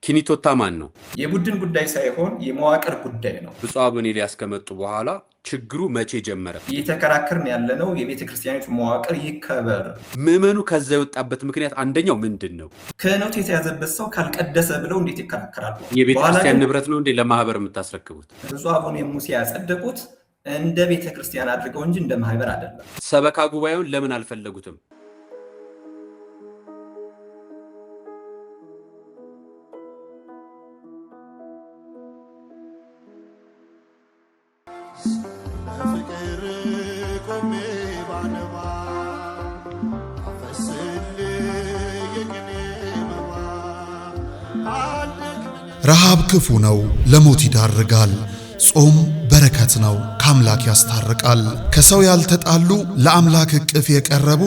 ኪኒቶታ ማን ነው? የቡድን ጉዳይ ሳይሆን የመዋቅር ጉዳይ ነው። ብፁዕ አቡነ ኤልያስ ከመጡ በኋላ ችግሩ መቼ ጀመረ? እየተከራከርን ያለነው የቤተ ክርስቲያኒቱ መዋቅር ይከበር። ምዕመኑ ከዛ የወጣበት ምክንያት አንደኛው ምንድን ነው? ክህነቱ የተያዘበት ሰው ካልቀደሰ ብለው እንዴት ይከራከራሉ? የቤተ ክርስቲያን ንብረት ነው እንዴ ለማህበር የምታስረክቡት? ብፁዕ አቡነ ሙሴ ያጸደቁት እንደ ቤተ ክርስቲያን አድርገው እንጂ እንደ ማህበር አይደለም። ሰበካ ጉባኤውን ለምን አልፈለጉትም? ረሃብ ክፉ ነው፣ ለሞት ይዳርጋል። ጾም በረከት ነው፣ ከአምላክ ያስታርቃል። ከሰው ያልተጣሉ ለአምላክ እቅፍ የቀረቡ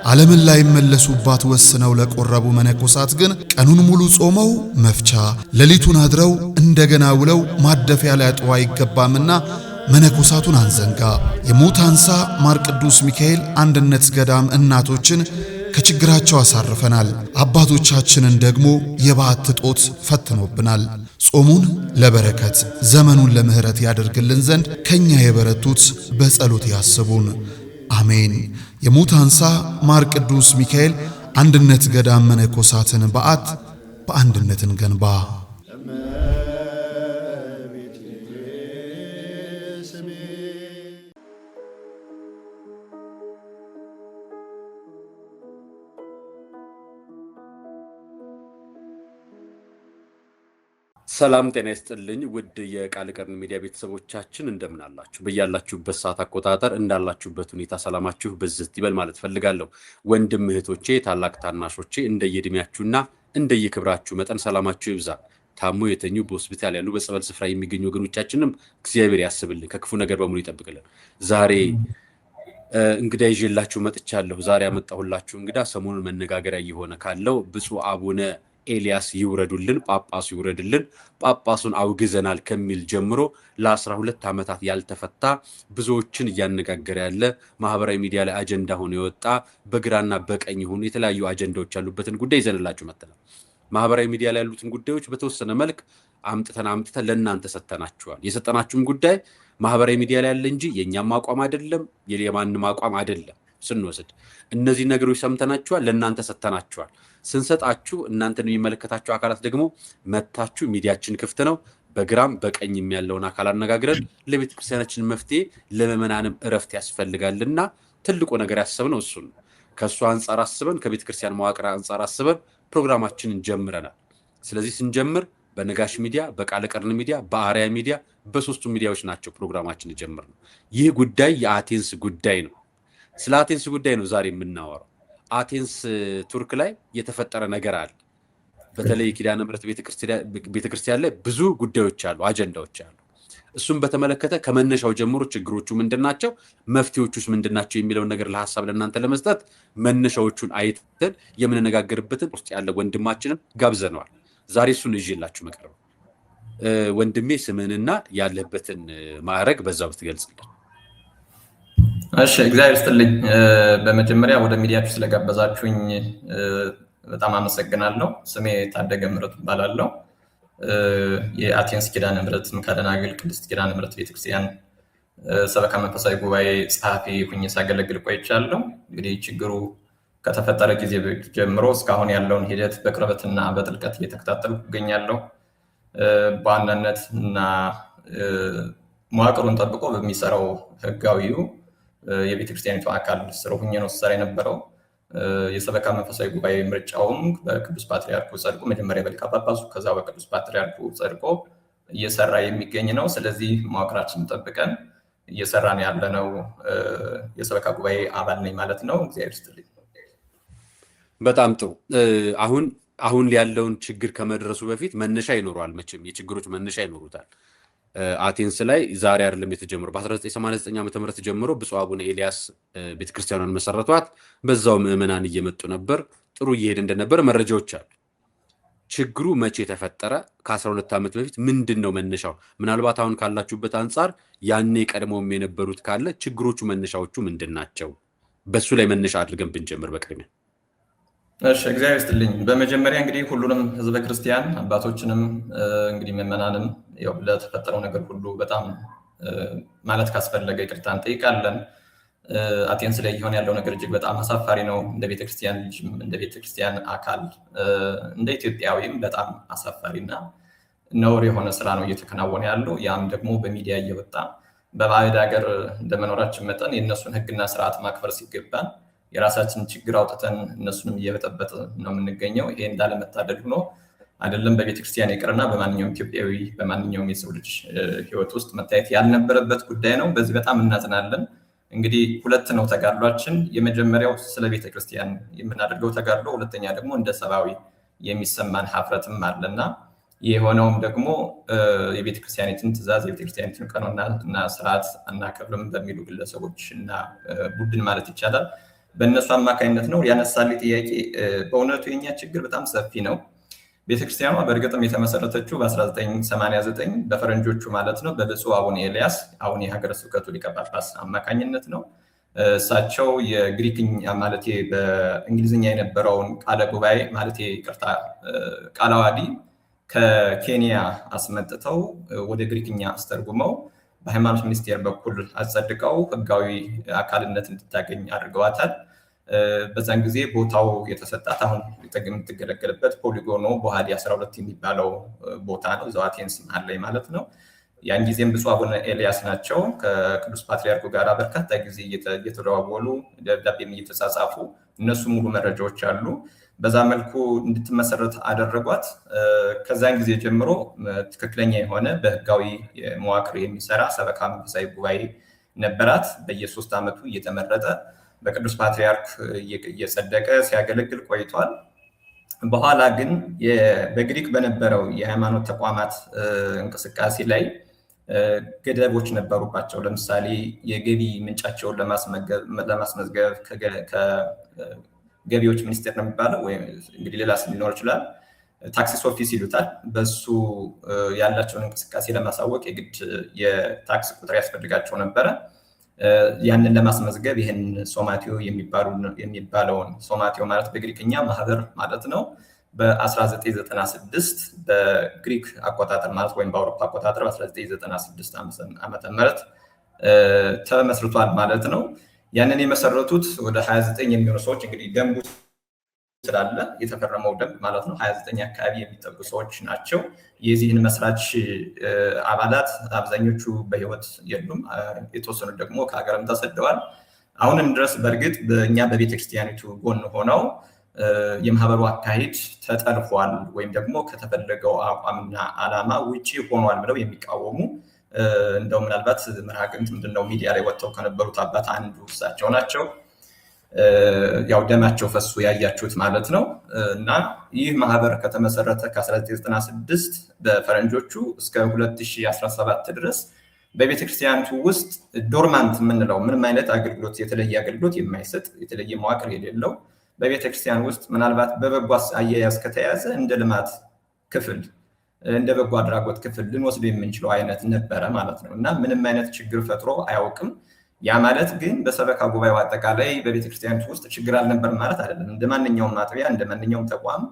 ዓለምን ላይ መለሱባት ወስነው ለቆረቡ መነኮሳት ግን ቀኑን ሙሉ ጾመው መፍቻ ሌሊቱን አድረው እንደገና ውለው ማደፊያ ሊያጡ አይገባምና መነኮሳቱን አንዘንጋ። የሙት አንሳ ማር ቅዱስ ሚካኤል አንድነት ገዳም እናቶችን ከችግራቸው አሳርፈናል። አባቶቻችንን ደግሞ የበዓት ጦት ፈትኖብናል። ጾሙን ለበረከት ዘመኑን ለምህረት ያደርግልን ዘንድ ከኛ የበረቱት በጸሎት ያስቡን። አሜን። የሙት አንሳ ማር ቅዱስ ሚካኤል አንድነት ገዳም መነኮሳትን በዓት በአንድነትን ገንባ። ሰላም ጤና ይስጥልኝ ውድ የቃል ቀርን ሚዲያ ቤተሰቦቻችን እንደምን አላችሁ? በያላችሁበት ሰዓት አቆጣጠር እንዳላችሁበት ሁኔታ ሰላማችሁ በዝት ይበል ማለት ፈልጋለሁ። ወንድም እህቶቼ፣ ታላቅ ታናሾቼ እንደየእድሜያችሁና እንደየክብራችሁ መጠን ሰላማችሁ ይብዛ። ታሞ የተኙ በሆስፒታል ያሉ በጸበል ስፍራ የሚገኙ ወገኖቻችንም እግዚአብሔር ያስብልን፣ ከክፉ ነገር በሙሉ ይጠብቅልን። ዛሬ እንግዳ ይዤላችሁ መጥቻለሁ። ዛሬ ያመጣሁላችሁ እንግዳ ሰሞኑን መነጋገሪያ እየሆነ ካለው ብፁዕ አቡነ ኤልያስ ይውረዱልን፣ ጳጳሱ ይውረድልን፣ ጳጳሱን አውግዘናል ከሚል ጀምሮ ለ12 ዓመታት ያልተፈታ ብዙዎችን እያነጋገረ ያለ ማህበራዊ ሚዲያ ላይ አጀንዳ ሆኖ የወጣ በግራና በቀኝ ሆኖ የተለያዩ አጀንዳዎች ያሉበትን ጉዳይ ይዘንላችሁ መጥተናል። ማህበራዊ ሚዲያ ላይ ያሉትን ጉዳዮች በተወሰነ መልክ አምጥተን ለእናንተ ሰጥተናችኋል። የሰጠናችሁም ጉዳይ ማህበራዊ ሚዲያ ላይ ያለ እንጂ የእኛም አቋም አይደለም፣ የማንም አቋም አይደለም። ስንወስድ እነዚህ ነገሮች ሰምተናችኋል፣ ለእናንተ ሰጥተናችኋል። ስንሰጣችሁ እናንተን የሚመለከታችሁ አካላት ደግሞ መታችሁ ሚዲያችን ክፍት ነው፣ በግራም በቀኝም ያለውን አካል አነጋግረን ለቤተ ክርስቲያናችን መፍትሄ ለምዕመናንም እረፍት ያስፈልጋልና ትልቁ ነገር ያሰብነው እሱን ነው። ከእሱ አንጻር አስበን ከቤተ ክርስቲያን መዋቅር አንጻር አስበን ፕሮግራማችንን ጀምረናል። ስለዚህ ስንጀምር በነጋሽ ሚዲያ፣ በቃለ ቀርን ሚዲያ፣ በአርያ ሚዲያ በሶስቱ ሚዲያዎች ናቸው ፕሮግራማችን የጀመርነው። ይህ ጉዳይ የአቴንስ ጉዳይ ነው። ስለ አቴንስ ጉዳይ ነው ዛሬ የምናወራው። አቴንስ ቱርክ ላይ የተፈጠረ ነገር አለ። በተለይ ኪዳነ ምሕረት ቤተክርስቲያን ላይ ብዙ ጉዳዮች አሉ፣ አጀንዳዎች አሉ። እሱም በተመለከተ ከመነሻው ጀምሮ ችግሮቹ ምንድናቸው፣ መፍትሄዎቹስ ምንድናቸው የሚለውን ነገር ለሐሳብ ለእናንተ ለመስጠት መነሻዎቹን አይተን የምንነጋገርበትን ውስጥ ያለ ወንድማችንን ጋብዘነዋል። ዛሬ እሱን ይዤላችሁ መቀረብ። ወንድሜ ስምህንና ያለህበትን ማዕረግ በዛው ብትገልጽልን። እሺ፣ እግዚአብሔር ይስጥልኝ። በመጀመሪያ ወደ ሚዲያችሁ ስለጋበዛችሁኝ በጣም አመሰግናለሁ። ስሜ ታደገ ምሕረቱ እባላለሁ። የአቴንስ ኪዳነ ምሕረት መካደናግል ቅድስት ኪዳነ ምሕረት ቤተክርስቲያን ሰበካ መንፈሳዊ ጉባኤ ጸሐፊ ሁኜ ሳገለግል ቆይቻለሁ። እንግዲህ ችግሩ ከተፈጠረ ጊዜ ጀምሮ እስካሁን ያለውን ሂደት በቅርበትና በጥልቀት እየተከታተልኩ እገኛለሁ። በዋናነት እና መዋቅሩን ጠብቆ በሚሰራው ህጋዊው የቤተክርስቲያኒቱ አካል ስር ሁኜ ነው ስሰራ የነበረው። የሰበካ መንፈሳዊ ጉባኤ ምርጫውም በቅዱስ ፓትርያርኩ ጸድቆ መጀመሪያ በሊቀ ጳጳሱ ከዛ በቅዱስ ፓትርያርኩ ጸድቆ እየሰራ የሚገኝ ነው። ስለዚህ መዋቅራችንን ጠብቀን እየሰራን ያለነው የሰበካ ጉባኤ አባል ነኝ ማለት ነው። እግዚአብሔር ይስጥልኝ። በጣም ጥሩ። አሁን ያለውን ችግር ከመድረሱ በፊት መነሻ ይኖረዋል። መቼም የችግሮች መነሻ ይኖሩታል። አቴንስ ላይ ዛሬ አይደለም የተጀመረው። በ1989 ዓ.ም ጀምሮ ብፁዕ አቡነ ኤልያስ ቤተክርስቲያኗን መሰረቷት። በዛው ምዕመናን እየመጡ ነበር። ጥሩ እየሄደ እንደነበር መረጃዎች አሉ። ችግሩ መቼ ተፈጠረ? ከ12 ዓመት በፊት ምንድን ነው መነሻው? ምናልባት አሁን ካላችሁበት አንጻር ያኔ ቀድሞም የነበሩት ካለ ችግሮቹ መነሻዎቹ ምንድን ናቸው? በሱ ላይ መነሻ አድርገን ብንጀምር በቅድሚያ። እሺ እግዚአብሔር ይስጥልኝ። በመጀመሪያ እንግዲህ ሁሉንም ህዝበ ክርስቲያን አባቶችንም እንግዲህ ምዕመናንም ያው ለተፈጠረው ነገር ሁሉ በጣም ማለት ካስፈለገ ይቅርታ እንጠይቃለን። አቴንስ ላይ እየሆነ ያለው ነገር እጅግ በጣም አሳፋሪ ነው። እንደ ቤተክርስቲያን ልጅም እንደ ቤተክርስቲያን አካል እንደ ኢትዮጵያዊም በጣም አሳፋሪና ነውር የሆነ ስራ ነው እየተከናወነ ያለው። ያም ደግሞ በሚዲያ እየወጣ በባዕድ ሀገር እንደመኖራችን መጠን የእነሱን ህግና ስርዓት ማክበር ሲገባን የራሳችንን ችግር አውጥተን እነሱንም እየበጠበጥ ነው የምንገኘው። ይሄ እንዳለመታደል ሆኖ አይደለም በቤተክርስቲያን ይቅርና በማንኛውም ኢትዮጵያዊ በማንኛውም የሰው ልጅ ህይወት ውስጥ መታየት ያልነበረበት ጉዳይ ነው። በዚህ በጣም እናዝናለን። እንግዲህ ሁለት ነው ተጋድሏችን። የመጀመሪያው ስለ ቤተክርስቲያን የምናደርገው ተጋድሎ፣ ሁለተኛ ደግሞ እንደ ሰብአዊ የሚሰማን ሀፍረትም አለና የሆነውም ደግሞ የቤተክርስቲያኒትን ትእዛዝ የቤተክርስቲያኒትን ቀኖና ስርዓት አናከብርም በሚሉ ግለሰቦች እና ቡድን ማለት ይቻላል በእነሱ አማካኝነት ነው። ያነሳልኝ ጥያቄ በእውነቱ የኛ ችግር በጣም ሰፊ ነው። ቤተክርስቲያኗ በእርግጥም የተመሰረተችው በ1989 በፈረንጆቹ ማለት ነው በብፁዕ አቡነ ኤልያስ አሁን የሀገረ ስብከቱ ሊቀ ጳጳስ አማካኝነት ነው። እሳቸው የግሪክኛ ማለት በእንግሊዝኛ የነበረውን ቃለ ጉባኤ ማለት ይቅርታ ቃለ ዓዋዲ ከኬንያ አስመጥተው ወደ ግሪክኛ አስተርጉመው በሃይማኖት ሚኒስቴር በኩል አጸድቀው ህጋዊ አካልነት እንድታገኝ አድርገዋታል። በዛን ጊዜ ቦታው የተሰጣት አሁን የምትገለገልበት ፖሊጎኖ ቦሃዲ 12 የሚባለው ቦታ ነው፣ እዛው አቴንስ መሀል ላይ ማለት ነው። ያን ጊዜም ብፁዕ አቡነ ኤልያስ ናቸው ከቅዱስ ፓትርያርኩ ጋር በርካታ ጊዜ እየተደዋወሉ ደብዳቤም እየተጻጻፉ እነሱ ሙሉ መረጃዎች አሉ። በዛ መልኩ እንድትመሰረት አደረጓት። ከዛን ጊዜ ጀምሮ ትክክለኛ የሆነ በህጋዊ መዋቅር የሚሰራ ሰበካ መንፈሳዊ ጉባኤ ነበራት። በየ3 ዓመቱ እየተመረጠ በቅዱስ ፓትርያርክ እየጸደቀ ሲያገለግል ቆይቷል። በኋላ ግን በግሪክ በነበረው የሃይማኖት ተቋማት እንቅስቃሴ ላይ ገደቦች ነበሩባቸው። ለምሳሌ የገቢ ምንጫቸውን ለማስመዝገብ ገቢዎች ሚኒስቴር ነው የሚባለው፣ ወይም እንግዲህ ሌላ ስም ሊኖር ይችላል፣ ታክሲስ ኦፊስ ይሉታል። በሱ ያላቸውን እንቅስቃሴ ለማሳወቅ የግድ የታክስ ቁጥር ያስፈልጋቸው ነበረ። ያንን ለማስመዝገብ ይህን ሶማቴዮ የሚባለውን ሶማቴዮ ማለት በግሪክኛ ማህበር ማለት ነው በ1996 በግሪክ አቆጣጠር ማለት ወይም በአውሮፓ አቆጣጠር በ1996 ዓመተ ምህረት ተመስርቷል ማለት ነው። ያንን የመሰረቱት ወደ 29 የሚሆኑ ሰዎች እንግዲህ ደንቡ ስላለ የተፈረመው ደንብ ማለት ነው 29 አካባቢ የሚጠጉ ሰዎች ናቸው። የዚህን መስራች አባላት አብዛኞቹ በህይወት የሉም፣ የተወሰኑት ደግሞ ከሀገርም ተሰደዋል። አሁንም ድረስ በእርግጥ በእኛ በቤተክርስቲያኒቱ ጎን ሆነው የማህበሩ አካሄድ ተጠልፏል ወይም ደግሞ ከተፈለገው አቋምና ዓላማ ውጪ ሆኗል ብለው የሚቃወሙ እንደው ምናልባት መርሃግብት ምንድነው ሚዲያ ላይ ወጥተው ከነበሩት አባት አንዱ እሳቸው ናቸው። ያው ደማቸው ፈሱ ያያችሁት ማለት ነው። እና ይህ ማህበር ከተመሰረተ ከ1996 በፈረንጆቹ እስከ 2017 ድረስ በቤተክርስቲያኒቱ ውስጥ ዶርማንት የምንለው ምንም አይነት አገልግሎት የተለየ አገልግሎት የማይሰጥ የተለየ መዋቅር የሌለው በቤተክርስቲያን ውስጥ ምናልባት በበጎ አያያዝ ከተያዘ እንደ ልማት ክፍል እንደ በጎ አድራጎት ክፍል ልንወስድ የምንችለው አይነት ነበረ ማለት ነው። እና ምንም አይነት ችግር ፈጥሮ አያውቅም። ያ ማለት ግን በሰበካ ጉባኤው አጠቃላይ በቤተክርስቲያኒቱ ውስጥ ችግር አልነበርም ማለት አይደለም። እንደ ማንኛውም አጥቢያ እንደ ማንኛውም ተቋም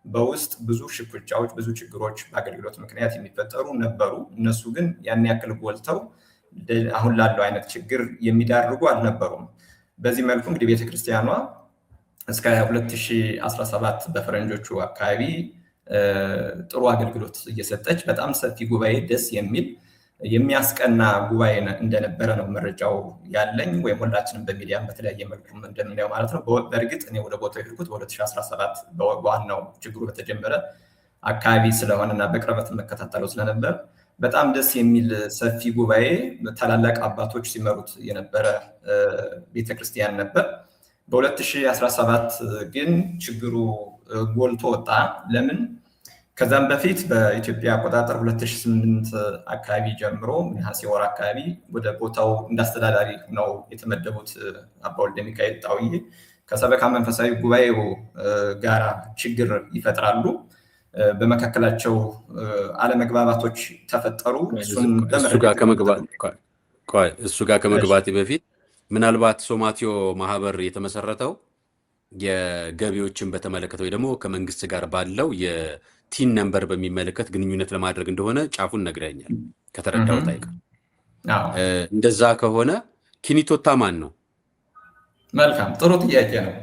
በውስጥ ብዙ ሽኩቻዎች፣ ብዙ ችግሮች በአገልግሎት ምክንያት የሚፈጠሩ ነበሩ። እነሱ ግን ያን ያክል ጎልተው አሁን ላለው አይነት ችግር የሚዳርጉ አልነበሩም። በዚህ መልኩ እንግዲህ ቤተክርስቲያኗ እስከ 2017 በፈረንጆቹ አካባቢ ጥሩ አገልግሎት እየሰጠች በጣም ሰፊ ጉባኤ ደስ የሚል የሚያስቀና ጉባኤ እንደነበረ ነው መረጃው ያለኝ፣ ወይም ሁላችንም በሚዲያም በተለያየ መልኩ እንደምናየው ማለት ነው። በእርግጥ እኔ ወደ ቦታው የሄድኩት በ2017 በዋናው ችግሩ በተጀመረ አካባቢ ስለሆነና በቅርበት መከታተለው ስለነበር በጣም ደስ የሚል ሰፊ ጉባኤ ታላላቅ አባቶች ሲመሩት የነበረ ቤተክርስቲያን ነበር። በ2017 ግን ችግሩ ጎልቶ ወጣ። ለምን? ከዛም በፊት በኢትዮጵያ አቆጣጠር 2008 አካባቢ ጀምሮ ነሐሴ ወር አካባቢ ወደ ቦታው እንዳስተዳዳሪ ነው የተመደቡት አባ ወልደ ሚካኤል ጣውዬ ከሰበካ መንፈሳዊ ጉባኤው ጋር ችግር ይፈጥራሉ። በመካከላቸው አለመግባባቶች ተፈጠሩ። እሱ ጋር ከመግባቴ በፊት ምናልባት ሶማቴዮ ማህበር የተመሰረተው የገቢዎችን በተመለከተ ወይ ደግሞ ከመንግስት ጋር ባለው የቲን ነምበር በሚመለከት ግንኙነት ለማድረግ እንደሆነ ጫፉን ነግረኛል ከተረዳሁት አይቀር። እንደዛ ከሆነ ኪኒቶታ ማን ነው? መልካም ጥሩ ጥያቄ ነው።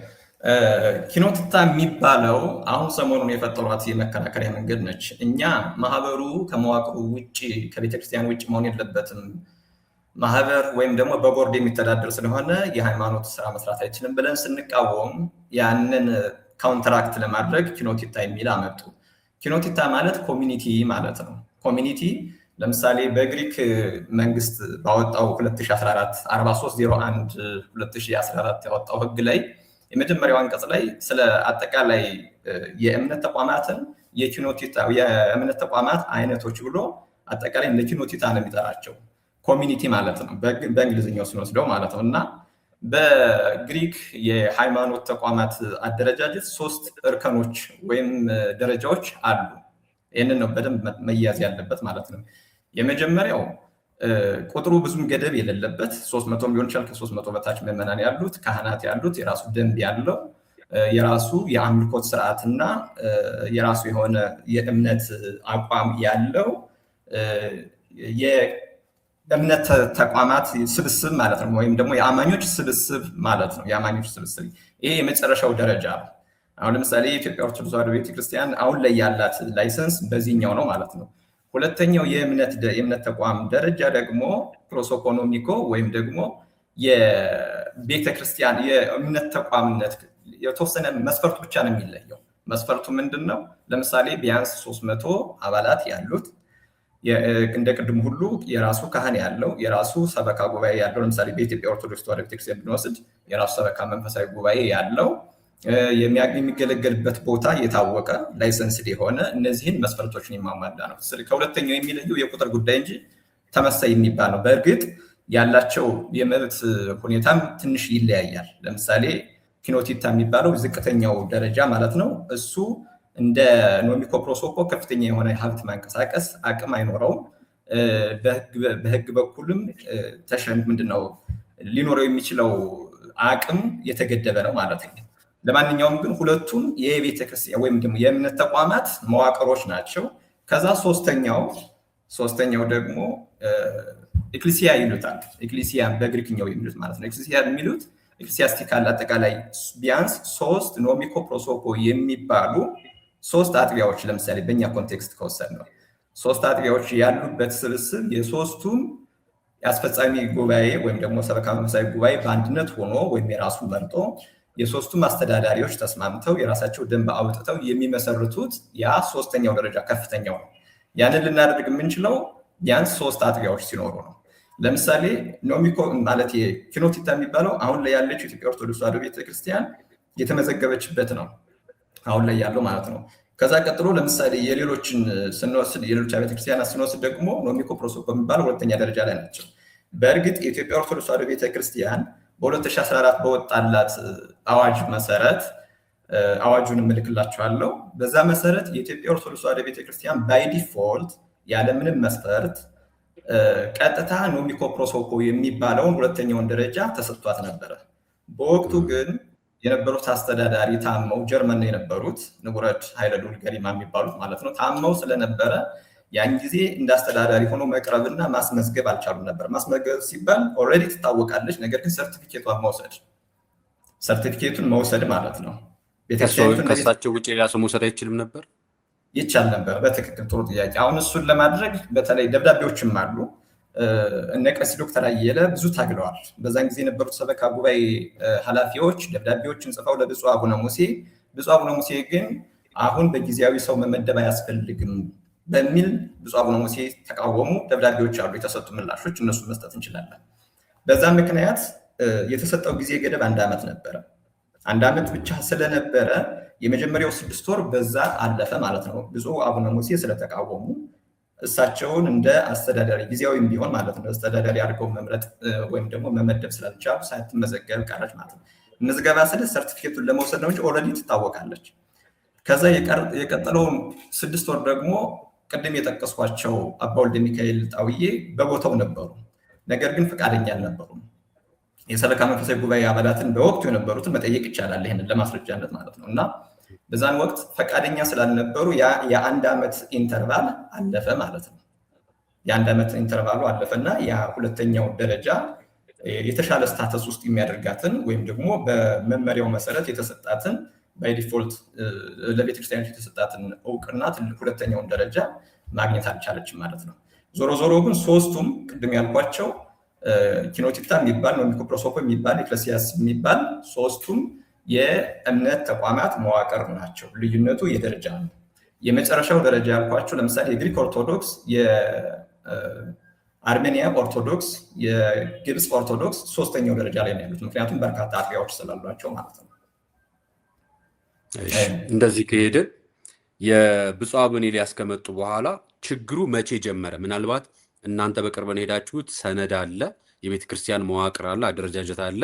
ኪኖቲታ የሚባለው አሁን ሰሞኑን የፈጠሯት የመከራከሪያ መንገድ ነች። እኛ ማህበሩ ከመዋቅሩ ውጭ ከቤተክርስቲያን ውጭ መሆን የለበትም፣ ማህበር ወይም ደግሞ በቦርድ የሚተዳደር ስለሆነ የሃይማኖት ስራ መስራት አይችልም ብለን ስንቃወም ያንን ካውንትራክት ለማድረግ ኪኖቲታ የሚል አመጡ። ኪኖቲታ ማለት ኮሚኒቲ ማለት ነው። ኮሚኒቲ ለምሳሌ በግሪክ መንግስት ባወጣው 2014 4301 2014 ያወጣው ህግ ላይ የመጀመሪያው አንቀጽ ላይ ስለ አጠቃላይ የእምነት ተቋማትን የእምነት ተቋማት አይነቶች ብሎ አጠቃላይ እንደ ኪኖቲታ ነው የሚጠራቸው። ኮሚኒቲ ማለት ነው በእንግሊዝኛው ስንወስደው ማለት ነው። እና በግሪክ የሃይማኖት ተቋማት አደረጃጀት 3 እርከኖች ወይም ደረጃዎች አሉ። ይህንን ነው በደንብ መያዝ ያለበት ማለት ነው። የመጀመሪያው ቁጥሩ ብዙም ገደብ የሌለበት 300 ሊሆን ይችላል፣ ከ300 በታች ምዕመናን ያሉት ካህናት ያሉት የራሱ ደንብ ያለው የራሱ የአምልኮት ስርዓትና የራሱ የሆነ የእምነት አቋም ያለው የእምነት ተቋማት ስብስብ ማለት ነው። ወይም ደግሞ የአማኞች ስብስብ ማለት ነው። የአማኞች ስብስብ ይሄ የመጨረሻው ደረጃ ነው። አሁን ለምሳሌ የኢትዮጵያ ኦርቶዶክስ ተዋሕዶ ቤተክርስቲያን አሁን ላይ ያላት ላይሰንስ በዚህኛው ነው ማለት ነው። ሁለተኛው የእምነት ተቋም ደረጃ ደግሞ ፕሮሶኮኖሚኮ ወይም ደግሞ የቤተክርስቲያን የእምነት ተቋምነት የተወሰነ መስፈርቱ ብቻ ነው የሚለየው። መስፈርቱ ምንድን ነው? ለምሳሌ ቢያንስ 300 አባላት ያሉት እንደ ቅድም ሁሉ የራሱ ካህን ያለው የራሱ ሰበካ ጉባኤ ያለው። ለምሳሌ በኢትዮጵያ ኦርቶዶክስ ተዋሕዶ ቤተክርስቲያን ብንወስድ የራሱ ሰበካ መንፈሳዊ ጉባኤ ያለው የሚገለገልበት ቦታ የታወቀ ላይሰንስድ የሆነ እነዚህን መስፈርቶችን የማሟላ ነው። ከሁለተኛው የሚለየው የቁጥር ጉዳይ እንጂ ተመሳይ የሚባል ነው። በእርግጥ ያላቸው የመብት ሁኔታም ትንሽ ይለያያል። ለምሳሌ ኪኖቲታ የሚባለው ዝቅተኛው ደረጃ ማለት ነው። እሱ እንደ ኖሚኮ ፕሮሶኮ ከፍተኛ የሆነ ሀብት ማንቀሳቀስ አቅም አይኖረውም። በህግ በኩልም ምንድነው ሊኖረው የሚችለው አቅም የተገደበ ነው ማለት ነው። ለማንኛውም ግን ሁለቱም የቤተክርስቲያን ወይም ደግሞ የእምነት ተቋማት መዋቅሮች ናቸው። ከዛ ሶስተኛው ደግሞ ኤክሊሲያ ይሉታል። ኤክሊሲያ በግሪክኛው የሚሉት ማለት ነው። ኤክሊሲያ የሚሉት ኤክሊሲያስቲካል አጠቃላይ ቢያንስ 3 ኖሚኮ ፕሮሶኮ የሚባሉ 3 አጥቢያዎች ለምሳሌ በእኛ ኮንቴክስት ከወሰድ ነው 3 አጥቢያዎች ያሉበት ስብስብ የሶስቱም የአስፈጻሚ ጉባኤ ወይም ደግሞ ሰበካ መንፈሳዊ ጉባኤ በአንድነት ሆኖ ወይም የራሱ መርጦ የሶስቱም አስተዳዳሪዎች ተስማምተው የራሳቸው ደንብ አውጥተው የሚመሰርቱት ያ 3ኛው ደረጃ ከፍተኛው ነው። ያንን ልናደርግ የምንችለው ቢያንስ 3 አጥቢያዎች ሲኖሩ ነው። ለምሳሌ ኖሚኮ ማለት ኪኖቲታ የሚባለው አሁን ላይ ያለችው ኢትዮጵያ ኦርቶዶክስ ተዋሕዶ ቤተክርስቲያን የተመዘገበችበት ነው አሁን ላይ ያለው ማለት ነው። ከዛ ቀጥሎ ለምሳሌ የሌሎችን ስንወስድ የሌሎች ቤተክርስቲያናት ስንወስድ ደግሞ ኖሚኮ ፕሮሶኮ የሚባለው 2ኛ ደረጃ ላይ ናቸው። በእርግጥ የኢትዮጵያ ኦርቶዶክስ ተዋሕዶ ቤተክርስቲያን በ2014 በወጣላት አዋጅ መሰረት አዋጁን እምልክላችኋለሁ። በዛ መሰረት የኢትዮጵያ ኦርቶዶክስ ተዋሕዶ ቤተክርስቲያን ባይ ዲፎልት ያለምንም መስፈርት ቀጥታ ኖሚኮ ፕሮሶኮ የሚባለውን 2ኛውን ደረጃ ተሰጥቷት ነበረ። በወቅቱ ግን የነበሩት አስተዳዳሪ ታመው ጀርመን የነበሩት ንቡረት ኃይለልዑል ገሪማ የሚባሉት ማለት ነው ታመው ስለነበረ ያን ጊዜ እንደ አስተዳዳሪ ሆኖ መቅረብና ማስመዝገብ አልቻሉም ነበር። ማስመዝገብ ሲባል ኦልሬዲ ትታወቃለች፣ ነገር ግን ሰርቲፊኬቱን መውሰድ ማለት ነው። ከሳቸው ውጭ ሌላ ሰው መውሰድ አይችልም ነበር? ይቻል ነበር። በትክክል ጥሩ ጥያቄ። አሁን እሱን ለማድረግ በተለይ ደብዳቤዎችም አሉ። እነ ቀሲስ ዶክተር አየለ ብዙ ታግለዋል። በዛን ጊዜ የነበሩት ሰበካ ጉባኤ ኃላፊዎች ደብዳቤዎችን ጽፈው ለብፁዕ አቡነ ሙሴ፣ ብፁዕ አቡነ ሙሴ ግን አሁን በጊዜያዊ ሰው መመደብ አያስፈልግም በሚል ብፁዕ አቡነ ሙሴ ተቃወሙ። ደብዳቤዎች አሉ፣ የተሰጡ ምላሾች፣ እነሱን መስጠት እንችላለን። በዛ ምክንያት የተሰጠው ጊዜ ገደብ 1 ዓመት ነበረ። 1 ዓመት ብቻ ስለነበረ የመጀመሪያው 6 ወር በዛ አለፈ ማለት ነው። ብፁዕ አቡነ ሙሴ ስለተቃወሙ እሳቸውን እንደ አስተዳዳሪ ጊዜያዊም ቢሆን ማለት ነው አስተዳዳሪ አድርገው መምረጥ ወይም ደግሞ መመደብ ስላልቻሉ ሳትመዘገብ ቀረች ማለት ነው። ምዝገባ ስለ ሰርቲፊኬቱን ለመውሰድ ነው እንጂ ኦልሬዲ ትታወቃለች። ከዛ የቀጠለውን 6 ወር ደግሞ ቅድም የጠቀስኳቸው አባ ወልደ ሚካኤል ጣውዬ በቦታው ነበሩ፣ ነገር ግን ፈቃደኛ አልነበሩም። የሰበካ መንፈሳዊ ጉባኤ አባላትን በወቅቱ የነበሩትን መጠየቅ ይቻላል፣ ይህንን ለማስረጃነት ማለት ነው። እና በዛን ወቅት ፈቃደኛ ስላልነበሩ የአንድ ዓመት ኢንተርቫል አለፈ ማለት ነው። የአንድ ዓመት ኢንተርቫሉ አለፈና ያ ሁለተኛው ደረጃ የተሻለ ስታተስ ውስጥ የሚያደርጋትን ወይም ደግሞ በመመሪያው መሰረት የተሰጣትን ባይ ዲፎልት ለቤተክርስቲያኖች የተሰጣትን እውቅና ሁለተኛውን ደረጃ ማግኘት አልቻለችም ማለት ነው። ዞሮ ዞሮ ግን ሶስቱም ቅድም ያልኳቸው ኪኖቲክታ የሚባል ኖሚኮፕሮሶፖ የሚባል ኤክሌሲያስ የሚባል ሶስቱም የእምነት ተቋማት መዋቅር ናቸው። ልዩነቱ የደረጃ ነው። የመጨረሻው ደረጃ ያልኳቸው ለምሳሌ የግሪክ ኦርቶዶክስ፣ የአርሜኒያ ኦርቶዶክስ፣ የግብፅ ኦርቶዶክስ ሶስተኛው ደረጃ ላይ ነው ያሉት። ምክንያቱም በርካታ አጥቢያዎች ስላሏቸው ማለት ነው። እንደዚህ ከሄደ የብፁዕ አቡነ ኤልያስ ከመጡ በኋላ ችግሩ መቼ ጀመረ? ምናልባት እናንተ በቅርብ ነው ሄዳችሁት፣ ሰነድ አለ፣ የቤተ ክርስቲያን መዋቅር አለ፣ አደረጃጀት አለ።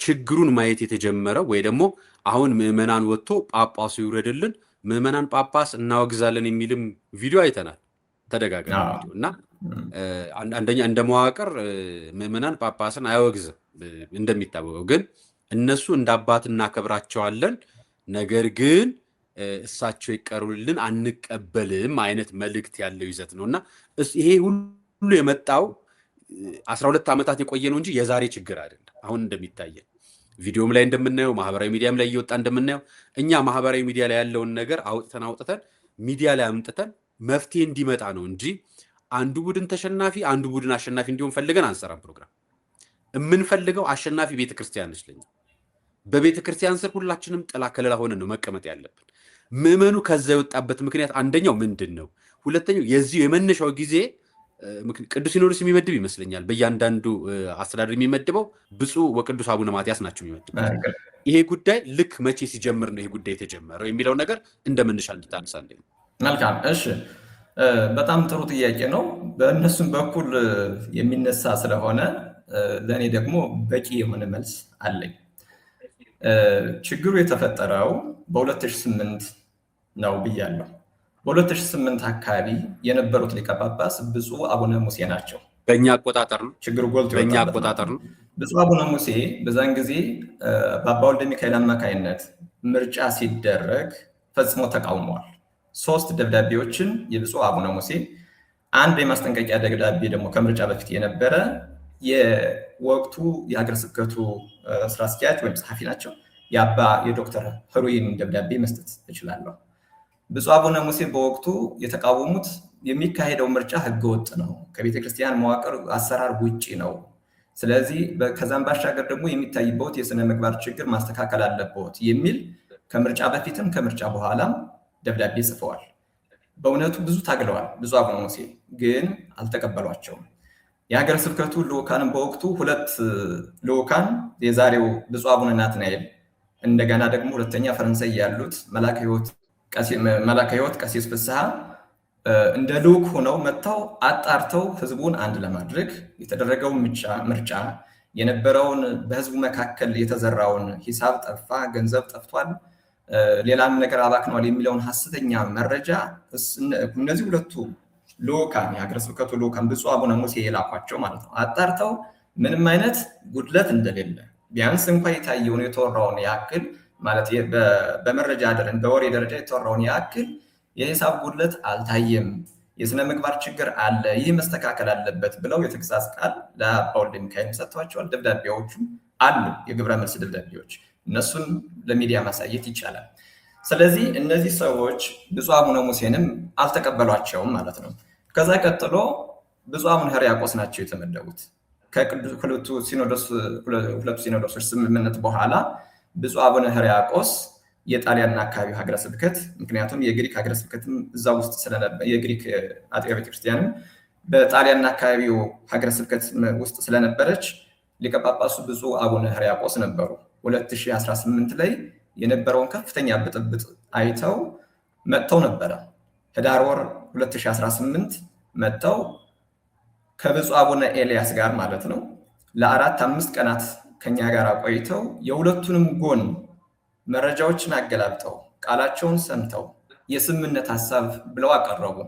ችግሩን ማየት የተጀመረው ወይ ደግሞ አሁን ምዕመናን ወጥቶ ጳጳሱ ይውረድልን፣ ምዕመናን ጳጳስ እናወግዛለን የሚልም ቪዲዮ አይተናል፣ ተደጋጋሚ ቪዲዮ እና አንደኛ እንደ መዋቅር ምዕመናን ጳጳስን አያወግዝም እንደሚታወቀው፣ ግን እነሱ እንደ አባት እናከብራቸዋለን፣ ነገር ግን እሳቸው ይቀሩልን አንቀበልም አይነት መልእክት ያለው ይዘት ነው እና ይሄ ሁሉ የመጣው 12 ዓመታት የቆየ ነው እንጂ የዛሬ ችግር አይደለም። አሁን እንደሚታየን ቪዲዮም ላይ እንደምናየው ማህበራዊ ሚዲያም ላይ እየወጣ እንደምናየው እኛ ማህበራዊ ሚዲያ ላይ ያለውን ነገር አውጥተን ሚዲያ ላይ አምጥተን መፍትሄ እንዲመጣ ነው እንጂ አንዱ ቡድን ተሸናፊ አንዱ ቡድን አሸናፊ እንዲሆን ፈልገን አንሰራም። ፕሮግራም የምንፈልገው አሸናፊ ቤተክርስቲያን ነች። ለኛ በቤተክርስቲያን ስር ሁላችንም ጥላ ከለላ ሆነን ነው መቀመጥ ያለብን። ምዕመኑ ከዛ የወጣበት ምክንያት አንደኛው ምንድን ነው? ሁለተኛው የዚህ የመነሻው ጊዜ ቅዱስ ሲኖዶስ የሚመድብ ይመስለኛል። በእያንዳንዱ አስተዳደር የሚመድበው ብፁዕ ወቅዱስ አቡነ ማትያስ ናቸው የሚመድበው። ይሄ ጉዳይ ልክ መቼ ሲጀምር ነው ይሄ ጉዳይ የተጀመረው የሚለው ነገር እንደመነሻ እንድታነሳልኝ። መልካም፣ እሺ፣ በጣም ጥሩ ጥያቄ ነው። በእነሱም በኩል የሚነሳ ስለሆነ ለእኔ ደግሞ በቂ የሆነ መልስ አለኝ። ችግሩ የተፈጠረው በ2008 ነው ብያለሁ። በ2008 አካባቢ የነበሩት ሊቀ ጳጳስ ብፁዕ አቡነ ሙሴ ናቸው። በእኛ አቆጣጠር ነው ችግሩ ጎልቶ በእኛ አቆጣጠር ነው። ብፁዕ አቡነ ሙሴ በዛን ጊዜ በአባ ወልደ ሚካኤል አማካይነት ምርጫ ሲደረግ ፈጽሞ ተቃውመዋል። 3 ደብዳቤዎችን የብፁዕ አቡነ ሙሴ፣ አንድ የማስጠንቀቂያ ደብዳቤ ደግሞ ከምርጫ በፊት የነበረ የወቅቱ የሀገረ ስብከቱ ስራ አስኪያጅ ወይም ጸሐፊ ናቸው የዶክተር ህሩይን ደብዳቤ መስጠት እችላለሁ። ብፁዕ አቡነ ሙሴ በወቅቱ የተቃወሙት የሚካሄደው ምርጫ ህገወጥ ነው፣ ከቤተክርስቲያን መዋቅር አሰራር ውጪ ነው። ስለዚህ ከዛም ባሻገር ደግሞ የሚታይበት የስነ ምግባር ችግር ማስተካከል አለበት የሚል ከምርጫ በፊትም ከምርጫ በኋላም ደብዳቤ ጽፈዋል። በእውነቱ ብዙ ታግለዋል። ብፁዕ አቡነ ሙሴ ግን አልተቀበሏቸውም። የሀገረ ስብከቱ ልኡካንም በወቅቱ 2 ልኡካን የዛሬው ብፁዕ አቡነ ናትናኤል እንደገና ደግሞ ሁለተኛ ፈረንሳይ ያሉት መላከ ሕይወት ቀሲስ ፍስሐ እንደ ልኡክ ሆነው መጥተው አጣርተው ህዝቡን አንድ ለማድረግ የተደረገው ምርጫ የነበረውን በህዝቡ መካከል የተዘራውን ሂሳብ ጠፋ፣ ገንዘብ ጠፍቷል፣ ሌላም ነገር አባክኗል የሚለውን ሐሰተኛ መረጃ እነዚህ 2ቱ ልኡካን የሀገረ ስብከቱ ልኡካን ብፁዕ አቡነ ሙሴ የላኳቸው ማለት ነው አጣርተው ምንም አይነት ጉድለት እንደሌለ ቢያንስ እንኳን የታየውን የተወራውን ያክል ማለት በመረጃ በወሬ ደረጃ የተወራውን ያክል የሂሳብ ጉድለት አልታየም፣ የስነ ምግባር ችግር አለ፣ ይህ መስተካከል አለበት ብለው የተግሳጽ ቃል ለአባ ወልደ ሚካኤል ሰጥቷቸዋል። ደብዳቤዎቹ አሉ፣ የግብረ መልስ ደብዳቤዎች፣ እነሱን ለሚዲያ ማሳየት ይቻላል። ስለዚህ እነዚህ ሰዎች ብፁዕ አቡነ ሙሴንም አልተቀበሏቸውም ማለት ነው። ከዛ ቀጥሎ ብፁዕ አቡነ ሕርያቆስ ናቸው የተመደቡት። ከሁለቱ ሲኖዶሶች ስምምነት በኋላ ብፁዕ አቡነ ሕርያቆስ የጣሊያንና አካባቢው ሀገረ ስብከት፣ ምክንያቱም የግሪክ ሀገረ ስብከትም እዛ ውስጥ ስለነበር የግሪክ አጥቢያ ቤተክርስቲያንም በጣሊያንና አካባቢው ሀገረ ስብከት ውስጥ ስለነበረች ሊቀ ጳጳሱ ብፁዕ አቡነ ሕርያቆስ ነበሩ። 2018 ላይ የነበረውን ከፍተኛ ብጥብጥ አይተው መጥተው ነበረ። ህዳር ወር 2018 መጥተው ከብፁዕ አቡነ ኤልያስ ጋር ማለት ነው ለ4-5 ቀናት ከኛ ጋር ቆይተው የሁለቱንም ጎን መረጃዎችን አገላብጠው ቃላቸውን ሰምተው የስምምነት ሐሳብ ብለው አቀረቡ።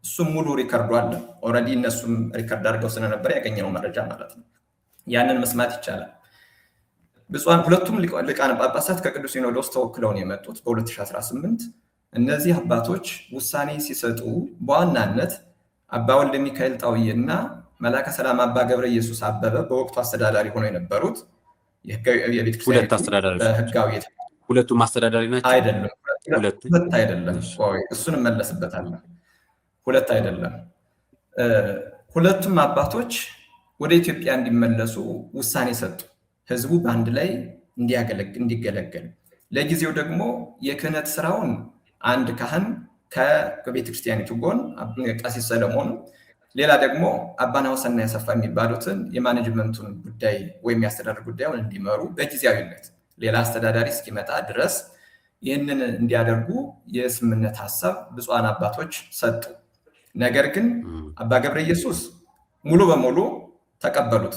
እሱም ሙሉ ሪከርዱ አለ። ኦልሬዲ እነሱም ሪከርድ አድርገው ስለነበር ያገኘነው መረጃ ማለት ነው። ያንን መስማት ይቻላል። ብፁዓን ሁለቱም ሊቃነ ጳጳሳት ከቅዱስ ሲኖዶስ ተወክለው ነው የመጡት በ2018። እነዚህ አባቶች ውሳኔ ሲሰጡ በዋናነት አባ ወልደ ሚካኤል ጣውዬና መላከ ሰላም አባ ገብረ ኢየሱስ አበበ በወቅቱ አስተዳዳሪ ሆነው የነበሩት ሁለት አስተዳዳሪዎች በህጋዊ ሁለቱም አስተዳዳሪ ናቸው አይደለም። ሁለት አይደለም። እሱን እመለስበታለሁ። ሁለት አይደለም። ሁለቱም አባቶች ወደ ኢትዮጵያ እንዲመለሱ ውሳኔ ሰጡ። ህዝቡ በአንድ ላይ እንዲገለገል። ለጊዜው ደግሞ የክህነት ስራውን አንድ ካህን ከቤተክርስቲያኒቱ ጎን ቀሲስ ሰለሞን፣ ሌላ ደግሞ አባ ናሁሰናይ አሰፋ የሚባሉትን የማኔጅመንቱን ጉዳይ ወይም የአስተዳደር ጉዳዩን እንዲመሩ በጊዜያዊነት ሌላ አስተዳዳሪ እስኪመጣ ድረስ ይህንን እንዲያደርጉ የስምምነት ሀሳብ ብፁዓን አባቶች ሰጡ። ነገር ግን አባ ገብረ ኢየሱስ ሙሉ በሙሉ ተቀበሉት።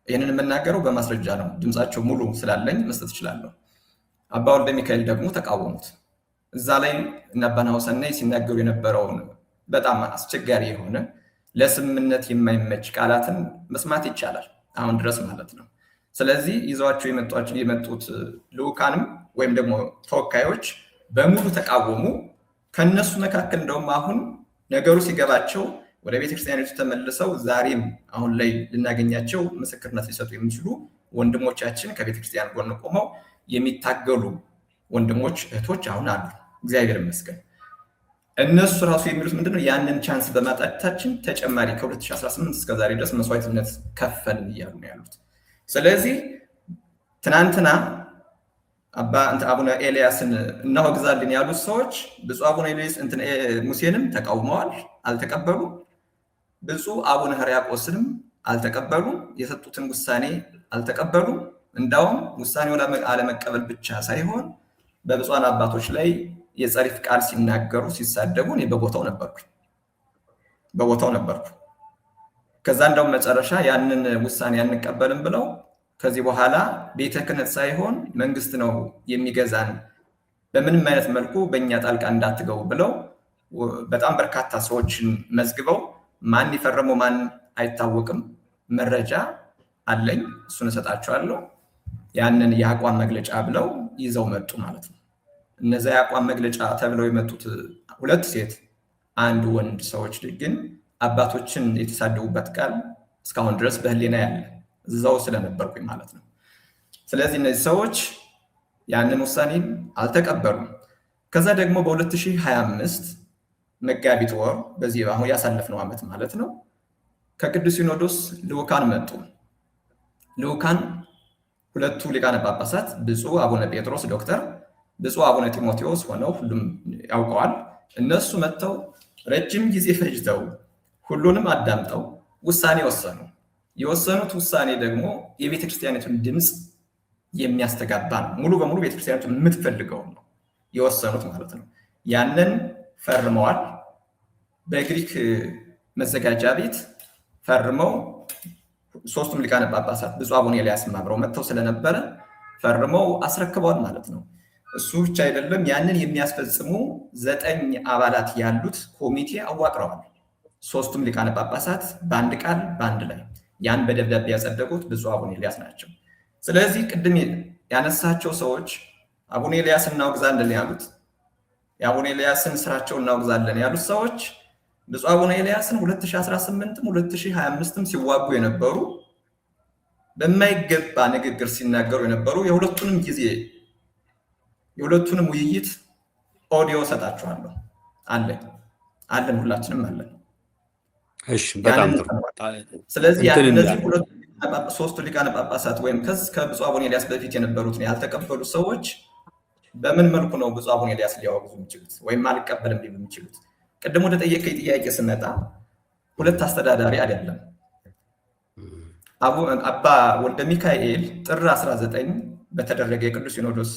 ይህንን የምናገረው በማስረጃ ነው። ድምፃቸው ሙሉ ስላለኝ መስጠት እችላለሁ። አባ ወልደ ሚካኤል ደግሞ ተቃወሙት። እዛ ላይ እነ አባ ናሁሰናይ ሲናገሩ የነበረውን በጣም አስቸጋሪ የሆነ ለስምምነት የማይመች ቃላትን መስማት ይቻላል አሁን ድረስ ማለት ነው። ስለዚህ ይዘዋቸው የመጡት ልዑካንም ወይም ደግሞ ተወካዮች በሙሉ ተቃወሙ። ከነሱ መካከል እንደውም አሁን ነገሩ ሲገባቸው ወደ ቤተክርስቲያኒቱ ተመልሰው ዛሬም አሁን ላይ ልናገኛቸው ምስክርነት ሊሰጡ የሚችሉ ወንድሞቻችን ከቤተክርስቲያን ጎን ቆመው የሚታገሉ ወንድሞች እህቶች አሁን አሉ። እግዚአብሔር ይመስገን። እነሱ ራሱ የሚሉት ምንድነው? ያንን ቻንስ በማጣታችን ተጨማሪ ከ2018 እስከ ዛሬ ድረስ መስዋዕትነት ከፈልን እያሉ ነው ያሉት። ስለዚህ ትናንትና አቡነ ኤልያስን እናወግዛለን ያሉት ሰዎች ብፁዕ አቡነ ኤልያስ ሙሴንም ተቃውመዋል፣ አልተቀበሉም። ብፁዕ አቡነ ሕርያቆስንም አልተቀበሉም፣ የሰጡትን ውሳኔ አልተቀበሉም። እንዳውም ውሳኔውን አለመቀበል ብቻ ሳይሆን በብፁዓን አባቶች ላይ የጸሪፍ ቃል ሲናገሩ ሲሳደቡ እኔ በቦታው ነበርኩ። ከዛ እንደውም መጨረሻ ያንን ውሳኔ አንቀበልም ብለው ከዚህ በኋላ ቤተ ክህነት ሳይሆን መንግስት ነው የሚገዛን፣ በምንም አይነት መልኩ በእኛ ጣልቃ እንዳትገቡ ብለው በጣም በርካታ ሰዎችን መዝግበው ማን የፈረመው ማን አይታወቅም፣ መረጃ አለኝ፣ እሱን እሰጣቸዋለሁ። ያንን የአቋም መግለጫ ብለው ይዘው መጡ ማለት ነው። እነዚያ የአቋም መግለጫ ተብለው የመጡት ሁለት ሴት አንድ ወንድ ሰዎች ግን አባቶችን የተሳደቡበት ቃል እስካሁን ድረስ በህሊና ያለ እዛው ስለነበርኩኝ ማለት ነው። ስለዚህ እነዚህ ሰዎች ያንን ውሳኔ አልተቀበሉም። ከዛ ደግሞ በ2025 መጋቢት ወር በዚህ አሁን ያሳለፍነው ዓመት ማለት ነው ከቅዱስ ሲኖዶስ ልዑካን መጡ። ልዑካን ሁለቱ ሊቃነ ጳጳሳት ብፁዕ አቡነ ጴጥሮስ ዶክተር፣ ብፁዕ አቡነ ጢሞቴዎስ ሆነው ሁሉም ያውቀዋል። እነሱ መጥተው ረጅም ጊዜ ፈጅተው ሁሉንም አዳምጠው ውሳኔ ወሰኑ። የወሰኑት ውሳኔ ደግሞ የቤተክርስቲያኒቱን ድምፅ የሚያስተጋባ ነው። ሙሉ በሙሉ ቤተክርስቲያኒቱ የምትፈልገው ነው የወሰኑት ማለት ነው። ያንን ፈርመዋል። በግሪክ መዘጋጃ ቤት ፈርመው ሶስቱም ሊቃነ ጳጳሳት ብፁዕ አቡነ ኤልያስ አብረው መጥተው ስለነበረ ፈርመው አስረክበዋል ማለት ነው። እሱ ብቻ አይደለም፣ ያንን የሚያስፈጽሙ 9 አባላት ያሉት ኮሚቴ አዋቅረዋል። ሶስቱም ሊቃነ ጳጳሳት በአንድ ቃል በአንድ ላይ ያን በደብዳቤ ያጸደቁት ብፁዕ አቡነ ኤልያስ ናቸው። ስለዚህ ቅድም ያነሳቸው ሰዎች አቡነ ኤልያስ እናወግዛለን ያሉት የአቡነ ኤልያስን ስራቸው እናወግዛለን ያሉት ሰዎች ብፁዕ አቡነ ኤልያስን 2018ም 2025ም ሲዋጉ የነበሩ በማይገባ ንግግር ሲናገሩ የነበሩ የሁለቱንም ጊዜ የሁለቱንም ውይይት ኦዲዮ ሰጣችኋለሁ። አለን ሁላችንም አለን። እሺ በጣም ጥሩ። ስለዚህ እነዚህ ሶስቱ ሊቃነ ጳጳሳት ወይም ከብፁዕ አቡነ ኤልያስ በፊት የነበሩትን ያልተቀበሉ ሰዎች በምን መልኩ ነው ብፁዕ አቡነ ኤልያስ ሊያወግዙ የሚችሉት ወይም አልቀበልም ሊሉ የሚችሉት? ቅድም ወደ ጠየቀኝ ጥያቄ ስመጣ ሁለት አስተዳዳሪ አይደለም። አባ ወልደ ሚካኤል ጥር 19 በተደረገ የቅዱስ ሲኖዶስ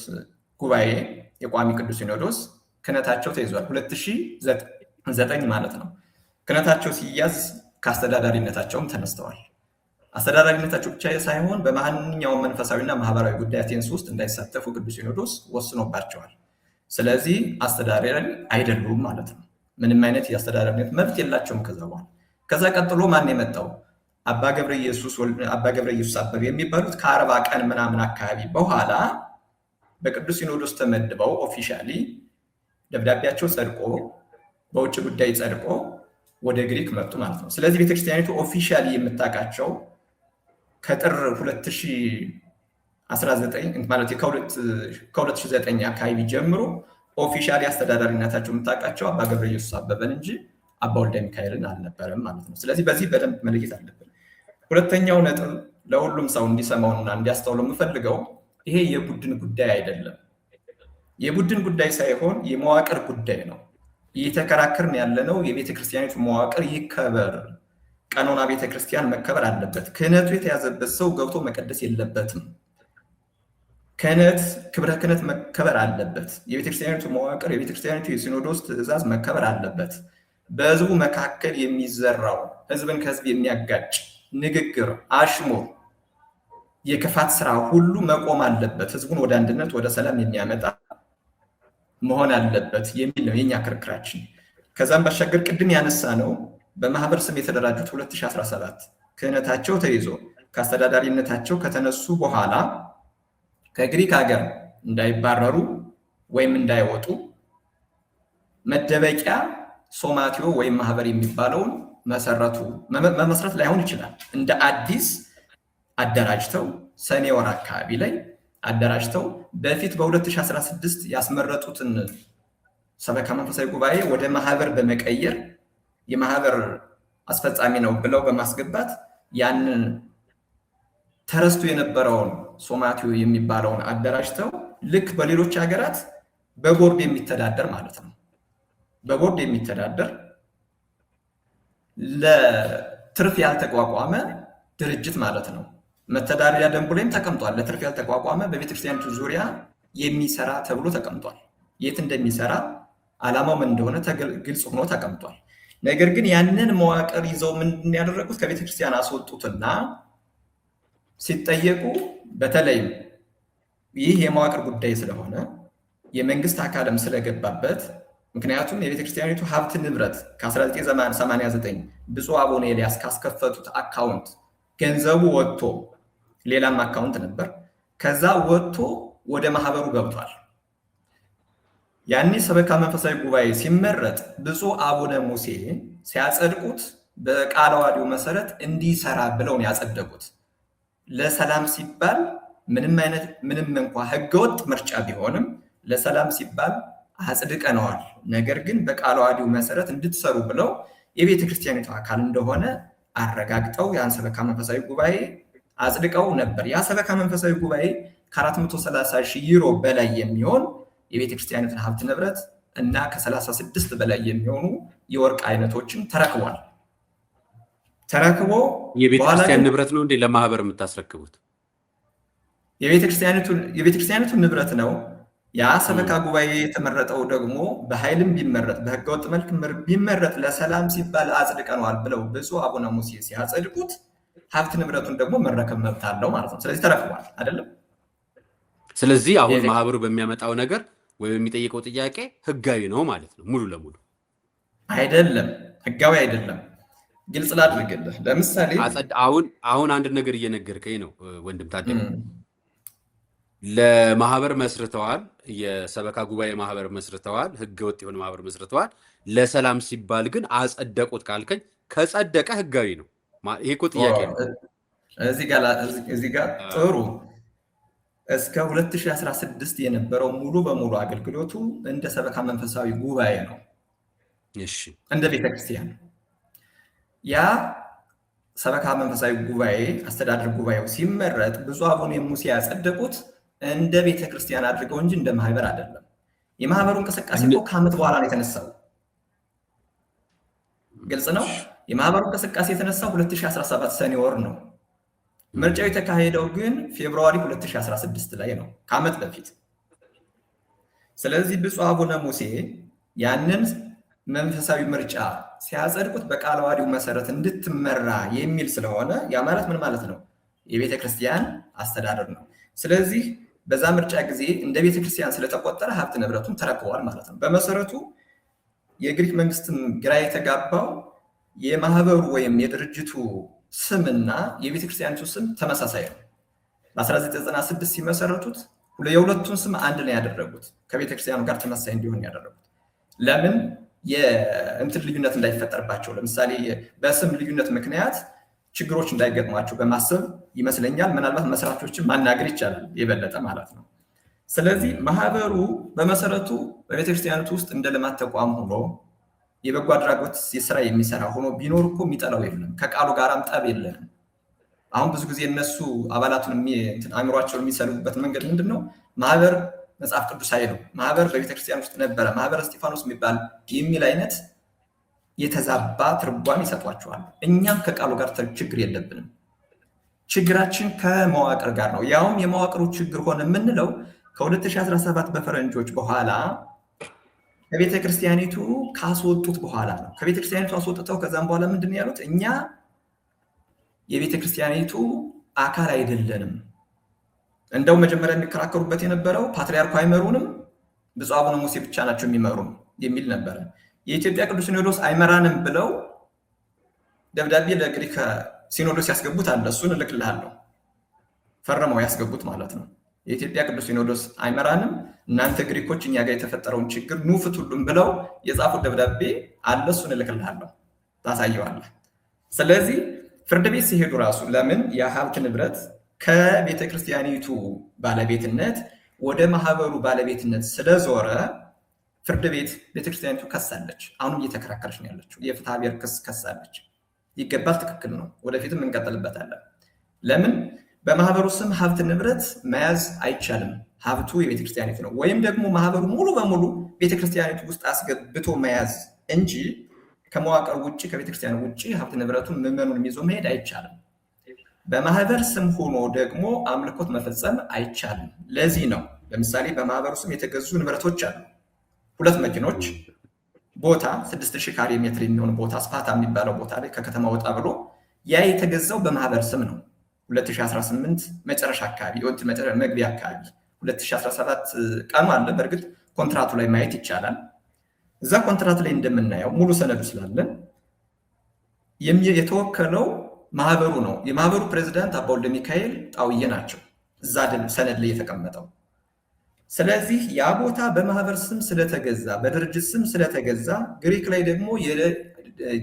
ጉባኤ የቋሚ ቅዱስ ሲኖዶስ ክህነታቸው ተይዟል። 2009 ማለት ነው። ክህነታቸው ሲያዝ ከአስተዳዳሪነታቸውም ተነስተዋል። አስተዳዳሪነታቸው ብቻ ሳይሆን በማንኛውም መንፈሳዊና ማህበራዊ ጉዳይ አቴንስ ውስጥ እንዳይሳተፉ ቅዱስ ሲኖዶስ ወስኖባቸዋል። ስለዚህ አስተዳዳሪ አይደሉም ማለት ነው። ምንም አይነት የአስተዳዳሪነት መብት የላቸውም። ከዛ ቀጥሎ ማን የመጣው? አባ ገብረ ኢየሱስ አበበ የሚባሉት ከ40 ቀን ምናምን አካባቢ በኋላ በቅዱስ ሲኖዶስ ተመድበው ኦፊሻሊ ደብዳቤያቸው ጸድቆ በውጭ ጉዳይ ጸድቆ ወደ ግሪክ መጡ ማለት ነው። ስለዚህ ቤተክርስቲያኒቱ ኦፊሻሊ የምታውቃቸው ከጥር 2019 ማለት ከ2009 አካባቢ ጀምሮ ኦፊሻሊ አስተዳዳሪነታቸው የምታውቃቸው አባ ገብረ ኢየሱስ አበበን እንጂ አባ ወልደ ሚካኤልን አልነበረም ማለት ነው። ስለዚህ በዚህ በደንብ መለየት አለብን። ሁለተኛው ነጥብ ለሁሉም ሰው እንዲሰማውና እንዲያስተውለው የምፈልገው ይሄ የቡድን ጉዳይ አይደለም። የቡድን ጉዳይ ሳይሆን የመዋቅር ጉዳይ ነው። እየተከራከርን ያለነው የቤተክርስቲያኒቱ መዋቅር ይከበር፣ ቀኖና ቤተክርስቲያን መከበር አለበት። ክህነቱ የተያዘበት ሰው ገብቶ መቀደስ የለበትም። ክህነት ክብረ ክህነት መከበር አለበት። የቤተክርስቲያኒቱ መዋቅር የቤተክርስቲያኒቱ የሲኖዶስ ትእዛዝ መከበር አለበት። በህዝቡ መካከል የሚዘራው ህዝብን ከህዝብ የሚያጋጭ ንግግር፣ አሽሙር፣ የክፋት ስራ ሁሉ መቆም አለበት። ህዝቡን ወደ አንድነት ወደ ሰላም የሚያመጣ መሆን አለበት የሚል ነው የኛ ክርክራችን። ከዛም ባሻገር ቅድም ያነሳ ነው በማህበር ስም የተደራጁት 2017 ክህነታቸው ተይዞ ከአስተዳዳሪነታቸው ከተነሱ በኋላ ከግሪክ ሀገር እንዳይባረሩ ወይም እንዳይወጡ መደበቂያ ሶማቲዮ ወይም ማህበር የሚባለውን መመስረት ላይሆን ይችላል። እንደ አዲስ አደራጅተው ሰኔ ወር አካባቢ ላይ አደራጅተው በፊት በ2016 ያስመረጡትን ሰበካ መንፈሳዊ ጉባኤ ወደ ማህበር በመቀየር የማህበር አስፈጻሚ ነው ብለው በማስገባት ያንን ተረስቶ የነበረውን ሶማቲዮ የሚባለውን አደራጅተው ልክ በሌሎች ሀገራት በቦርድ የሚተዳደር ማለት ነው። በቦርድ የሚተዳደር ለትርፍ ያልተቋቋመ ድርጅት ማለት ነው። መተዳደሪያ ደንቡ ላይም ተቀምጧል። ለትርፍ ያልተቋቋመ በቤተክርስቲያኒቱ ዙሪያ የሚሰራ ተብሎ ተቀምጧል። የት እንደሚሰራ ዓላማው ምን እንደሆነ ግልጽ ሆኖ ተቀምጧል። ነገር ግን ያንን መዋቅር ይዘው ምንድን ያደረጉት ከቤተክርስቲያን አስወጡትና ሲጠየቁ በተለይም ይህ የመዋቅር ጉዳይ ስለሆነ የመንግስት አካልም ስለገባበት ምክንያቱም የቤተክርስቲያኒቱ ሀብት ንብረት ከ1989 ብፁዕ አቡነ ኤልያስ ካስከፈቱት አካውንት ገንዘቡ ወጥቶ ሌላም አካውንት ነበር። ከዛ ወጥቶ ወደ ማህበሩ ገብቷል። ያኔ ሰበካ መንፈሳዊ ጉባኤ ሲመረጥ ብፁዕ አቡነ ሙሴ ሲያጸድቁት በቃለ ዓዋዲው መሰረት እንዲሰራ ብለው ያጸደቁት። ለሰላም ሲባል ምንም እንኳ ህገወጥ ምርጫ ቢሆንም ለሰላም ሲባል አጽድቀነዋል። ነገር ግን በቃለ ዓዋዲው መሰረት እንድትሰሩ ብለው የቤተ ክርስቲያኒቱ አካል እንደሆነ አረጋግጠው ያን ሰበካ መንፈሳዊ ጉባኤ አጽድቀው ነበር። ያ ሰበካ መንፈሳዊ ጉባኤ ከ430,000 ዩሮ በላይ የሚሆን የቤተ ክርስቲያኒቱን ሀብት ንብረት እና ከ36 በላይ የሚሆኑ የወርቅ አይነቶችን ተረክቧል። ተረክቦ የቤተ ክርስቲያን ንብረት ነው እንዴ ለማህበር የምታስረክቡት? የቤተክርስቲያኒቱ ንብረት ነው። ያ ሰበካ ጉባኤ የተመረጠው ደግሞ በኃይልም ቢመረጥ በህገወጥ መልክ ቢመረጥ ለሰላም ሲባል አጽድቀነዋል ብለው ብፁዕ አቡነ ሙሴ ሲያጸድቁት ሀብት ንብረቱን ደግሞ መረከብ መብት አለው ማለት ነው። ስለዚህ ተረክቧል አይደለም። ስለዚህ አሁን ማህበሩ በሚያመጣው ነገር ወይ የሚጠይቀው ጥያቄ ህጋዊ ነው ማለት ነው? ሙሉ ለሙሉ አይደለም፣ ህጋዊ አይደለም። ግልጽ ላድርግልህ። ለምሳሌ አሁን አንድ ነገር እየነገርከኝ ነው ወንድም ታደገ። ለማህበር መስርተዋል፣ የሰበካ ጉባኤ ማህበር መስርተዋል፣ ህገወጥ የሆነ ማህበር መስርተዋል። ለሰላም ሲባል ግን አጸደቁት ካልከኝ ከጸደቀ ህጋዊ ነው። ይሄ እኮ ጥያቄ ነው። እዚህ ጋር ጥሩ እስከ 2016 የነበረው ሙሉ በሙሉ አገልግሎቱ እንደ ሰበካ መንፈሳዊ ጉባኤ ነው። እሺ፣ እንደ ቤተክርስቲያን ያ ሰበካ መንፈሳዊ ጉባኤ አስተዳደር ጉባኤው ሲመረጥ ብፁዕ አቡነ ሙሴ ያጸደቁት እንደ ቤተክርስቲያን አድርገው እንጂ እንደ ማህበር አይደለም። የማህበሩ እንቅስቃሴ እኮ ከዓመት በኋላ ነው የተነሳው። ግልጽ ነው። የማህበሩ እንቅስቃሴ የተነሳው 2017 ሰኔ ወር ነው። ምርጫው የተካሄደው ግን ፌብሩዋሪ 2016 ላይ ነው፣ ከዓመት በፊት። ስለዚህ ብፁዕ አቡነ ሙሴ ያንን መንፈሳዊ ምርጫ ሲያጸድቁት በቃለ ዓዋዲው መሰረት እንድትመራ የሚል ስለሆነ ያ ማለት ምን ማለት ነው? የቤተ ክርስቲያን አስተዳደር ነው። ስለዚህ በዛ ምርጫ ጊዜ እንደ ቤተ ክርስቲያን ስለተቆጠረ ሀብት ንብረቱን ተረክበዋል ማለት ነው። በመሰረቱ የግሪክ መንግስትም ግራ የተጋባው የማህበሩ ወይም የድርጅቱ ስምና የቤተክርስቲያኒቱ ስም ተመሳሳይ ነው። በ1996 ሲመሰረቱት የሁለቱን ስም አንድ ላይ ያደረጉት ከቤተክርስቲያኑ ጋር ተመሳሳይ እንዲሆን ያደረጉት ለምን የእንትን ልዩነት እንዳይፈጠርባቸው፣ ለምሳሌ በስም ልዩነት ምክንያት ችግሮች እንዳይገጥሟቸው በማሰብ ይመስለኛል። ምናልባት መስራቾችን ማናገር ይቻላል የበለጠ ማለት ነው። ስለዚህ ማህበሩ በመሰረቱ በቤተክርስቲያኒቱ ውስጥ እንደ ልማት ተቋም ሆኖ የበጎ አድራጎት የስራ የሚሰራ ሆኖ ቢኖር እኮ የሚጠላው የለም። ከቃሉ ጋራም ጠብ የለንም። አሁን ብዙ ጊዜ እነሱ አባላቱን አእምሯቸውን የሚሰልቡበት መንገድ ምንድን ነው? ማህበር መጽሐፍ ቅዱሳዊ ነው፣ ማህበር በቤተክርስቲያን ውስጥ ነበረ፣ ማህበረ እስጢፋኖስ የሚል አይነት የተዛባ ትርጓሜ ይሰጧቸዋል። እኛም ከቃሉ ጋር ችግር የለብንም። ችግራችን ከመዋቅር ጋር ነው። ያውም የመዋቅሩ ችግር ሆነ የምንለው ከ2017 በፈረንጆች በኋላ ከቤተ ክርስቲያኒቱ ካስወጡት በኋላ ነው። ከቤተ ክርስቲያኒቱ አስወጥተው ከዛም በኋላ ምንድን ነው ያሉት? እኛ የቤተ ክርስቲያኒቱ አካል አይደለንም። እንደው መጀመሪያ የሚከራከሩበት የነበረው ፓትርያርኩ አይመሩንም፣ ብፁዕ አቡነ ሙሴ ብቻ ናቸው የሚመሩን የሚል ነበረ። የኢትዮጵያ ቅዱስ ሲኖዶስ አይመራንም ብለው ደብዳቤ ለግሪክ ሲኖዶስ ያስገቡት አለ። እሱን እልክልሃለሁ፣ ፈርመው ያስገቡት ማለት ነው። የኢትዮጵያ ቅዱስ ሲኖዶስ አይመራንም፣ እናንተ ግሪኮች እኛ ጋር የተፈጠረውን ችግር ኑ ፍቱልን ብለው የጻፉት ደብዳቤ አለ። እሱን እልክልሃለሁ፣ ታሳየዋለህ። ስለዚህ ፍርድ ቤት ሲሄዱ ራሱ ለምን የሀብት ንብረት ከቤተ ክርስቲያኒቱ ባለቤትነት ወደ ማህበሩ ባለቤትነት ስለዞረ ፍርድ ቤት ቤተክርስቲያኒቱ ከሳለች። አሁንም እየተከራከረች ነው ያለችው። የፍትሐ ብሔር ክስ ከሳለች። ይገባል፣ ትክክል ነው። ወደፊትም እንቀጥልበታለን። ለምን በማህበሩ ስም ሀብት ንብረት መያዝ አይቻልም። ሀብቱ የቤተክርስቲያኒቱ ነው። ወይም ደግሞ ማህበሩ ሙሉ በሙሉ ቤተክርስቲያኒቱ ውስጥ አስገብቶ መያዝ እንጂ ከመዋቅር ውጭ ከቤተክርስቲያን ውጭ ሀብት ንብረቱን ምዕመኑን ይዞ መሄድ አይቻልም። በማህበር ስም ሆኖ ደግሞ አምልኮት መፈጸም አይቻልም። ለዚህ ነው ለምሳሌ በማህበሩ ስም የተገዙ ንብረቶች አሉ። 2 መኪኖች፣ ቦታ 6000 ካሬ ሜትር የሚሆን ቦታ ስፓታ የሚባለው ቦታ ላይ ከከተማ ወጣ ብሎ ያ የተገዛው በማህበር ስም ነው። 2018 መጨረሻ አካባቢ መግቢያ አካባቢ 2017 ቀኑ አለ። በእርግጥ ኮንትራቱ ላይ ማየት ይቻላል። እዛ ኮንትራት ላይ እንደምናየው ሙሉ ሰነዱ ስላለን የተወከለው ማህበሩ ነው። የማህበሩ ፕሬዚዳንት አባ ወልደ ሚካኤል ጣውዬ ናቸው እዛ ሰነድ ላይ የተቀመጠው። ስለዚህ ያ ቦታ በማህበር ስም ስለተገዛ በድርጅት ስም ስለተገዛ ግሪክ ላይ ደግሞ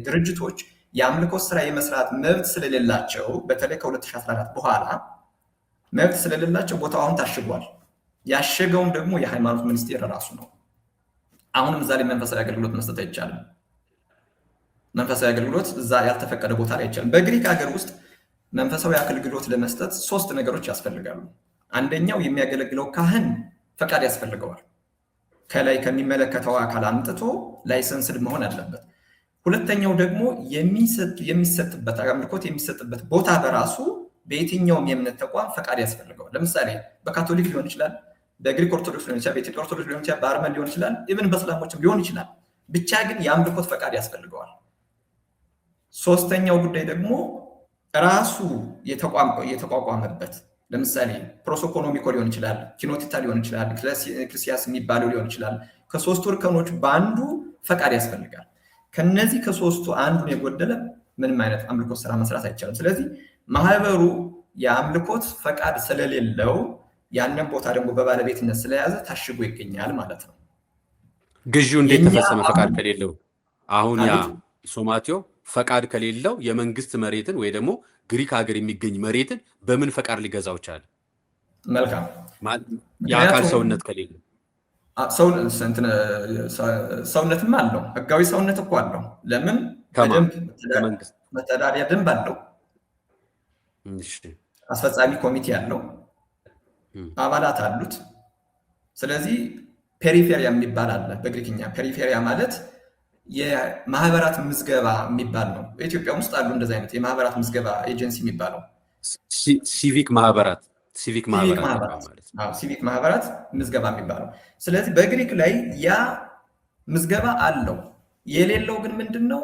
ድርጅቶች የአምልኮ ስራ የመስራት መብት ስለሌላቸው በተለይ ከ2014 በኋላ መብት ስለሌላቸው ቦታው አሁን ታሽጓል። ያሸገውም ደግሞ የሃይማኖት ሚኒስቴር ራሱ ነው። አሁንም እዛ ላይ መንፈሳዊ አገልግሎት መስጠት አይቻልም። መንፈሳዊ አገልግሎት እዛ ያልተፈቀደ ቦታ ላይ አይቻልም። በግሪክ ሀገር ውስጥ መንፈሳዊ አገልግሎት ለመስጠት 3 ነገሮች ያስፈልጋሉ። አንደኛው የሚያገለግለው ካህን ፈቃድ ያስፈልገዋል። ከላይ ከሚመለከተው አካል አምጥቶ ላይሰንስድ መሆን አለበት። ሁለተኛው ደግሞ የሚሰጥበት አምልኮት የሚሰጥበት ቦታ በራሱ በየትኛውም የእምነት ተቋም ፈቃድ ያስፈልገዋል። ለምሳሌ በካቶሊክ ሊሆን ይችላል፣ በግሪክ ኦርቶዶክስ ሊሆን ይችላል፣ በኢትዮጵያ ኦርቶዶክስ ሊሆን ይችላል፣ በአርመን ሊሆን ይችላል፣ ኢቭን በእስላሞችም ሊሆን ይችላል። ብቻ ግን የአምልኮት ፈቃድ ያስፈልገዋል። ሶስተኛው ጉዳይ ደግሞ ራሱ የተቋቋመበት ለምሳሌ ፕሮሶኮኖሚኮ ሊሆን ይችላል፣ ኪኖቲታ ሊሆን ይችላል፣ ክርስቲያስ የሚባለው ሊሆን ይችላል። ከ3 እርከኖች በአንዱ ፈቃድ ያስፈልጋል። ከነዚህ ከ3ቱ አንዱን የጎደለ ምንም አይነት አምልኮት ስራ መስራት አይቻልም። ስለዚህ ማህበሩ የአምልኮት ፈቃድ ስለሌለው ያንን ቦታ ደግሞ በባለቤትነት ስለያዘ ታሽጎ ይገኛል ማለት ነው። ግዢው እንዴት ተፈጸመ? ፈቃድ ከሌለው አሁን ያ ሶማቴዎ ፈቃድ ከሌለው የመንግስት መሬትን ወይ ደግሞ ግሪክ ሀገር የሚገኝ መሬትን በምን ፈቃድ ሊገዛው ቻለ? መልካም የአካል ሰውነት ከሌለው ሰውነትም አለው። ህጋዊ ሰውነት እኮ አለው። ለምን መተዳደሪያ ደንብ አለው። አስፈጻሚ ኮሚቴ አለው፣ አባላት አሉት። ስለዚህ ፔሪፌሪያ የሚባል አለ በግሪክኛ። ፔሪፌሪያ ማለት የማህበራት ምዝገባ የሚባል ነው። በኢትዮጵያ ውስጥ አሉ እንደዚህ አይነት የማህበራት ምዝገባ ኤጀንሲ የሚባለው ሲቪክ ማህበራት ምዝገባ የሚባለው። ስለዚህ በግሪክ ላይ ያ ምዝገባ አለው። የሌለው ግን ምንድነው?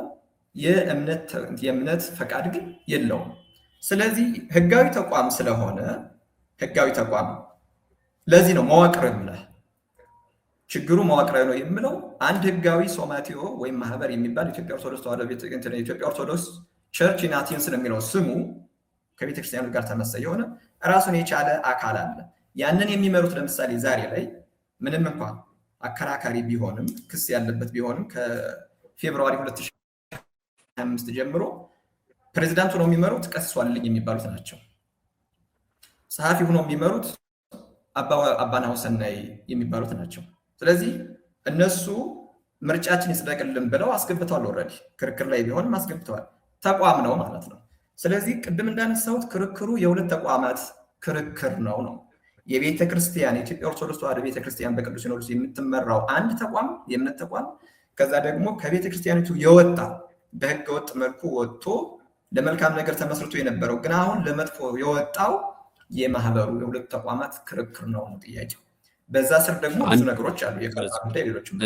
የእምነት ፈቃድ ግን የለውም። ስለዚህ ህጋዊ ተቋም ስለሆነ ህጋዊ ተቋም ለዚህ ነው መዋቅር ብለህ ችግሩ መዋቅራዊ ነው የምለው። አንድ ህጋዊ ሶማቴዎ ወይም ማህበር የሚባል ኢትዮጵያ ኦርቶዶክስ ተዋሕዶ ኢትዮጵያ ኦርቶዶክስ ቸርች ኢን አቴንስ ነው የሚለው ስሙ ከቤተክርስቲያኑ ጋር ተመሳሳይ የሆነ ራሱን የቻለ አካል አለ። ያንን የሚመሩት ለምሳሌ ዛሬ ላይ ምንም እንኳን አከራካሪ ቢሆንም ክስ ያለበት ቢሆንም ከፌብሩዋሪ 2025 ጀምሮ ፕሬዚዳንቱ ነው የሚመሩት ቀሲስ ዋልልኝ የሚባሉት ናቸው። ጸሐፊ ሆነው የሚመሩት አባ ናሁሰናይ የሚባሉት ናቸው። ስለዚህ እነሱ ምርጫችን ይጽደቅልን ብለው አስገብተዋል። ኦልሬዲ ክርክር ላይ ቢሆንም አስገብተዋል። ተቋም ነው ማለት ነው። ስለዚህ ቅድም እንዳነሳሁት ክርክሩ የሁለት ተቋማት ክርክር ነው። የቤተ ክርስቲያን የኢትዮጵያ ኦርቶዶክስ ተዋሕዶ ቤተ ክርስቲያን በቅዱስ ሲኖዶስ የምትመራው አንድ ተቋም የእምነት ተቋም፣ ከዛ ደግሞ ከቤተ ክርስቲያኒቱ የወጣ በህገ ወጥ መልኩ ወጥቶ ለመልካም ነገር ተመስርቶ የነበረው ግን አሁን ለመጥፎ የወጣው የማህበሩ የሁለት ተቋማት ክርክር ነው ጥያቄው። በዛ ስር ደግሞ ብዙ ነገሮች አሉ የቀረጻ ጉዳይ ሌሎችም።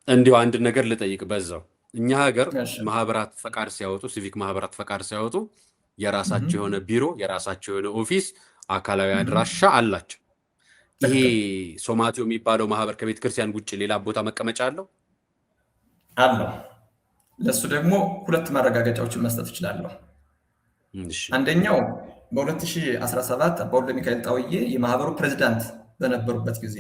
እንዲሁ አንድ ነገር ልጠይቅ በዛው እኛ ሀገር ማህበራት ፈቃድ ሲያወጡ ሲቪክ ማህበራት ፈቃድ ሲያወጡ የራሳቸው የሆነ ቢሮ የራሳቸው የሆነ ኦፊስ አካላዊ አድራሻ አላቸው። ይሄ ሶማቴው የሚባለው ማህበር ከቤተ ክርስቲያን ውጭ ሌላ ቦታ መቀመጫ አለው አለው? ለሱ ደግሞ ሁለት ማረጋገጫዎችን መስጠት እችላለሁ። አንደኛው በ2017 አባ ወልደ ሚካኤል ጣውዬ የማህበሩ ፕሬዝዳንት በነበሩበት ጊዜ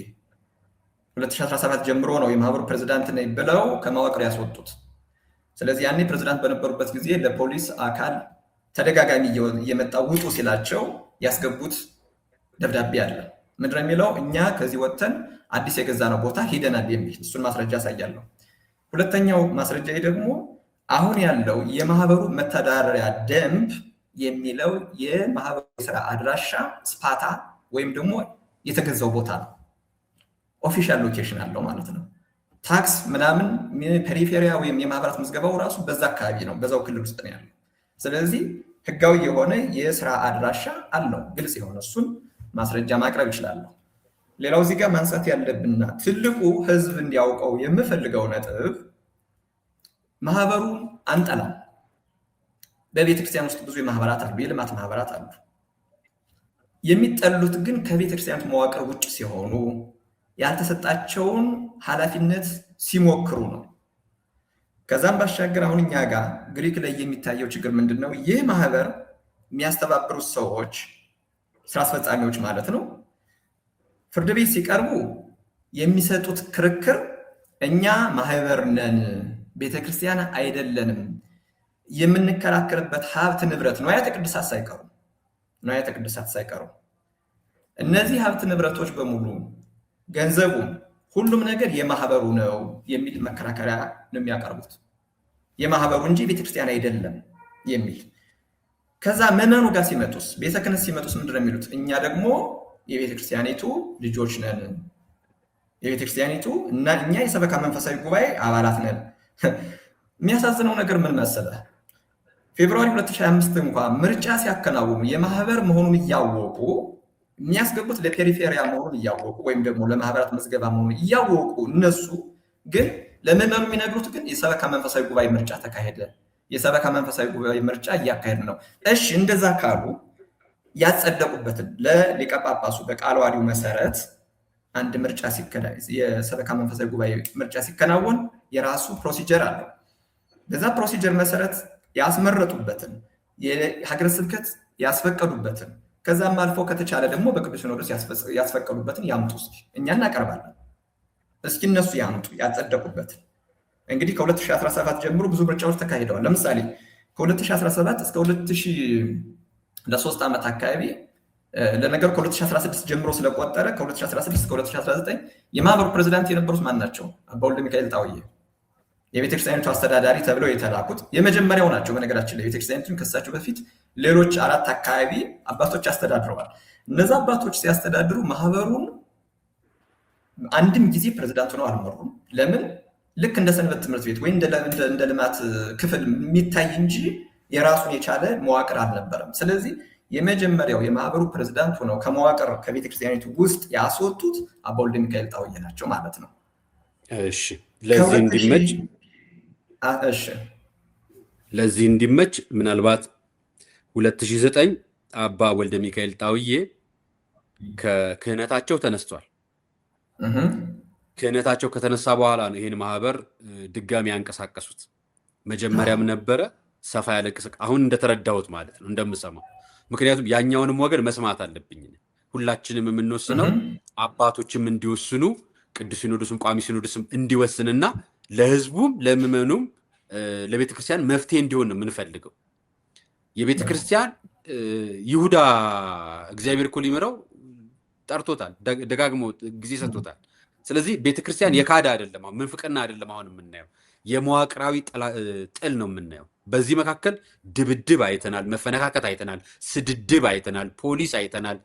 2017 ጀምሮ ነው የማህበሩ ፕሬዝዳንት ነኝ ብለው ከመዋቅር ያስወጡት። ስለዚህ ያኔ ፕሬዝዳንት በነበሩበት ጊዜ ለፖሊስ አካል ተደጋጋሚ እየመጣ ውጡ ሲላቸው ያስገቡት ደብዳቤ አለ። ምንድነው የሚለው? እኛ ከዚህ ወጥተን አዲስ የገዛነው ቦታ ሄደናል የሚል እሱን ማስረጃ ያሳያለሁ። ሁለተኛው ማስረጃ ደግሞ አሁን ያለው የማህበሩ መተዳደሪያ ደንብ የሚለው የማህበሩ ስራ አድራሻ ስፓታ ወይም ደግሞ የተገዛው ቦታ ነው። ኦፊሻል ሎኬሽን አለው ማለት ነው። ታክስ ምናምን ፔሪፌሪያ ወይም የማህበራት ምዝገባው ራሱ በዛ አካባቢ ነው፣ በዛው ክልል ውስጥ ነው ያለው። ስለዚህ ህጋዊ የሆነ የስራ አድራሻ አለው፣ ግልጽ የሆነ እሱን ማስረጃ ማቅረብ ይችላለሁ። ሌላው እዚህ ጋር ማንሳት ያለብንና ትልቁ ህዝብ እንዲያውቀው የምፈልገው ነጥብ ማህበሩን አንጠላም። በቤተክርስቲያን ውስጥ ብዙ ማህበራት አሉ፣ የልማት ማህበራት አሉ። የሚጠሉት ግን ከቤተክርስቲያን መዋቅር ውጭ ሲሆኑ ያልተሰጣቸውን ኃላፊነት ሲሞክሩ ነው። ከዛም ባሻገር አሁን እኛ ጋር ግሪክ ላይ የሚታየው ችግር ምንድን ነው? ይህ ማህበር የሚያስተባብሩት ሰዎች ስራ አስፈጻሚዎች ማለት ነው፣ ፍርድ ቤት ሲቀርቡ የሚሰጡት ክርክር እኛ ማህበር ነን፣ ቤተክርስቲያን አይደለንም፣ የምንከራከርበት ሀብት ንብረት ንዋያተ ቅድሳት ሳይቀሩ እነዚህ ሀብት ንብረቶች በሙሉ ገንዘቡ ሁሉም ነገር የማህበሩ ነው የሚል መከራከሪያ ነው የሚያቀርቡት። የማህበሩ እንጂ ቤተክርስቲያን አይደለም የሚል። ከዛ ምዕመኑ ጋር ሲመጡስ፣ ቤተ ክህነት ሲመጡስ ምንድን ነው የሚሉት? እኛ ደግሞ የቤተክርስቲያኒቱ ልጆች ነን፣ የቤተክርስቲያኒቱ እና እኛ የሰበካ መንፈሳዊ ጉባኤ አባላት ነን። የሚያሳዝነው ነገር ምን መሰለህ? ፌብሩዋሪ 2025 እንኳን ምርጫ ሲያከናውኑ የማህበር መሆኑን እያወቁ የሚያስገቡት ለፔሪፌሪያ መሆኑን እያወቁ ወይም ደግሞ ለማህበራት መዝገባ መሆኑን እያወቁ እነሱ ግን ለምዕመኑ የሚነግሩት ግን የሰበካ መንፈሳዊ ጉባኤ ምርጫ ተካሄደ፣ የሰበካ መንፈሳዊ ጉባኤ ምርጫ እያካሄድ ነው። እሺ እንደዛ ካሉ ያጸደቁበትን ለሊቀ ጳጳሱ በቃለ ዓዋዲው መሰረት አንድ ምርጫ የሰበካ መንፈሳዊ ጉባኤ ምርጫ ሲከናወን የራሱ ፕሮሲጀር አለው። በዛ ፕሮሲጀር መሰረት ያስመረጡበትን የሀገረ ስብከት ያስፈቀዱበትን ከዛም አልፎ ከተቻለ ደግሞ በቅዱስ ሲኖዶስ ያስፈቀዱበትን ያምጡ። እስኪ እኛ እናቀርባለን። እስኪ እነሱ ያምጡ ያጸደቁበትን። እንግዲህ ከ2017 ጀምሮ ብዙ ምርጫዎች ተካሂደዋል። ለምሳሌ ከ2017 እስከ 2003 ዓመት አካባቢ ለነገር ከ2016 ጀምሮ ስለቆጠረ ከ2016 እስከ 2019 የማህበሩ ፕሬዚዳንት የነበሩት ማን ናቸው? አባ ወልደ ሚካኤል ጣውዬ የቤተክርስቲያኒቱ አስተዳዳሪ ተብለው የተላኩት የመጀመሪያው ናቸው። በነገራችን ላይ ቤተክርስቲያኒቱን ከሳቸው በፊት ሌሎች 4 አካባቢ አባቶች አስተዳድረዋል። እነዛ አባቶች ሲያስተዳድሩ ማህበሩን አንድም ጊዜ ፕሬዚዳንት ሆነው አልመሩም። ለምን? ልክ እንደ ሰንበት ትምህርት ቤት ወይ እንደ ልማት ክፍል የሚታይ እንጂ የራሱን የቻለ መዋቅር አልነበረም። ስለዚህ የመጀመሪያው የማህበሩ ፕሬዚዳንት ሆነው ከመዋቅር ከቤተክርስቲያኒቱ ውስጥ ያስወጡት አባ ወልደ ሚካኤል ጣውዬ ናቸው ማለት ነው። እሺ ለዚህ እንዲመች ምናልባት 2009 አባ ወልደ ሚካኤል ጣውዬ ከክህነታቸው ተነስቷል። ክህነታቸው ከተነሳ በኋላ ነው ይህን ማህበር ድጋሚ ያንቀሳቀሱት። መጀመሪያም ነበረ፣ ሰፋ ያለ አሁን እንደተረዳሁት ማለት ነው እንደምሰማው። ምክንያቱም ያኛውንም ወገን መስማት አለብኝ። ሁላችንም የምንወስነው አባቶችም እንዲወስኑ ቅዱስ ሲኖዶስም ቋሚ ሲኖዶስም እንዲወስንና ለህዝቡም ለምዕመኑም ለቤተክርስቲያን መፍትሄ እንዲሆን ነው የምንፈልገው። የቤተክርስቲያን ይሁዳ እግዚአብሔር እኮ ሊመራው ጠርቶታል፣ ደጋግሞ ጊዜ ሰጥቶታል። ስለዚህ ቤተክርስቲያን የካዳ አይደለም፣ ምንፍቅና አይደለም። አሁን የምናየው የመዋቅራዊ ጥል ነው የምናየው። በዚህ መካከል ድብድብ አይተናል፣ መፈነካከት አይተናል፣ ስድድብ አይተናል፣ ፖሊስ አይተናል።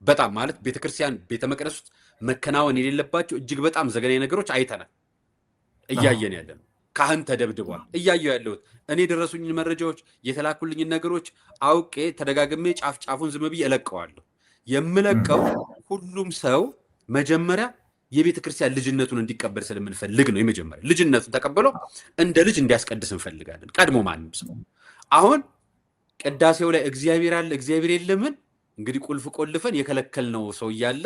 በጣም ማለት ቤተክርስቲያን ቤተ መቅደስ ውስጥ መከናወን የሌለባቸው እጅግ በጣም ዘገናኝ ነገሮች አይተናል። እያየን ያለ ነው። ካህን ተደብድቧል። እያየው ያለሁት እኔ የደረሱኝ መረጃዎች የተላኩልኝ ነገሮች አውቄ ተደጋግሜ ጫፍ ጫፉን ዝም ብዬ እለቀዋለሁ። የምለቀው ሁሉም ሰው መጀመሪያ የቤተ ክርስቲያን ልጅነቱን እንዲቀበል ስለምንፈልግ ነው። የመጀመሪያ ልጅነቱን ተቀበለው እንደ ልጅ እንዲያስቀድስ እንፈልጋለን። ቀድሞ ማንም ሰው አሁን ቅዳሴው ላይ እግዚአብሔር አለ እግዚአብሔር የለምን እንግዲህ ቁልፍ ቆልፈን የከለከልነው ሰው እያለ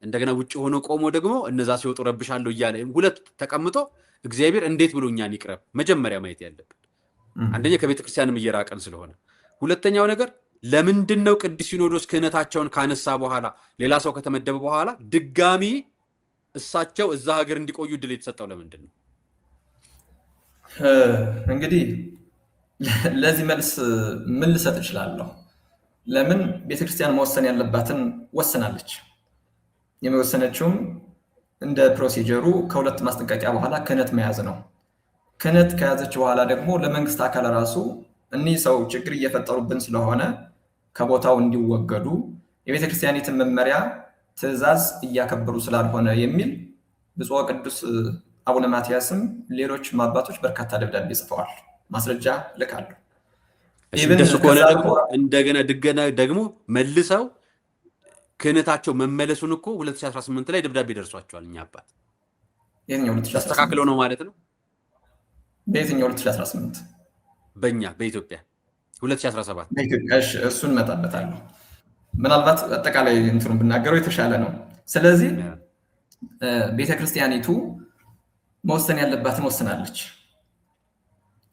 እንደገና ውጭ ሆኖ ቆሞ ደግሞ እነዛ ሲወጡ ረብሻለሁ እያለ ሁለት ተቀምጦ እግዚአብሔር እንዴት ብሎ እኛን ይቅረብ መጀመሪያ ማየት ያለብን። አንደኛ ከቤተ ክርስቲያንም እየራቀን ስለሆነ፣ ሁለተኛው ነገር ለምንድን ነው ቅዱስ ሲኖዶስ ክህነታቸውን ካነሳ በኋላ ሌላ ሰው ከተመደበ በኋላ ድጋሚ እሳቸው እዛ ሀገር እንዲቆዩ እድል የተሰጠው ለምንድን ነው? እንግዲህ ለዚህ መልስ ምን ልሰጥ እችላለሁ? ለምን ቤተክርስቲያን መወሰን ያለባትን ወስናለች። የመወሰነችውም እንደ ፕሮሲጀሩ ከሁለት ማስጠንቀቂያ በኋላ ክህነት መያዝ ነው። ክህነት ከያዘች በኋላ ደግሞ ለመንግስት አካል ራሱ እኒህ ሰው ችግር እየፈጠሩብን ስለሆነ ከቦታው እንዲወገዱ የቤተክርስቲያኒትን መመሪያ ትእዛዝ እያከበሩ ስላልሆነ የሚል ብፁዕ ቅዱስ አቡነ ማትያስም ሌሎች አባቶች በርካታ ደብዳቤ ጽፈዋል። ማስረጃ ልካለሁ። እንደሱ ከሆነ ደግሞ እንደገና ደግሞ መልሰው ክህነታቸው መመለሱን እኮ 2018 ላይ ደብዳቤ ደርሷቸዋል። እኛ አባት የትኛው 2018 ተስተካክለው ነው ማለት ነው? በየትኛው 2018? በእኛ በኢትዮጵያ 2017 በኢትዮጵያ። እሺ እሱን መጣበታለሁ። ምናልባት አጠቃላይ እንትኑን ብናገረው የተሻለ ነው። ስለዚህ ቤተክርስቲያኒቱ መወሰን ያለባትን ወስናለች።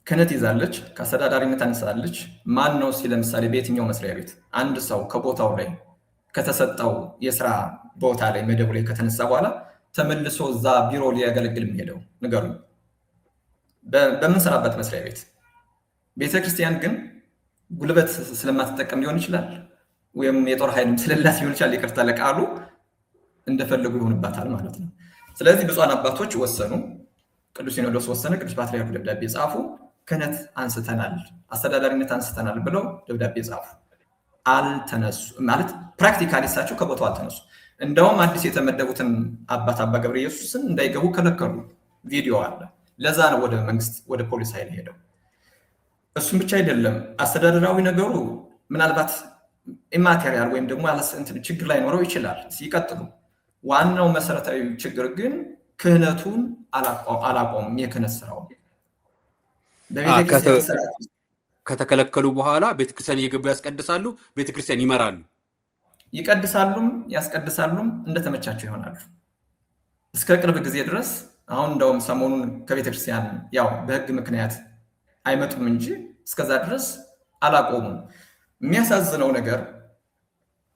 ክህነት ይዛለች፣ ከአስተዳዳሪነት አንሳለች። ማን ነው ሲል ለምሳሌ በየትኛው መስሪያ ቤት አንድ ሰው ከቦታው ላይ ከተሰጠው የስራ ቦታ ላይ መደቡ ላይ ከተነሳ በኋላ ተመልሶ እዛ ቢሮ ሊያገለግል የሚሄደው ንገሩኝ? በምንሰራበት መስሪያ ቤት። ቤተክርስቲያን ግን ጉልበት ስለማትጠቀም ሊሆን ይችላል፣ ወይም የጦር ኃይልም ስለሌላት ሊሆን ይችላል። ይቅርታ ለቃሉ እንደፈለጉ ይሆንባታል ማለት ነው። ስለዚህ ብፁዓን አባቶች ወሰኑ፣ ቅዱስ ሲኖዶስ ወሰነ፣ ቅዱስ ፓትርያርኩ ደብዳቤ ጻፉ። ክህነት አንስተናል፣ አስተዳዳሪነት አንስተናል ብለው ደብዳቤ ጻፉ። አልተነሱ ማለት ፕራክቲካሊ እሳቸው ከቦታው አልተነሱ። እንደውም አዲስ የተመደቡትን አባት አባ ገብረ ኢየሱስን እንዳይገቡ ከለከሉ። ቪዲዮ አለ። ለዛ ነው ወደ መንግስት ወደ ፖሊስ ኃይል ሄደው። እሱም ብቻ አይደለም፣ አስተዳደራዊ ነገሩ ምናልባት ኢማቴሪያል ወይም ደግሞ ችግር ላይ ኖረው ይችላል ሲቀጥሉ። ዋናው መሰረታዊ ችግር ግን ክህነቱን አላቆሙም። የክህነት ስራው ከተከለከሉ በኋላ ቤተክርስቲያን እየገቡ ያስቀድሳሉ፣ ቤተክርስቲያን ይመራሉ። ይቀድሳሉም ያስቀድሳሉም እንደተመቻቸው ይሆናሉ እስከ ቅርብ ጊዜ ድረስ። አሁን እንደውም ሰሞኑን ከቤተክርስቲያን ያው በህግ ምክንያት አይመጡም እንጂ እስከዛ ድረስ አላቆሙም። የሚያሳዝነው ነገር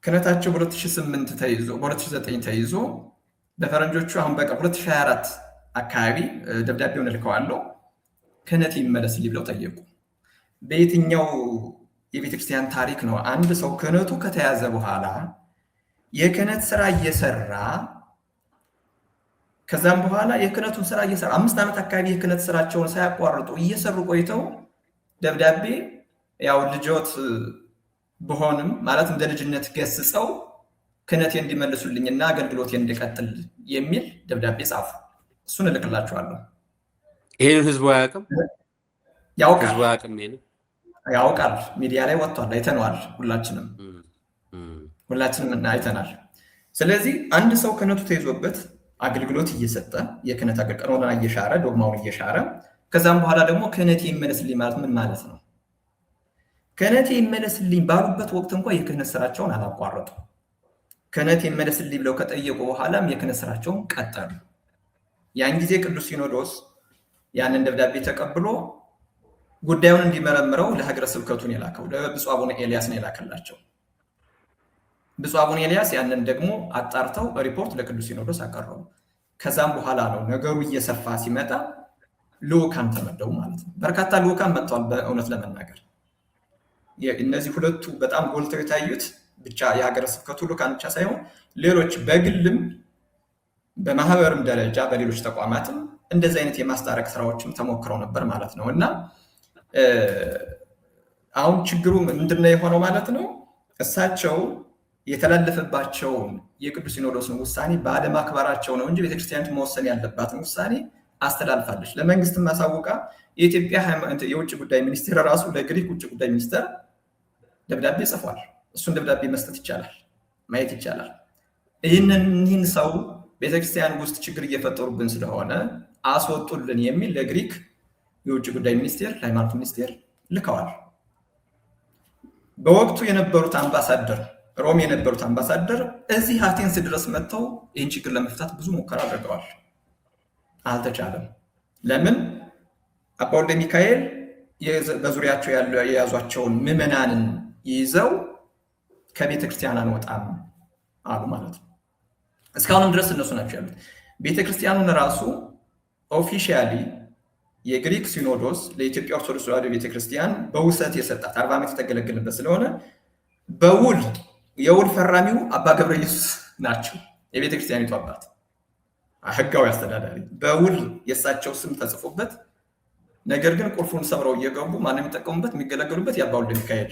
ክህነታቸው በ2008 ተይዞ በ2009 ተይዞ በፈረንጆቹ አሁን በቃ 2024 አካባቢ ደብዳቤውን ልከዋለሁ ክህነት ይመለስልኝ ብለው ጠየቁ። በየትኛው የቤተክርስቲያን ታሪክ ነው አንድ ሰው ክህነቱ ከተያዘ በኋላ የክህነት ስራ እየሰራ ከዛም በኋላ የክህነቱን ስራ እየሰራ 5 ዓመት አካባቢ የክህነት ስራቸውን ሳያቋርጡ እየሰሩ ቆይተው ደብዳቤ ያው ልጆት በሆንም ማለት እንደ ልጅነት ገስጸው ክህነቴ እንዲመልሱልኝና አገልግሎቴ እንዲቀጥል የሚል ደብዳቤ ጻፉ። እሱን እልክላችኋለሁ። ይሄንን ህዝቡ አያውቅም? ያውቃል። ህዝቡ አያውቅም? ይሄን ያውቃል። ሚዲያ ላይ ወጥቷል፣ አይተነዋል። ሁላችንም አይተናል። ስለዚህ አንድ ሰው ክህነቱ ተይዞበት አገልግሎት እየሰጠ የክህነት አገልግሎት እየሻረ ዶግማውን እየሻረ ከዛም በኋላ ደግሞ ክህነቴ ይመለስልኝ ማለት ምን ማለት ነው? ክህነቴ ይመለስልኝ ባሉበት ወቅት እንኳን የክህነት ስራቸውን አላቋረጡ። ክህነቴ ይመለስልኝ ብለው ከጠየቁ በኋላም የክህነት ስራቸውን ቀጠሉ። ያን ጊዜ ቅዱስ ሲኖዶስ ያንን ደብዳቤ ተቀብሎ ጉዳዩን እንዲመረምረው ለሀገረ ስብከቱን የላከው ለብፁዕ አቡነ ኤልያስ ነው የላከላቸው። ብፁዕ አቡነ ኤልያስ ያንን ደግሞ አጣርተው ሪፖርት ለቅዱስ ሲኖዶስ አቀረቡ። ከዛም በኋላ ነው ነገሩ እየሰፋ ሲመጣ ልኡካን ተመደቡ ማለት ነው። በርካታ ልኡካን መጥተዋል። በእውነት ለመናገር እነዚህ ሁለቱ በጣም ጎልተው የታዩት ብቻ የሀገረ ስብከቱ ልኡካን ብቻ ሳይሆን ሌሎች በግልም በማህበርም ደረጃ በሌሎች ተቋማትም እንደዚህ አይነት የማስታረቅ ስራዎችም ተሞክረው ነበር ማለት ነው። እና አሁን ችግሩ ምንድነው የሆነው ማለት ነው? እሳቸው የተላለፈባቸውን የቅዱስ ሲኖዶስን ውሳኔ ባለማክበራቸው ነው እንጂ ቤተክርስቲያኒቱ መወሰን ያለባትን ውሳኔ አስተላልፋለች። ለመንግስትም ማሳወቃ የኢትዮጵያ የውጭ ጉዳይ ሚኒስቴር ራሱ ለግሪክ ውጭ ጉዳይ ሚኒስቴር ደብዳቤ ጽፏል። እሱን ደብዳቤ መስጠት ይቻላል፣ ማየት ይቻላል። ይህን ሰው ቤተክርስቲያን ውስጥ ችግር እየፈጠሩብን ስለሆነ አስወጡልን የሚል ለግሪክ የውጭ ጉዳይ ሚኒስቴር ለሃይማኖት ሚኒስቴር ልከዋል። በወቅቱ የነበሩት አምባሳደር ሮም የነበሩት አምባሳደር እዚህ አቴንስ ድረስ መጥተው ይህን ችግር ለመፍታት ብዙ ሙከራ አድርገዋል፣ አልተቻለም። ለምን? አባ ወልደ ሚካኤል በዙሪያቸው የያዟቸውን ምዕመናንን ይዘው ከቤተክርስቲያን አንወጣም አሉ ማለት ነው። እስካሁንም ድረስ እነሱ ናቸው ያሉት። ቤተክርስቲያኑን ራሱ ኦፊሻሊ የግሪክ ሲኖዶስ ለኢትዮጵያ ኦርቶዶክስ ተዋሕዶ ቤተክርስቲያን በውሰት የሰጣት 40 ዓመት የተገለገልበት ስለሆነ የውል ፈራሚው አባ ገብረ ኢየሱስ ናቸው። የቤተክርስቲያኒቱ አባት ህጋዊ አስተዳዳሪ በውል የእሳቸው ስም ተጽፎበት፣ ነገር ግን ቁልፉን ሰብረው እየገቡ ማንም የሚጠቀሙበት የሚገለገሉበት የአባ ወልደ ሚካኤል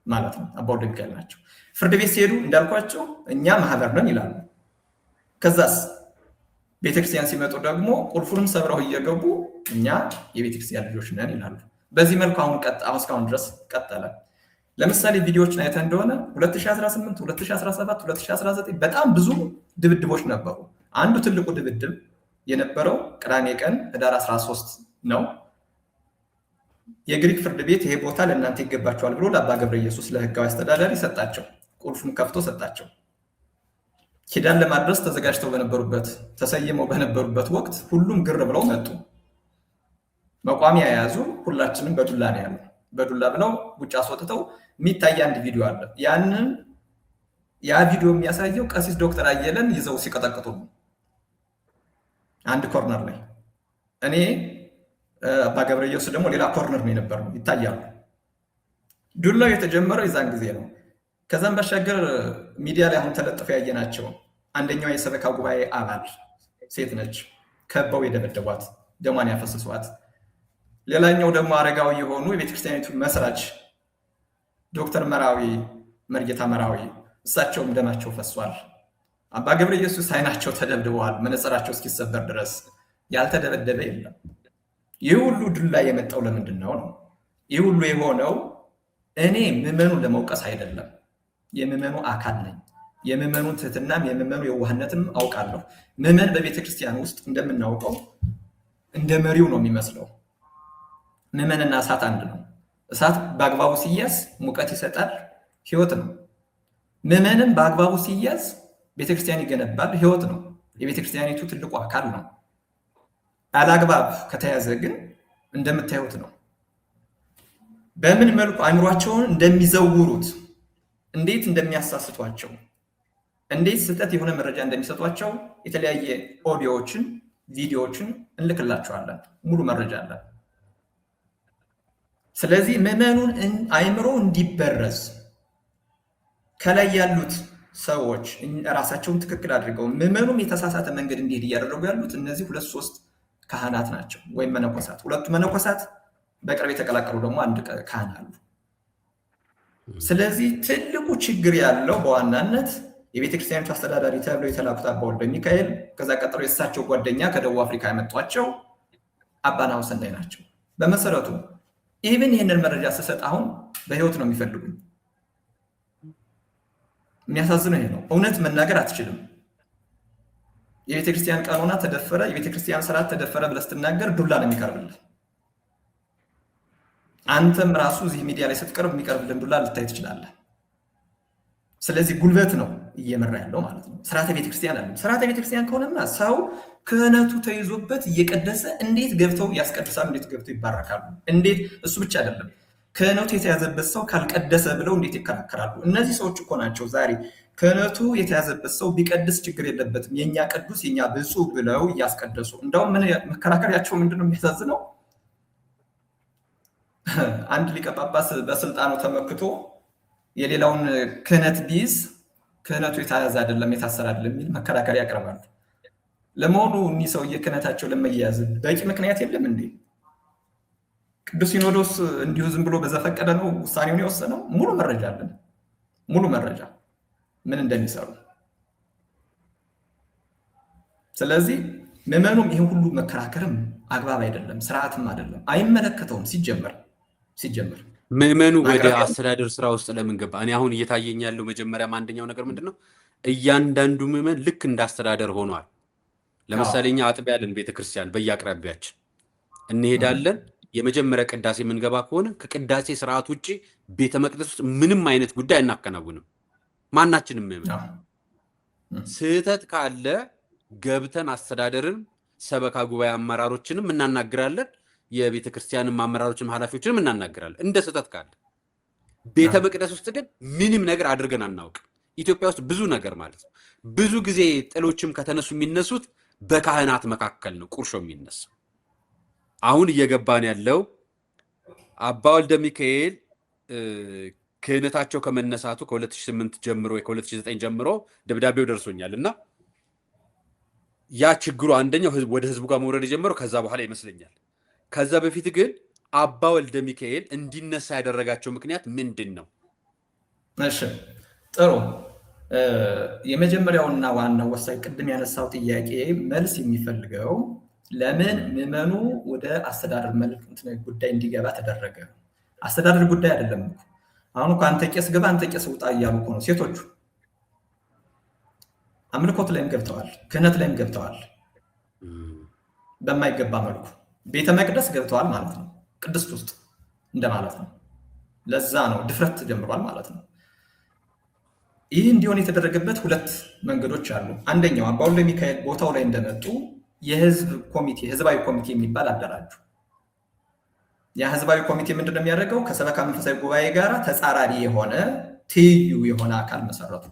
ማለት ነው። አባ ወልደ ሚካኤል ናቸው። ፍርድ ቤት ሲሄዱ እንዳልኳቸው እኛ ማህበር ነን ይላሉ። ከዛስ ቤተክርስቲያን ሲመጡ ደግሞ ቁልፉንም ሰብረው እየገቡ እኛ የቤተክርስቲያን ልጆች ነን ይላሉ። በዚህ መልኩ አሁን እስካሁን ድረስ ቀጠለ። ለምሳሌ ቪዲዮዎችን አይተህ እንደሆነ 2018፣ 2017፣ 2019 በጣም ብዙ ድብድቦች ነበሩ። አንዱ ትልቁ ድብድብ የነበረው ቅዳሜ ቀን ህዳር 13 ነው። የግሪክ ፍርድ ቤት ይሄ ቦታ ለእናንተ ይገባቸዋል ብሎ ለአባ ገብረ ኢየሱስ ለህጋዊ አስተዳዳሪ ሰጣቸው። ቁልፉን ከፍቶ ሰጣቸው። ኪዳን ለማድረስ ተዘጋጅተው ተሰይመው በነበሩበት ወቅት ሁሉም ግር ብለው መጡ። መቋሚያ የያዙ ሁላችንም በዱላ ነው ያሉ። በዱላ ብለው ውጭ አስወጥተው የሚታይ አንድ ቪዲዮ አለ። ያ ቪዲዮ የሚያሳየው ቀሲስ ዶክተር አየለን ይዘው ሲቀጠቅጡ አንድ ኮርነር ላይ፣ እኔ አባ ገብረ ኢየሱስ ደግሞ ሌላ ኮርነር ነው የነበረው፣ ይታያሉ። ዱላው የተጀመረው የዛን ጊዜ ነው። ከዛም ባሻገር ሚዲያ ላይ አሁን ተለጥፈው ያየናቸው አንደኛዋ የሰበካ ጉባኤ አባል ሴት ነች፣ ከበው የደበደቧት ደሟን ያፈሰሷት። ሌላኛው ደግሞ አረጋዊ የሆኑ የቤተክርስቲያኒቱ መስራች ዶክተር መርጌታ መራዊ፣ እሳቸውም ደማቸው ፈሷል። አባ ገብረ ኢየሱስ አይናቸው ተደብድበዋል፣ መነጽራቸው እስኪሰበር ድረስ። ያልተደበደበ የለም። ይህ ሁሉ ዱላ የመጣው ለምንድን ነው? ይህ ሁሉ የሆነው እኔ ምዕመኑን ለመውቀስ አይደለም። የምዕመኑ አካል ነኝ። የምዕመኑን ትህትናም የምዕመኑ የዋህነትም አውቃለሁ። ምዕመን በቤተክርስቲያን ውስጥ እንደምናውቀው እንደ መሪው ነው የሚመስለው። ምዕመንና እሳት አንድ ነው። እሳት በአግባቡ ሲያዝ ሙቀት ይሰጣል፣ ህይወት ነው። ምዕመንም በአግባቡ ሲያዝ ቤተክርስቲያን ይገነባል፣ ህይወት ነው። የቤተክርስቲያኒቱ ትልቁ አካል ነው። አላግባብ ከተያዘ ግን እንደምታዩት ነው። በምን መልኩ አእምሯቸውን እንደሚዘውሩት፣ እንዴት እንደሚያሳስቷቸው፣ እንዴት ስህተት የሆነ መረጃ እንደሚሰጧቸው የተለያየ ኦዲዮዎችን፣ ቪዲዮዎችን እንልክላቸዋለን። ሙሉ መረጃ አለን። ስለዚህ ምዕመኑን አእምሮ እንዲበረዝ ከላይ ያሉት ሰዎች ራሳቸውን ትክክል አድርገው ምዕመኑም የተሳሳተ መንገድ እንዲሄድ እያደረጉ ያሉት እነዚህ 2-3 ካህናት ናቸው፣ ወይም መነኮሳት። 2 መነኮሳት በቅርብ የተቀላቀሉ ደግሞ 1 ካህን አሉ። ስለዚህ ትልቁ ችግር ያለው በዋናነት የቤተክርስቲያኒቱ አስተዳዳሪ ተብለው የተላኩት አባ ወልደ ሚካኤል፣ ከዛ ቀጥሎ የእሳቸው ጓደኛ ከደቡብ አፍሪካ ያመጧቸው አባ ናሁሰናይ ናቸው። በመሰረቱ ኢቭን ይህንን መረጃ ስሰጥ አሁን በህይወት ነው የሚፈልጉኝ። የሚያሳዝነው ይሄ ነው። እውነት መናገር አትችልም። የቤተክርስቲያን ቀኖና ተደፈረ፣ የቤተክርስቲያን ስርዓት ተደፈረ ብለህ ስትናገር ዱላ ነው የሚቀርብልህ። አንተም ራሱ እዚህ ሚዲያ ላይ ስትቀርብ የሚቀርብልን ዱላ ልታይ ትችላለህ። ስለዚህ ጉልበት ነው እየመራ ያለው ማለት ነው። ስርዓተ ቤተክርስቲያን አለ። ስርዓተ ቤተክርስቲያን ከሆነማ ሰው ክህነቱ ተይዞበት እየቀደሰ እንዴት ገብተው ያስቀድሳሉ? እንዴት ገብተው ይባረካሉ? እንዴት እሱ ብቻ አይደለም ክህነቱ የተያዘበት ሰው ካልቀደሰ ብለው እንዴት ይከራከራሉ? እነዚህ ሰዎች እኮ ናቸው ዛሬ ክህነቱ የተያዘበት ሰው ቢቀድስ ችግር የለበትም የኛ ቅዱስ የኛ ብፁዕ ብለው እያስቀደሱ። እንደውም ምን መከራከሪያቸው ምንድነው የሚያሳዝነው? አንድ ሊቀ ጳጳስ በስልጣኑ ተመክቶ የሌላውን ክህነት ቢይዝ ክህነቱ የተያዘ አይደለም የታሰረ አይደለም የሚል መከራከሪያ ያቀርባሉ። ለመሆኑ እኒህ ሰውዬ ክህነታቸው ለመያዝ በቂ ምክንያት የለም እንዴ? ቅዱስ ሲኖዶስ እንዲሁ ዝም ብሎ በዘፈቀደ ነው ውሳኔውን የወሰነው? ሙሉ መረጃ አለን፣ ሙሉ መረጃ ምን እንደሚሰሩ። ስለዚህ ምዕመኑም ይህን ሁሉ መከራከርም አግባብ አይደለም፣ ስርዓትም አይደለም፣ አይመለከተውም። ሲጀመር ምዕመኑ ወደ አስተዳደር ስራ ውስጥ ለምን ገባ? እኔ አሁን እየታየኝ ያለው መጀመሪያም አንደኛው ነገር ምንድነው፣ እያንዳንዱ ምዕመን ልክ እንደ አስተዳደር ሆኗል። ለምሳሌ እኛ አጥቢያ ያለን ቤተክርስቲያን በየአቅራቢያችን እንሄዳለን። የመጀመሪያ ቅዳሴ የምንገባ ከሆነ ከቅዳሴ ስርዓት ውጭ ቤተ መቅደስ ውስጥ ምንም አይነት ጉዳይ እናከናውንም። ማናችንም ምዕመን ስህተት ካለ ገብተን አስተዳደርን፣ ሰበካ ጉባኤ አመራሮችንም እናናግራለን። የቤተ ክርስቲያንም አመራሮችንም ኃላፊዎችንም እናናግራለን እንደ ስህተት ካለ። ቤተ መቅደስ ውስጥ ግን ምንም ነገር አድርገን አናውቅም። ኢትዮጵያ ውስጥ ብዙ ነገር ማለት ነው። ብዙ ጊዜ ጥሎችም ከተነሱ የሚነሱት በካህናት መካከል ነው ቁርሾ የሚነሳው። አሁን እየገባን ያለው አባ ወልደ ሚካኤል ክህነታቸው ከመነሳቱ ከ2008 ጀምሮ ከ2009 ጀምሮ ደብዳቤው ደርሶኛል እና ያ ችግሩ አንደኛው ወደ ህዝቡ ጋር መውረድ የጀመረው ከዛ በኋላ ይመስለኛል። ከዛ በፊት ግን አባ ወልደ ሚካኤል እንዲነሳ ያደረጋቸው ምክንያት ምንድን ነው? እሺ ጥሩ። የመጀመሪያውና ዋናው ወሳኝ ቅድም ያነሳው ጥያቄ መልስ የሚፈልገው ለምን ምዕመኑ ወደ አስተዳደር ጉዳይ እንዲገባ ተደረገ? አስተዳደር ጉዳይ አይደለም እኮ። አሁን እኮ አንተ ቄስ ግባ አንተ ቄስ ውጣ እያሉ እኮ ነው ሴቶቹ። አምልኮት ላይም ገብተዋል፣ ክህነት ላይም ገብተዋል በማይገባ መልኩ። ቤተ መቅደስ ገብተዋል ማለት ነው፣ ቅድስት ውስጥ እንደማለት ነው። ለዛ ነው ድፍረት ተጀምሯል ማለት ነው። ይህ እንዲሆን የተደረገበት ሁለት መንገዶች አሉ። አንደኛው አባ ወልደ ሚካኤል ቦታው ላይ እንደመጡ የህዝብ ኮሚቴ ህዝባዊ ኮሚቴ የሚባል አደራጁ። ያ ህዝባዊ ኮሚቴ ምንድነው የሚያደርገው? ከሰበካ መንፈሳዊ ጉባኤ ጋር ተጻራሪ የሆነ ትይዩ የሆነ አካል መሰረቱ።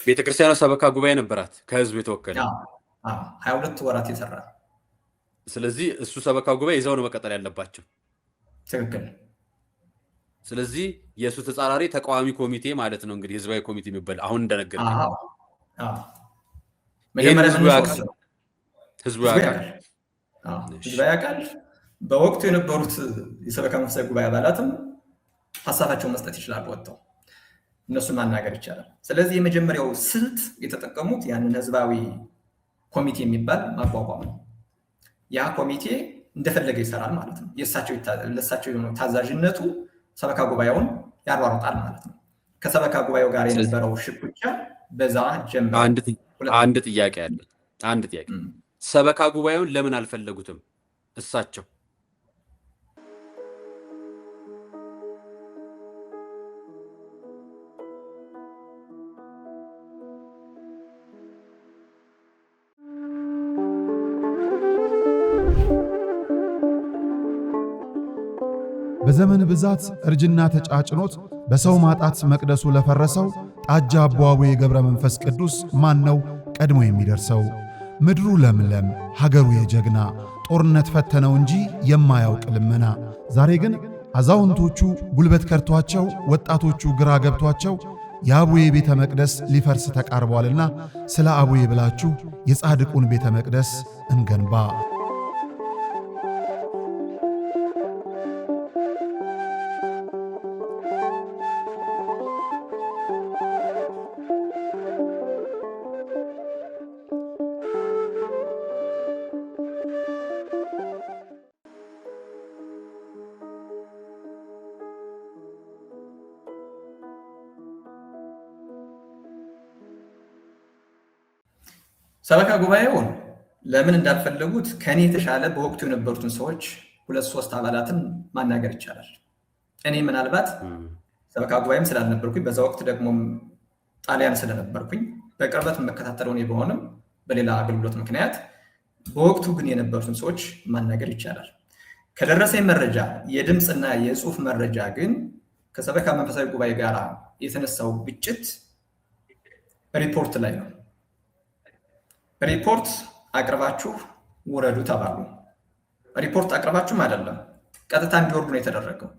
ቤተክርስቲያኗ ሰበካ ጉባኤ ነበራት ከህዝብ የተወከለ 22 ወራት የሰራ። ስለዚህ እሱ ሰበካ ጉባኤ ይዘው ነው መቀጠል ያለባቸው። ትክክል። ስለዚህ የእሱ ተጻራሪ ተቃዋሚ ኮሚቴ ማለት ነው እንግዲህ ህዝባዊ ኮሚቴ የሚባል አሁን እንደነገር ህዝቡ ያውቃል። በወቅቱ የነበሩት የሰበካ መንፈሳዊ ጉባኤ አባላትም ሀሳባቸውን መስጠት ይችላሉ፣ ወጥተው እነሱን ማናገር ይቻላል። ስለዚህ የመጀመሪያው ስልት የተጠቀሙት ያንን ህዝባዊ ኮሚቴ የሚባል ማቋቋም ነው። ያ ኮሚቴ እንደፈለገ ይሰራል ማለት ነው። ለእሳቸው የሆነው ታዛዥነቱ ሰበካ ጉባኤውን ያሯሩጣል ማለት ነው። ከሰበካ ጉባኤው ጋር የነበረው ሽኩቻ በዛ ጀምሮ አንድ ጥያቄ አለ። ሰበካ ጉባኤውን ለምን አልፈለጉትም እሳቸው? በዘመን ብዛት እርጅና ተጫጭኖት በሰው ማጣት መቅደሱ ለፈረሰው ጣጃ አቦ አቡነ ገብረ መንፈስ ቅዱስ ማን ነው ቀድሞ የሚደርሰው? ምድሩ ለምለም ሀገሩ የጀግና ጦርነት ፈተነው እንጂ የማያውቅ ልመና። ዛሬ ግን አዛውንቶቹ ጉልበት ከርቷቸው፣ ወጣቶቹ ግራ ገብቷቸው የአቡዬ ቤተ መቅደስ ሊፈርስ ተቃርቧልና ስለ አቡዬ ብላችሁ የጻድቁን ቤተ መቅደስ እንገንባ። ሰበካ ጉባኤውን ለምን እንዳልፈለጉት ከኔ የተሻለ በወቅቱ የነበሩትን ሰዎች 2-3 አባላትን ማናገር ይቻላል። እኔ ምናልባት ሰበካ ጉባኤም ስላልነበርኩኝ በዛ ወቅት ደግሞ ጣሊያን ስለነበርኩኝ በቅርበት መከታተለው እኔ በሆንም በሌላ አገልግሎት ምክንያት በወቅቱ ግን የነበሩትን ሰዎች ማናገር ይቻላል። ከደረሰኝ መረጃ የድምፅና የጽሁፍ መረጃ ግን ከሰበካ መንፈሳዊ ጉባኤ ጋር የተነሳው ግጭት ሪፖርት ላይ ነው። ሪፖርት አቅርባችሁ ውረዱ ተባሉ። ሪፖርት አቅርባችሁም አይደለም ቀጥታ እንዲወርዱ ነው የተደረገው።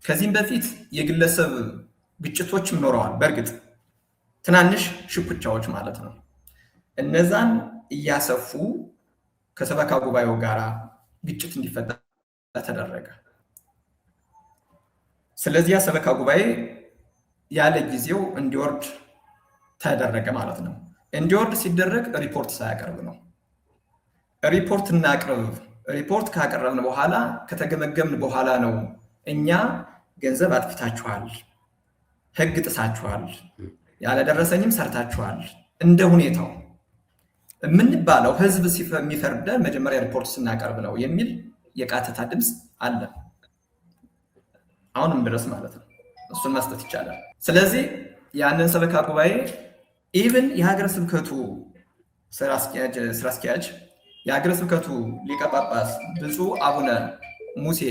ከዚህም በፊት የግለሰብ ግጭቶችም ኖረዋል። በእርግጥ ትናንሽ ሽኩቻዎች ማለት ነው። እነዛን እያሰፉ ከሰበካ ጉባኤው ጋር ግጭት እንዲፈጠር ተደረገ። ስለዚህ ሰበካ ጉባኤ ያለ ጊዜው እንዲወርድ ተደረገ ማለት ነው። እንዲወርድ ሲደረግ ሪፖርት ሳያቀርብ ነው። ሪፖርት እናቅርብ፣ ሪፖርት ካቀረብን በኋላ ከተገመገምን በኋላ ነው እኛ ገንዘብ አጥፍታችኋል፣ ሕግ ጥሳችኋል፣ ያለደረሰኝም ሰርታችኋል እንደ ሁኔታው የምንባለው ህዝብ የሚፈርደን መጀመሪያ ሪፖርት ስናቀርብ ነው የሚል የቃተታ ድምፅ አለ አሁንም ድረስ ማለት ነው። እሱን መስጠት ይቻላል። ስለዚህ ያንን ሰበካ ጉባኤ ኢቭን የሀገረ ስብከቱ ስራ አስኪያጅ የሀገረ ስብከቱ ሊቀ ጳጳስ ብፁዕ አቡነ ሙሴ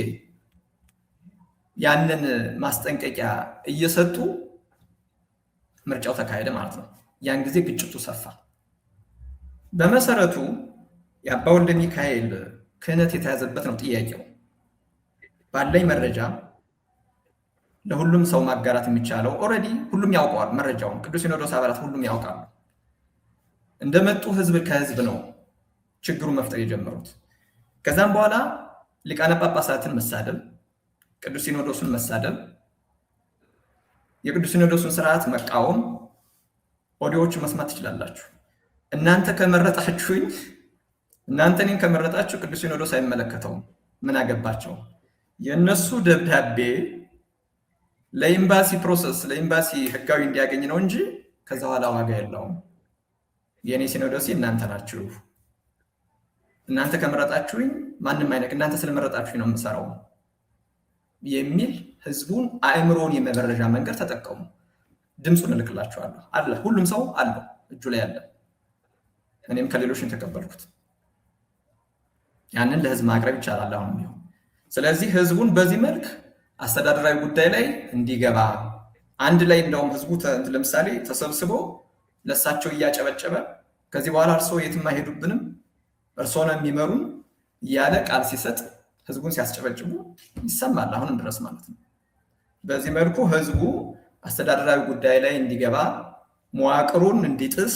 ያንን ማስጠንቀቂያ እየሰጡ ምርጫው ተካሄደ ማለት ነው። ያን ጊዜ ግጭቱ ሰፋ። በመሰረቱ የአባ ወልደ ሚካኤል ክህነት የተያዘበት ነው ጥያቄው። ባለኝ መረጃ ለሁሉም ሰው ማጋራት የሚቻለው ኦልሬዲ ሁሉም ያውቀዋል መረጃውን። ቅዱስ ሲኖዶስ አባላት ሁሉም ያውቃሉ። እንደመጡ ህዝብ ከህዝብ ነው ችግሩ መፍጠር የጀመሩት። ከዛም በኋላ ሊቃነ ጳጳሳትን መሳደብ፣ ቅዱስ ሲኖዶሱን መሳደብ፣ የቅዱስ ሲኖዶሱን ስርዓት መቃወም ኦዲዮዎች መስማት ትችላላችሁ። እናንተ ከመረጣችሁኝ፣ እናንተ እኔን ከመረጣችሁ ቅዱስ ሲኖዶስ አይመለከተውም፣ ምን አገባቸው? የእነሱ ደብዳቤ ለኤምባሲ ፕሮሰስ ለኤምባሲ ህጋዊ እንዲያገኝ ነው እንጂ ከዛ በኋላ ዋጋ የለውም። የእኔ ሲኖዶሲ እናንተ ናችሁ፣ እናንተ ከመረጣችሁኝ ማንም አይነቅ፣ እናንተ ስለመረጣችሁኝ ነው የምሰራው የሚል ህዝቡን አእምሮን የመበረዣ መንገድ ተጠቀሙ። ድምፁን እልክላችኋለሁ አለ። ሁሉም ሰው አለው እጁ ላይ አለ። እኔም ከሌሎች የተቀበልኩት ያንን ለህዝብ ማቅረብ ይቻላል አሁን ቢሆን። ስለዚህ ህዝቡን በዚህ መልክ አስተዳደራዊ ጉዳይ ላይ እንዲገባ አንድ ላይ እንደውም ህዝቡ ለምሳሌ ተሰብስቦ ለሳቸው እያጨበጨበ ከዚህ በኋላ እርሶ የትም አይሄዱብንም፣ እርሶ ነው የሚመሩን እያለ ቃል ሲሰጥ ህዝቡን ሲያስጨበጭቡ ይሰማል አሁንም ድረስ ማለት ነው። በዚህ መልኩ ህዝቡ አስተዳደራዊ ጉዳይ ላይ እንዲገባ መዋቅሩን እንዲጥስ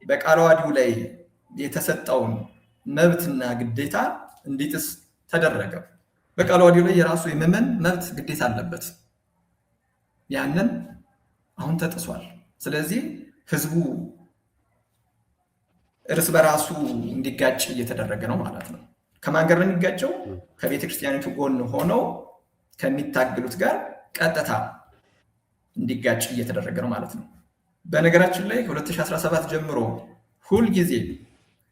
በቃለ ዓዋዲው ላይ የተሰጠውን መብትና ግዴታ እንዲጥስ ተደረገ። በቃለ ዓዋዲው ላይ የራሱ የምዕመን መብት ግዴታ አለበት። ያንን አሁን ተጥሷል። ስለዚህ ህዝቡ እርስ በራሱ እንዲጋጭ እየተደረገ ነው ማለት ነው። ከማን ጋር ነው የሚጋጨው? ከቤተ ክርስቲያኒቱ ጎን ሆነው ከሚታገሉት ጋር ቀጥታ እንዲጋጭ እየተደረገ ነው ማለት ነው። በነገራችን ላይ 2017 ጀምሮ ሁልጊዜ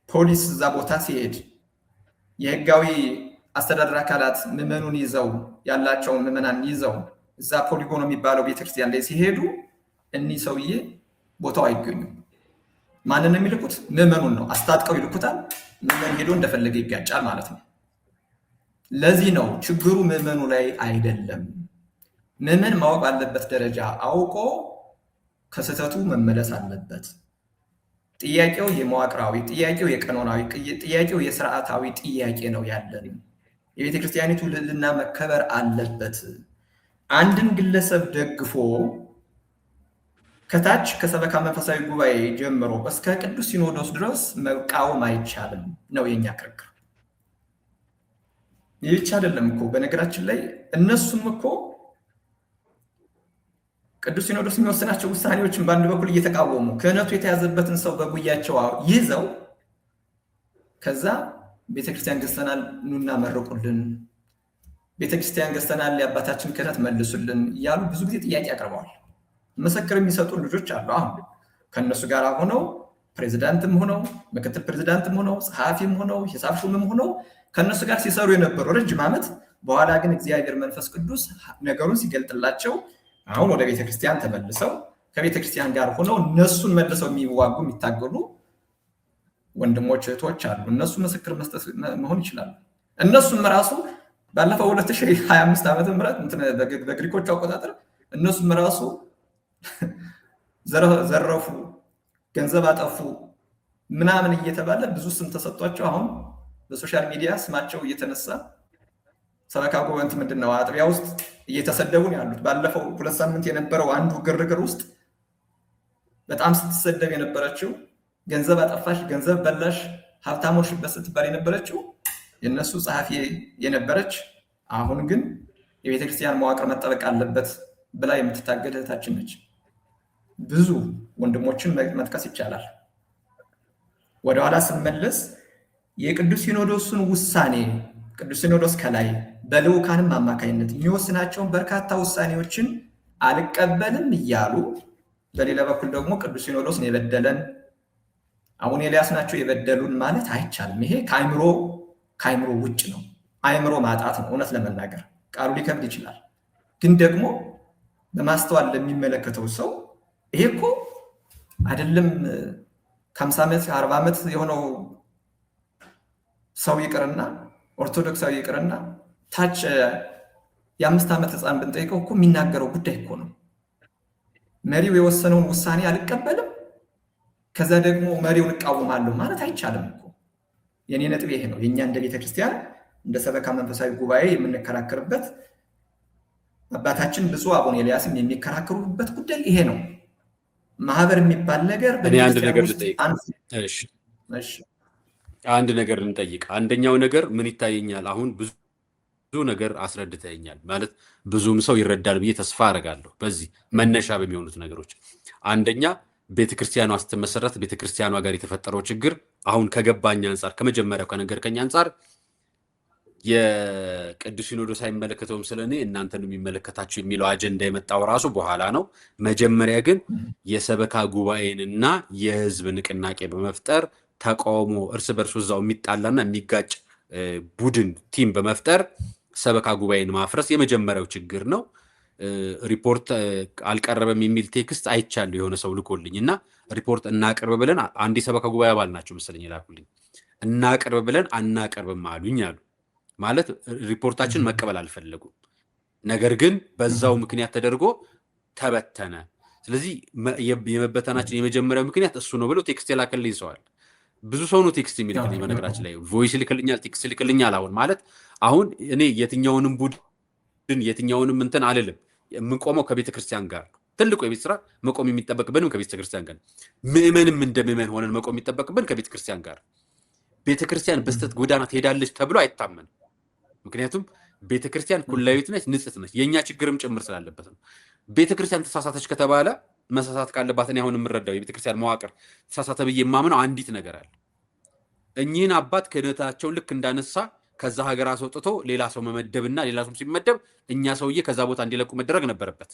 ፖሊስ እዛ ቦታ ሲሄድ የህጋዊ አስተዳደር አካላት ምዕመኑን ይዘው ያላቸውን ምዕመናን ይዘው እዛ ፖሊጎን የሚባለው ቤተክርስቲያን ላይ ሲሄዱ እኒህ ሰውዬ ቦታው አይገኙም። ማንን ነው የሚልኩት? ምዕመኑን ነው አስታጥቀው ይልኩታል። ምዕመን ሄዶ እንደፈለገ ይጋጫል ማለት ነው። ለዚህ ነው ችግሩ ምዕመኑ ላይ አይደለም። ምዕመን ማወቅ ባለበት ደረጃ አውቆ ከስህተቱ መመለስ አለበት። ጥያቄው የመዋቅራዊ ጥያቄው የቀኖናዊ ጥያቄው የስርዓታዊ ጥያቄ ነው ያለን። የቤተ ክርስቲያኒቱ ልዕልና መከበር አለበት። አንድን ግለሰብ ደግፎ ከታች ከሰበካ መንፈሳዊ ጉባኤ ጀምሮ እስከ ቅዱስ ሲኖዶስ ድረስ መቃወም አይቻልም ነው የኛ ክርክር። ይህ ብቻ አይደለም እኮ በነገራችን ላይ እነሱም እኮ ቅዱስ ሲኖዶስ የሚወስናቸው ውሳኔዎችን በአንድ በኩል እየተቃወሙ ክህነቱ የተያዘበትን ሰው በጉያቸው ይዘው ከዛ ቤተክርስቲያን ገዝተናል ኑና መርቁልን፣ ቤተክርስቲያን ገዝተናል የአባታችን ክህነት መልሱልን እያሉ ብዙ ጊዜ ጥያቄ አቅርበዋል። መሰክር የሚሰጡ ልጆች አሉ። አሁን ከእነሱ ጋር ሆነው ፕሬዚዳንትም ሆነው ምክትል ፕሬዚዳንትም ሆነው ጸሐፊም ሆነው ሂሳብ ሹምም ሆነው ከእነሱ ጋር ሲሰሩ የነበሩ ረጅም ዓመት፣ በኋላ ግን እግዚአብሔር መንፈስ ቅዱስ ነገሩን ሲገልጥላቸው አሁን ወደ ቤተክርስቲያን ተመልሰው ከቤተክርስቲያን ጋር ሆነው እነሱን መልሰው የሚዋጉ የሚታገሉ ወንድሞች እህቶች አሉ። እነሱ ምስክር መስጠት መሆን ይችላሉ። እነሱም ራሱ ባለፈው 2025 ዓመተ ምህረት በግሪኮች አቆጣጠር እነሱም ራሱ ዘረፉ፣ ገንዘብ አጠፉ ምናምን እየተባለ ብዙ ስም ተሰጥቷቸው አሁን በሶሻል ሚዲያ ስማቸው እየተነሳ ሰበካ ጉባኤ ምንድነው አጥቢያ ውስጥ እየተሰደቡ ነው ያሉት። ባለፈው 2 ሳምንት የነበረው አንዱ ግርግር ውስጥ በጣም ስትሰደብ የነበረችው ገንዘብ አጠፋሽ፣ ገንዘብ በላሽ፣ ሀብታሞች ስትባል የነበረችው የነሱ ጸሐፊ የነበረች አሁን ግን የቤተክርስቲያን መዋቅር መጠበቅ አለበት ብላ የምትታገል እህታችን ነች። ብዙ ወንድሞችን መጥቀስ ይቻላል። ወደኋላ ስንመለስ የቅዱስ ሲኖዶሱን ውሳኔ ቅዱስ ሲኖዶስ ከላይ በልዑካንም አማካይነት የሚወስናቸውን በርካታ ውሳኔዎችን አልቀበልም እያሉ በሌላ በኩል ደግሞ ቅዱስ ሲኖዶስ ነው የበደለን፣ አቡነ ኤልያስ ናቸው የበደሉን ማለት አይቻልም። ይሄ ከአይምሮ ውጭ ነው። አይምሮ ማጣት ነው። እውነት ለመናገር ቃሉ ሊከብድ ይችላል፣ ግን ደግሞ በማስተዋል ለሚመለከተው ሰው ይሄ እኮ አይደለም ከ50 ዓመት 40 ዓመት የሆነው ሰው ይቅርና ኦርቶዶክሳዊ ይቅርና ታች የ5 ዓመት ህፃን ብንጠይቀው እኮ የሚናገረው ጉዳይ እኮ ነው። መሪው የወሰነውን ውሳኔ አልቀበልም ከዛ ደግሞ መሪውን እቃወማለሁ ማለት አይቻልም እኮ። የኔ ነጥብ ይሄ ነው። የኛ እንደ ቤተክርስቲያን እንደ ሰበካ መንፈሳዊ ጉባኤ የምንከራከርበት አባታችን ብፁዕ አቡነ ኤልያስም የሚከራከሩበት ጉዳይ ይሄ ነው። ማህበር የሚባል ነገር አንድ ነገር ልጠይቅ። እሺ አንድ ነገር እንጠይቅ። አንደኛው ነገር ምን ይታየኛል? አሁን ብዙ ነገር አስረድተኛል ማለት ብዙም ሰው ይረዳል ብዬ ተስፋ አደርጋለሁ። በዚህ መነሻ በሚሆኑት ነገሮች አንደኛ ቤተክርስቲያኗ ስትመሰረት ቤተክርስቲያኗ ጋር የተፈጠረው ችግር አሁን ከገባኝ አንጻር ከመጀመሪያው ከነገርከኝ አንጻር የቅዱስ ሲኖዶስ አይመለከተውም ስለኔ እናንተን የሚመለከታችሁ የሚለው አጀንዳ የመጣው ራሱ በኋላ ነው። መጀመሪያ ግን የሰበካ ጉባኤንና የህዝብ ንቅናቄ በመፍጠር ተቃውሞ እርስ በርሱ እዛው የሚጣላና የሚጋጭ ቡድን ቲም በመፍጠር ሰበካ ጉባኤን ማፍረስ የመጀመሪያው ችግር ነው። ሪፖርት አልቀረበም የሚል ቴክስት አይቻለሁ የሆነ ሰው ልኮልኝና ሪፖርት እናቀርብ ብለን አንድ ሰበካ ጉባኤ አባል ናቸው መሰለኝ ላኩልኝ። እናቀርብ ብለን አናቀርብም አሉኝ አሉ። ማለት ሪፖርታችን መቀበል አልፈለጉም። ነገር ግን በዛው ምክንያት ተደርጎ ተበተነ። ስለዚህ የመበተናችን የመጀመሪያው ምክንያት እሱ ነው ብሎ ቴክስት የላከልኝ ሰዋል። ብዙ ሰው ነው ቴክስት የሚልክልኝ። በነገራችን ላይ ቮይስ ልክልኛል፣ ቴክስት ልክልኛል። አሁን እኔ የትኛውንም ቡድን የትኛውንም እንትን አልልም። የምንቆመው ከቤተ ክርስቲያን ጋር ነው። ትልቁ የቤት ስራ መቆም የሚጠበቅብንም ከቤተ ክርስቲያን ጋር፣ ምእመንም እንደ ምእመን ሆነን መቆም የሚጠበቅብን ከቤተ ክርስቲያን ጋር። ቤተ ክርስቲያን በስተት ጎዳና ትሄዳለች ተብሎ አይታመንም። ምክንያቱም ቤተ ክርስቲያን ኩላዊት ነች፣ ንጽሕት ነች። የኛ ችግርም ጭምር ስላለበት ነው። ቤተ ክርስቲያን ተሳሳተች ከተባለ መሳሳት ካለባት እኔ አሁን የምረዳው የቤተ ክርስቲያን መዋቅር ተሳሳተ ብዬ የማምነው አንዲት ነገር አለ። እኚህን አባት ክህነታቸውን ልክ እንዳነሳ ከዛ ሀገር አስወጥቶ ሌላ ሰው መመደብና ሌላ ሰው ሲመደብ እኛ ሰውዬ ከዛ ቦታ እንዲለቁ መደረግ ነበረበት።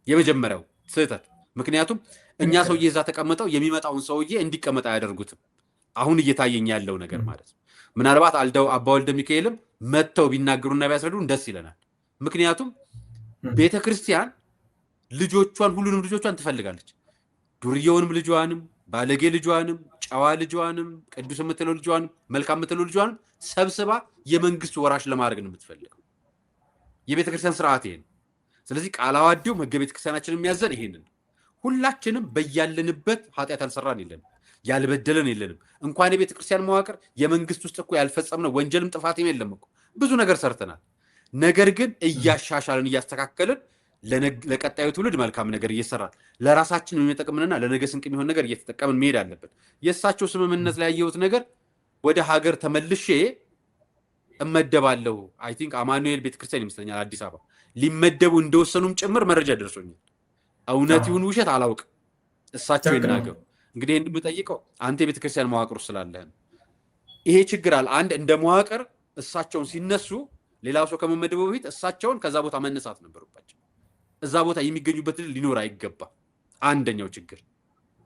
የመጀመሪያው ስህተት። ምክንያቱም እኛ ሰውዬ እዛ ተቀመጠው የሚመጣውን ሰውዬ እንዲቀመጥ አያደርጉትም። አሁን እየታየኝ ያለው ነገር ማለት ነው። ምናልባት አባ ወልደ ሚካኤልም መጥተው ቢናገሩና ቢያስረዱን ደስ ይለናል። ምክንያቱም ቤተክርስቲያን ልጆቿን ሁሉንም ልጆቿን ትፈልጋለች። ዱርዬውንም ልጇንም፣ ባለጌ ልጇንም፣ ጨዋ ልጇንም፣ ቅዱስ የምትለው ልጇንም፣ መልካም የምትለው ልጇንም ሰብስባ የመንግስት ወራሽ ለማድረግ ነው የምትፈልገው። የቤተክርስቲያን ስርዓት ይሄ ነው። ስለዚህ ቃለ ዓዋዲው ሕገ ቤተክርስቲያናችን የሚያዘን ይሄንን። ሁላችንም በያለንበት ኃጢአት አልሰራን የለንም፣ ያልበደለን የለንም። እንኳን የቤተክርስቲያን መዋቅር የመንግስት ውስጥ እኮ ያልፈጸምነው ወንጀልም ጥፋትም የለም እኮ ብዙ ነገር ሰርተናል። ነገር ግን እያሻሻልን እያስተካከልን ለቀጣዩ ትውልድ መልካም ነገር እየሰራን ለራሳችን የሚጠቅምንና ለነገ ስንቅ የሚሆን ነገር እየተጠቀምን መሄድ አለብን። የእሳቸው ስምምነት ላይ ያየሁት ነገር ወደ ሀገር ተመልሼ እመደባለሁ። አይ ቲንክ አማኑኤል ቤተክርስቲያን ይመስለኛል አዲስ አበባ ሊመደቡ እንደወሰኑም ጭምር መረጃ ደርሶኛል። እውነት ይሁን ውሸት አላውቅም፣ እሳቸው ይናገሩ። እንግዲህ የምጠይቀው አንተ የቤተክርስቲያን መዋቅር ስላለህ ይሄ ችግር አለ። አንድ እንደ መዋቅር እሳቸውን ሲነሱ ሌላው ሰው ከመመደበው በፊት እሳቸውን ከዛ ቦታ መነሳት ነበረባቸው። እዛ ቦታ የሚገኙበት ሊኖር አይገባ። አንደኛው ችግር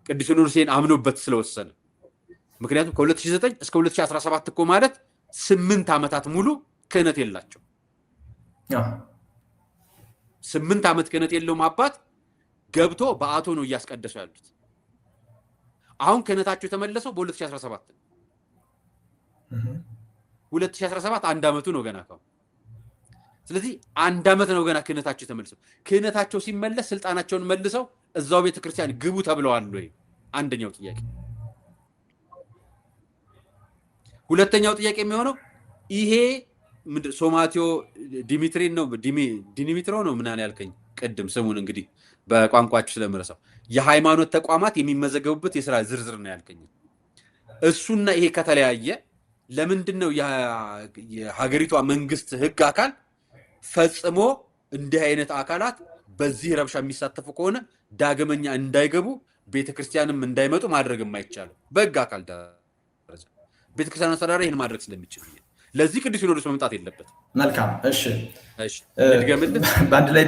ቅዱስ ሲኖዶስ አምኖበት ስለወሰነ። ምክንያቱም ከ2009 እስከ 2017 እኮ ማለት 8 ዓመታት ሙሉ ክህነት የላቸው። 8 ዓመት ክህነት የለውም አባት ገብቶ በአቶ ነው እያስቀደሱ ያሉት። አሁን ክህነታቸው የተመለሰው በ2017 ነው። 2017 1 ዓመቱ ነው ገና ካው። ስለዚህ 1 ዓመት ነው ገና ክህነታቸው የተመለሰው። ክህነታቸው ሲመለስ ስልጣናቸውን መልሰው እዛው ቤተክርስቲያን ግቡ ተብለዋል ወይ? አንደኛው ጥያቄ። ሁለተኛው ጥያቄ የሚሆነው ይሄ ሶማቴዮ ዲሚትሪ ነው ዲሚትሮ ነው ምናምን ያልከኝ ቅድም ስሙን እንግዲህ በቋንቋችሁ ስለምረሳው የሃይማኖት ተቋማት የሚመዘገቡበት የሥራ ዝርዝር ነው ያልከኝ። እሱና ይሄ ከተለያየ ለምንድን ነው የሀገሪቷ መንግስት ህግ አካል ፈጽሞ እንዲህ አይነት አካላት በዚህ ረብሻ የሚሳተፉ ከሆነ ዳግመኛ እንዳይገቡ ቤተክርስቲያንም እንዳይመጡ ማድረግ የማይቻለው? በህግ አካል ደረጃ ቤተክርስቲያን አስተዳደር ይህን ማድረግ ስለሚችል ለዚህ ቅዱስ ሲኖዶስ መምጣት የለበትም። መልካም እሺ፣ በአንድ ላይ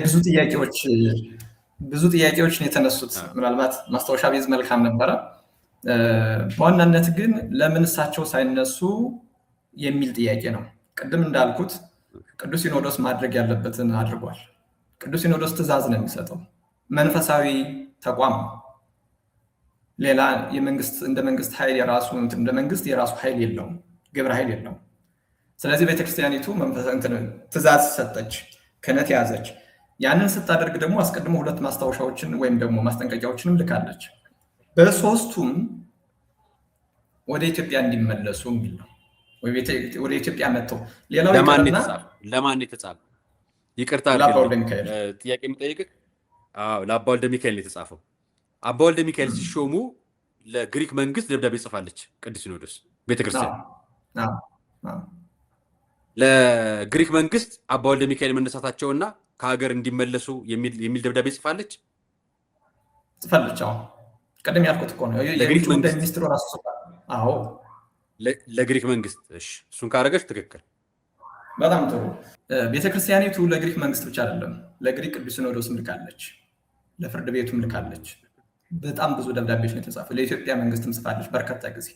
ብዙ ጥያቄዎችን የተነሱት ምናልባት ማስታወሻ ቢዝ መልካም ነበረ። በዋናነት ግን ለምን እሳቸው ሳይነሱ የሚል ጥያቄ ነው። ቅድም እንዳልኩት ቅዱስ ሲኖዶስ ማድረግ ያለበትን አድርጓል። ቅዱስ ሲኖዶስ ትእዛዝ ነው የሚሰጠው። መንፈሳዊ ተቋም ነው። ሌላ እንደ መንግስት ኃይል የራሱ ኃይል የለውም፣ ግብረ ኃይል የለውም። ስለዚህ ቤተክርስቲያኒቱ ትእዛዝ ሰጠች፣ ክህነት ያዘች። ያንን ስታደርግ ደግሞ አስቀድሞ 2 ማስታወሻዎችን ወይም ደግሞ ማስጠንቀቂያዎችንም ልካለች። በ3ቱም ወደ ኢትዮጵያ እንዲመለሱ የሚል ነው። ወደ ኢትዮጵያ መጥተው ሌላው ለማን የተጻፈ? ይቅርታ ጥያቄ የምጠይቅህ። ለአባ ወልደ ሚካኤል የተጻፈው። አባ ወልደ ሚካኤል ሲሾሙ ለግሪክ መንግስት ደብዳቤ ጽፋለች ቅዱስ ሲኖዶስ ቤተክርስቲያን። ለግሪክ መንግስት አባ ወልደ ሚካኤል መነሳታቸውና ከሀገር እንዲመለሱ የሚል ደብዳቤ ጽፋለች። ቅድም ያልኩት እኮ ነው። ለግሪክ መንግስት ራሱ ለግሪክ መንግስት። እሺ፣ እሱን ካደረገች ትክክል። በጣም ጥሩ። ቤተክርስቲያኒቱ ለግሪክ መንግስት ብቻ አይደለም፣ ለግሪክ ቅዱስ ሲኖዶስም ልካለች፣ ለፍርድ ቤቱም ልካለች። በጣም ብዙ ደብዳቤዎች ነው የተጻፉ። ለኢትዮጵያ መንግስትም ጽፋለች በርካታ ጊዜ።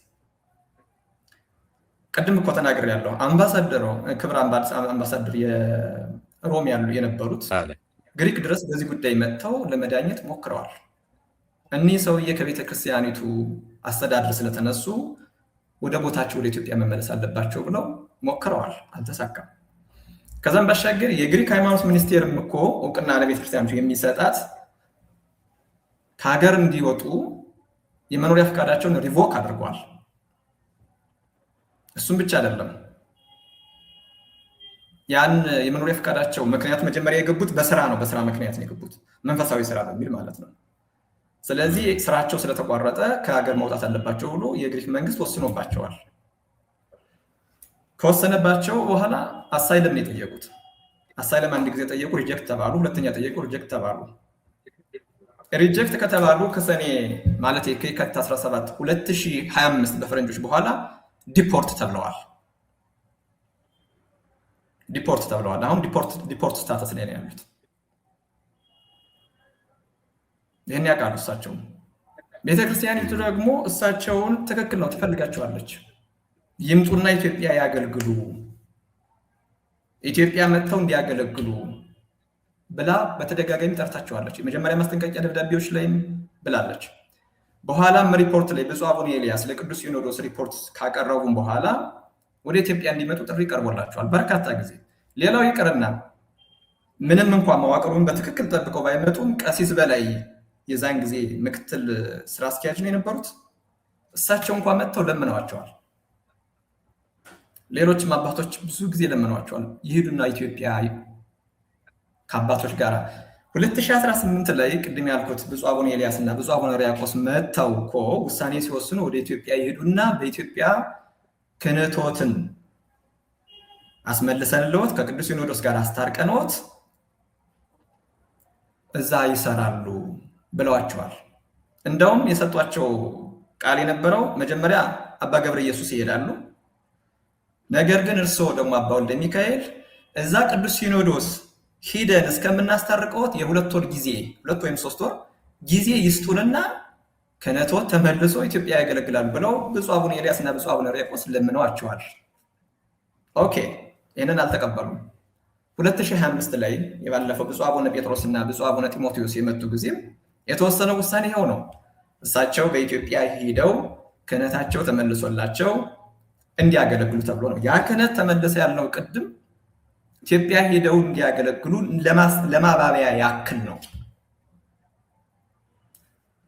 ቅድም እኮ ተናግሬያለሁ። ክብር አምባሳደር የሮም የነበሩት ግሪክ ድረስ በዚህ ጉዳይ መጥተው ለመዳኘት ሞክረዋል። እኒህ ሰውዬ ከቤተ ክርስቲያኒቱ አስተዳደር ስለተነሱ ወደ ቦታቸው ወደ ኢትዮጵያ መመለስ አለባቸው ብለው ሞክረዋል፣ አልተሳካም። ከዛም ባሻገር የግሪክ ሃይማኖት ሚኒስቴርም እኮ እውቅና ለቤተ ክርስቲያኒቱ የሚሰጣት ከሀገር እንዲወጡ የመኖሪያ ፈቃዳቸውን ሪቮክ አድርጓል። እሱም ብቻ አይደለም፣ ያን የመኖሪያ ፈቃዳቸው ምክንያቱ መጀመሪያ የገቡት በስራ ነው። በስራ ምክንያት ነው የገቡት፣ መንፈሳዊ ስራ በሚል ማለት ነው። ስለዚህ ስራቸው ስለተቋረጠ ከሀገር መውጣት አለባቸው ብሎ የግሪክ መንግስት ወስኖባቸዋል። ከወሰነባቸው በኋላ አሳይለም ነው የጠየቁት። አሳይለም አንድ ጊዜ ጠየቁ፣ ሪጀክት ተባሉ። ሁለተኛ ጠየቁ፣ ሪጀክት ተባሉ። ሪጀክት ከተባሉ ከሰኔ ማለት ከየካቲት 17 2025 በፈረንጆች በኋላ ዲፖርት ተብለዋል። አሁን ዲፖርት ስታተስ ላይ ነው ያሉት። ይህን ያውቃሉ እሳቸው። ቤተክርስቲያኒቱ ደግሞ እሳቸውን ትክክል ነው ትፈልጋቸዋለች። ይምጡና ኢትዮጵያ ያገልግሉ፣ ኢትዮጵያ መጥተው እንዲያገለግሉ ብላ በተደጋጋሚ ጠርታቸዋለች። የመጀመሪያ ማስጠንቀቂያ ደብዳቤዎች ላይም ብላለች። በኋላም ሪፖርት ላይ ብፁዕ አቡነ ኤልያስ ለቅዱስ ሲኖዶስ ሪፖርት ካቀረቡም በኋላ ወደ ኢትዮጵያ እንዲመጡ ጥሪ ቀርቦላቸዋል በርካታ ጊዜ። ሌላው ይቅርና ምንም እንኳን መዋቅሩን በትክክል ጠብቀው ባይመጡም ቀሲስ በላይ የዛን ጊዜ ምክትል ስራ አስኪያጅ ነው የነበሩት። እሳቸው እንኳን መጥተው ለምነዋቸዋል። ሌሎችም አባቶች ብዙ ጊዜ ለምነዋቸዋል። ይሄዱና ኢትዮጵያ ከአባቶች ጋር 2018 ላይ ቅድም ያልኩት ብፁዕ አቡነ ኤልያስ እና ብፁዕ አቡነ ሪያቆስ መጥተው እኮ ውሳኔ ሲወስኑ ወደ ኢትዮጵያ ይሄዱና በኢትዮጵያ ክህነቶትን አስመልሰንልዎት ከቅዱስ ሲኖዶስ ጋር አስታርቀንዎት እዛ ይሰራሉ ብለዋቸዋል። እንደውም የሰጧቸው ቃል የነበረው መጀመሪያ አባ ገብረ ኢየሱስ ይሄዳሉ። ነገር ግን እርስዎ ደግሞ አባ ወልደ ሚካኤል እዛ ቅዱስ ሲኖዶስ ሂደን እስከምናስታርቀዎት የ2 ወር ጊዜ 2 ወይም 3 ወር ጊዜ ይስጡንና ክህነቶት ተመልሶ ኢትዮጵያ ያገለግላሉ ብለው ብፁዕ አቡነ ኤልያስ እና ብፁዕ አቡነ ሪያቆስ ለምነዋቸዋል። ኦኬ፣ ይህንን አልተቀበሉም። 2025 ላይ የባለፈው ብፁዕ አቡነ ጴጥሮስ እና ብፁዕ አቡነ ጢሞቴዎስ የመጡ ጊዜም የተወሰነ ውሳኔ ይኸው ነው። እሳቸው በኢትዮጵያ ሄደው ክህነታቸው ተመልሶላቸው እንዲያገለግሉ ተብሎ ነው። ያ ክህነት ተመለሰ ያልነው ቅድም ኢትዮጵያ ሄደው እንዲያገለግሉ ለማባቢያ ያክል ነው።